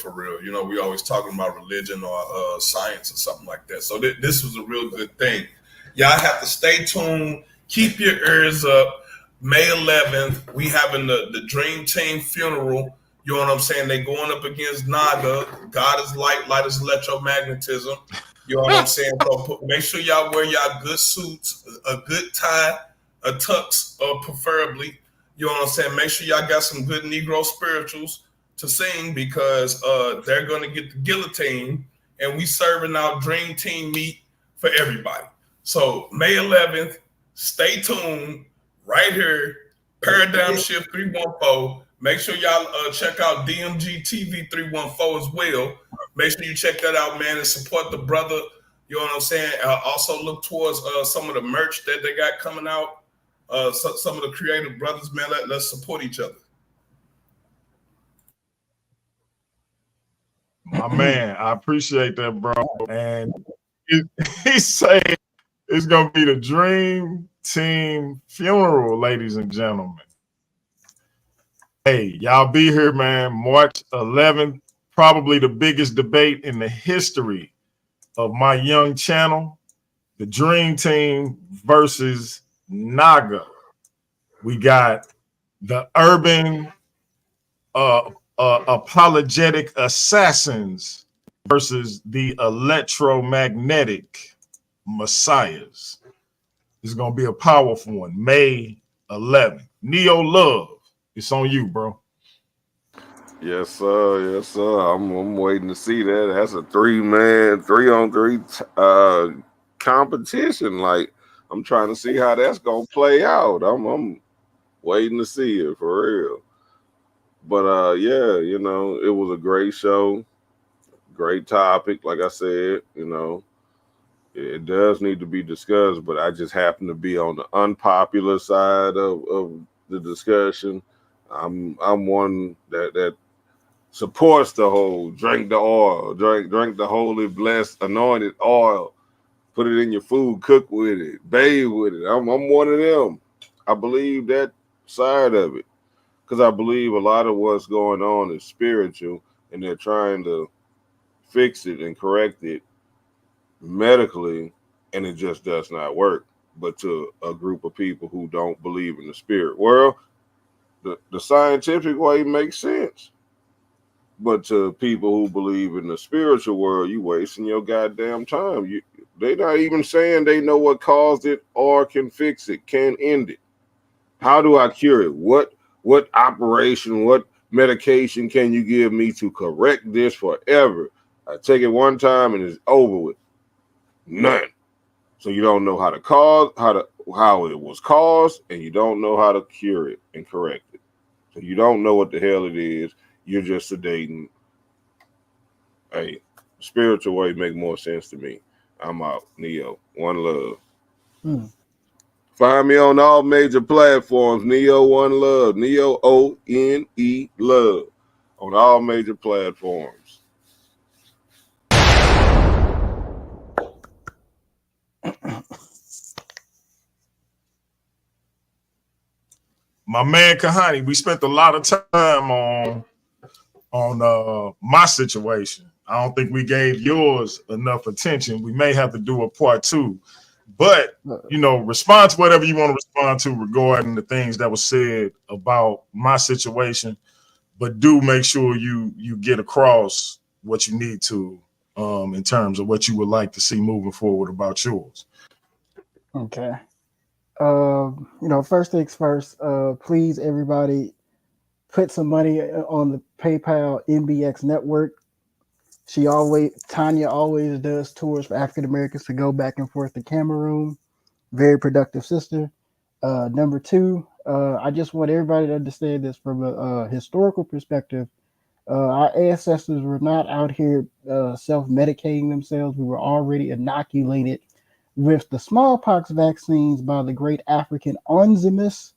We always talking about religion or science or something like that. So this was a real good thing. Y'all have to stay tuned. Keep your ears up. May 11th, we having the Dream Team funeral. You know what I'm saying? They going up against Naga. God is light, light is electromagnetism. You know what I'm saying? So make sure y'all wear y'all good suits, a good tie, a tux, preferably. You know what I'm saying? Make sure y'all got some good Negro spirituals to sing, because they're going to get the guillotine, and we serving out Dream Team meat for everybody. So May 11th, stay tuned right here, Paradigm Shift 314. Make sure y'all check out DMG TV 314 as well. Make sure you check that out, man, and support the brother. You know what I'm saying? Also look towards some of the merch that they got coming out. Some of the creative brothers, man, let's support each other. My man, I appreciate that, bro. And he's saying it's gonna be the Dream Team funeral, ladies and gentlemen. Hey, y'all be here, man. March 11th, probably the biggest debate in the history of my young channel. The Dream Team versus Naga. We got the urban apologetic assassins versus the electromagnetic messiahs. This is going to be a powerful one. May 11th. Neo Love, it's on you, bro. Yes, sir. Yes, sir. I'm waiting to see that. That's a 3-man, 3-on-3 competition. Like, I'm trying to see how that's gonna play out. I'm waiting to see it for real. But yeah, it was a great show, great topic. Like I said, it does need to be discussed, but I just happen to be on the unpopular side of the discussion. I'm one that supports the whole drink the oil, drink the holy, blessed, anointed oil, put it in your food, cook with it, bathe with it. I'm one of them. I believe that side of it, because I believe a lot of what's going on is spiritual, and they're trying to fix it and correct it medically, and it just does not work. But to a group of people who don't believe in the spirit world, the scientific way makes sense. But to people who believe in the spiritual world, you wasting your goddamn time. They're not even saying they know what caused it or can fix it, can end it. How do I cure it? What operation, what medication can you give me to correct this forever? I take it one time and it's over with. None. So you don't know how it was caused, and you don't know how to cure it and correct it. So you don't know what the hell it is. You're just sedating. Hey, spiritual way make more sense to me. I'm out. Neo. One love. Find me on all major platforms. Neo One Love. Neo ONE Love. On all major platforms. My man Kuhani, we spent a lot of time on my situation. I don't think we gave yours enough attention. We may have to do a part 2. But, respond to whatever you want to respond to regarding the things that was said about my situation. But do make sure you get across what you need to in terms of what you would like to see moving forward about yours. Okay. First things first. Please, everybody, put some money on the PayPal NBX network. Tanya always does tours for African Americans to go back and forth to Cameroon. Very productive sister. Number two, I just want everybody to understand this from a historical perspective. Our ancestors were not out here self-medicating themselves. We were already inoculated with the smallpox vaccines by the great African Onzimus,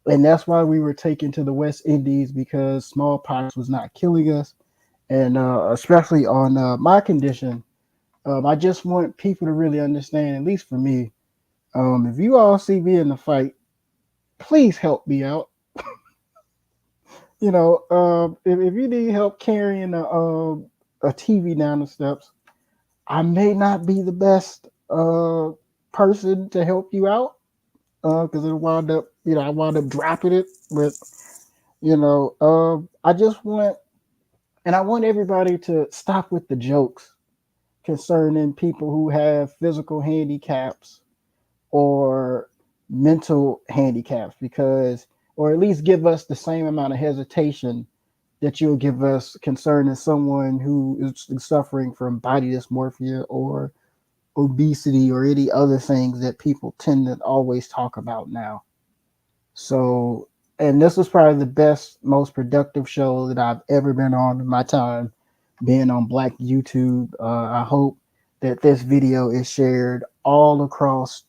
and that's why we were taken to the West Indies, because smallpox was not killing us, and especially on my condition. I just want people to really understand, at least for me, if you all see me in the fight, please help me out. If you need help carrying a TV down the steps, I may not be the best person to help you out, because I wound up dropping it. But I just want, and I want everybody to stop with the jokes concerning people who have physical handicaps or mental handicaps, because, or at least give us the same amount of hesitation that you'll give us concerning someone who is suffering from body dysmorphia or obesity or any other things that people tend to always talk about now. So, and this was probably the best, most productive show that I've ever been on in my time being on Black YouTube. I hope that this video is shared all across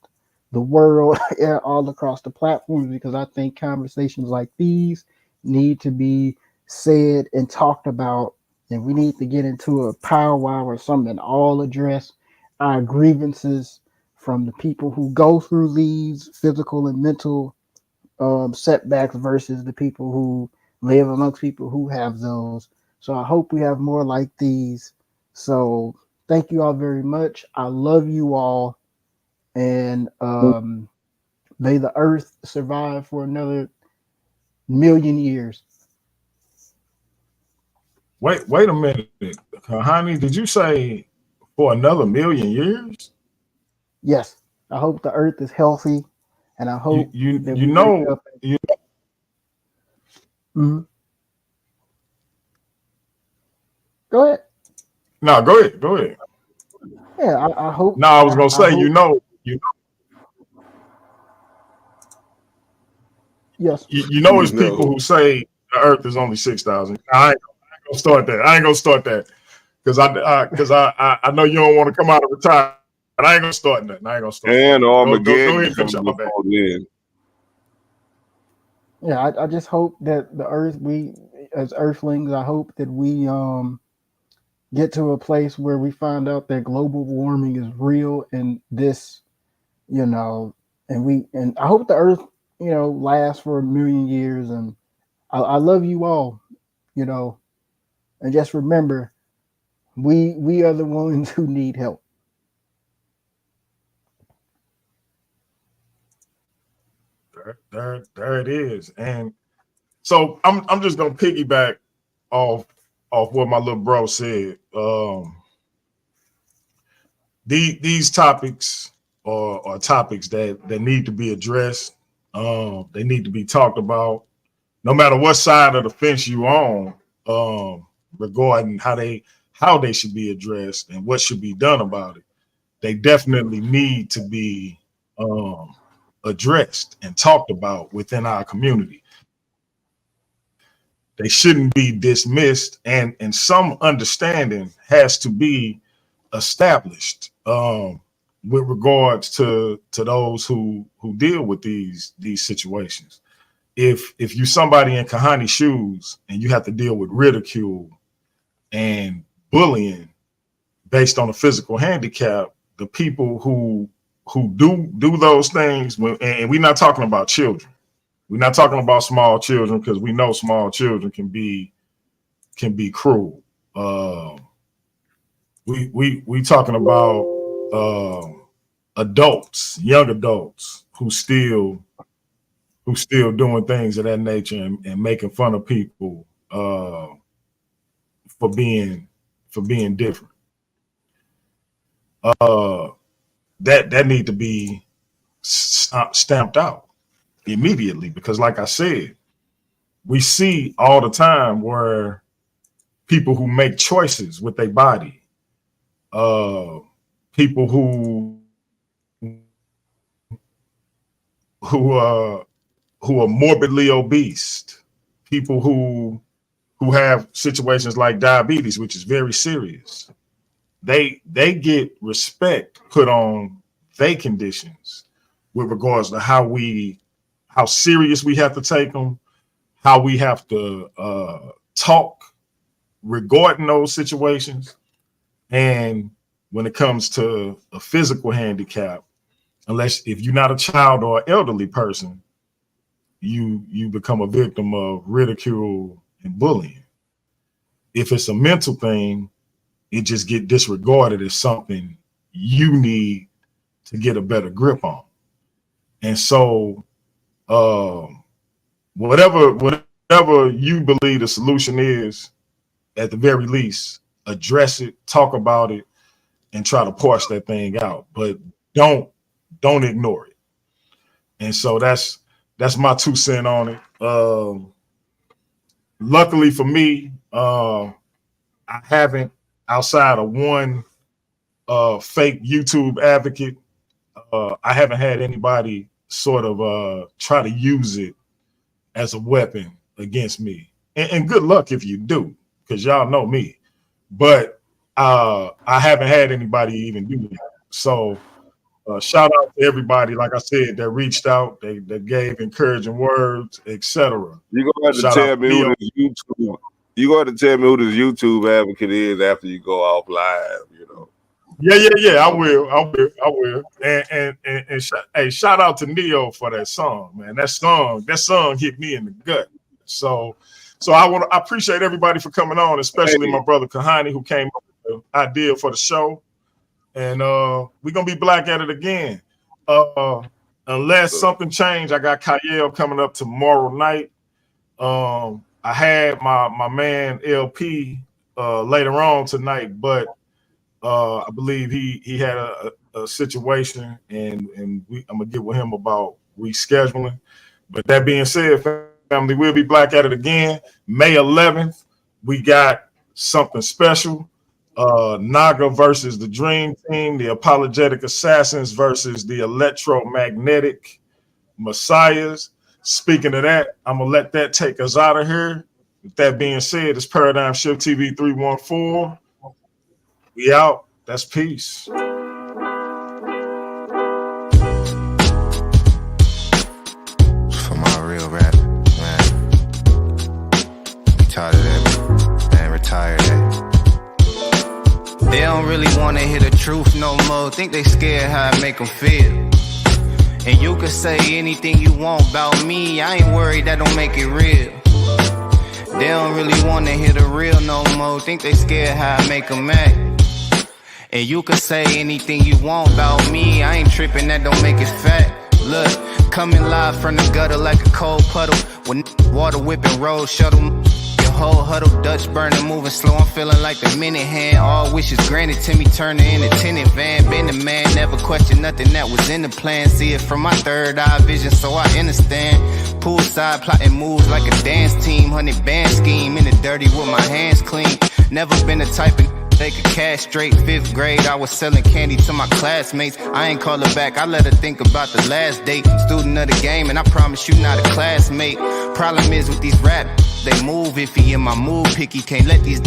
the world, all across the platforms, because I think conversations like these need to be said and talked about, and we need to get into a powwow or something and all address our grievances from the people who go through these physical and mental setbacks versus the people who live amongst people who have those. So I hope we have more like these. So thank you all very much. I love you all, and may the earth survive for another million years. Wait a minute, Kuhani, did you say for another million years? Yes, I hope the earth is healthy, and I hope that You we wake know up. you Mhm. Go ahead. No, go ahead. Yeah, I hope. No, I was gonna I say, hope. Yes. you know You it's people know, who say the earth is only 6,000. I ain't gonna start that. I ain't gonna start that. Because I know you don't want to come out of retirement. I ain't gonna start nothing. I ain't gonna start that. and Go ahead Armageddon and finish comes up my bad. before then. Yeah, I just hope that the earth, we as earthlings, I hope that we get to a place where we find out that global warming is real, and this, you know, and I hope the earth, lasts for a million years. And I love you all, you know, and just remember, we are the ones who need help. There it is. And so I'm just gonna piggyback off what my little bro said. These topics are topics that need to be addressed. They need to be talked about, no matter what side of the fence you on, regarding how they should be addressed and what should be done about it. They definitely need to be addressed and talked about within our community. They shouldn't be dismissed, and some understanding has to be established with regards to those who deal with these situations. If you somebody in Kuhani's shoes and you have to deal with ridicule and bullying based on a physical handicap, the people who do those things, and we're not talking about children. We're not talking about small children, because we know small children can be cruel. We talking about adults, young adults who still doing things of that nature, and making fun of people for being different. That need to be stamped out immediately, because like I said, we see all the time where people who make choices with their body, people who are morbidly obese, people who have situations like diabetes, which is very serious, they get respect put on their conditions with regards to how serious we have to take them, how we have to talk regarding those situations. And when it comes to a physical handicap, if you're not a child or elderly person, you become a victim of ridicule and bullying. If it's a mental thing, it just get disregarded as something you need to get a better grip on. And so whatever you believe the solution is, at the very least, address it, talk about it, and try to parse that thing out. But don't ignore it. And so that's my 2 cents on it. Luckily for me, I haven't, outside of one fake YouTube advocate, I haven't had anybody sort of try to use it as a weapon against me. And good luck if you do, because y'all know me. But I haven't had anybody even do that. So shout out to everybody, like I said, that reached out, that gave encouraging words, etc. You're gonna have to tell me who this YouTube. You're gonna have to tell me who this YouTube advocate is after you go off live. You know. Yeah. I will. And shout out to Neo for that song, man. That song hit me in the gut. So I appreciate everybody for coming on, especially my brother Kuhani, who came up with the idea for the show. And we're gonna be black at it again. Unless something changed, I got Kyle coming up tomorrow night. I had my man LP later on tonight, but I believe he had a situation, and I'm gonna get with him about rescheduling. But that being said, family, we'll be black at it again. May 11th, we got something special. Naga versus the Dream Team, the Apologetic Assassins versus the Electromagnetic Messiahs. Speaking of that, I'm gonna let that take us out of here. With that being said, it's Paradigm Shift TV 314. We out. That's peace. For my real rap, man. I'm tired of that, man. Retired that. They don't really want to hear the truth no more. Think they scared how I make them feel. And you can say anything you want about me. I ain't worried, that don't make it real. They don't really want to hear the real no more. Think they scared how I make them act. And you can say anything you want about me. I ain't tripping, that don't make it fact. Look, coming live from the gutter like a cold puddle. When water whipping road shuttle. Your whole huddle, Dutch burning, moving slow. I'm feeling like the minute hand. All wishes granted to me, turning in a tenant van. Been a man, never question nothing that was in the plan. See it from my third eye vision, so I understand. Poolside plotting moves like a dance team. 100 band scheme in the dirty with my hands clean. Never been the type of they could castrate. 5th grade, I was selling candy to my classmates. I ain't call her back, I let her think about the last date. Student of the game, and I promise you not a classmate. Problem is with these rap, they move iffy, and my mood picky. Can't let these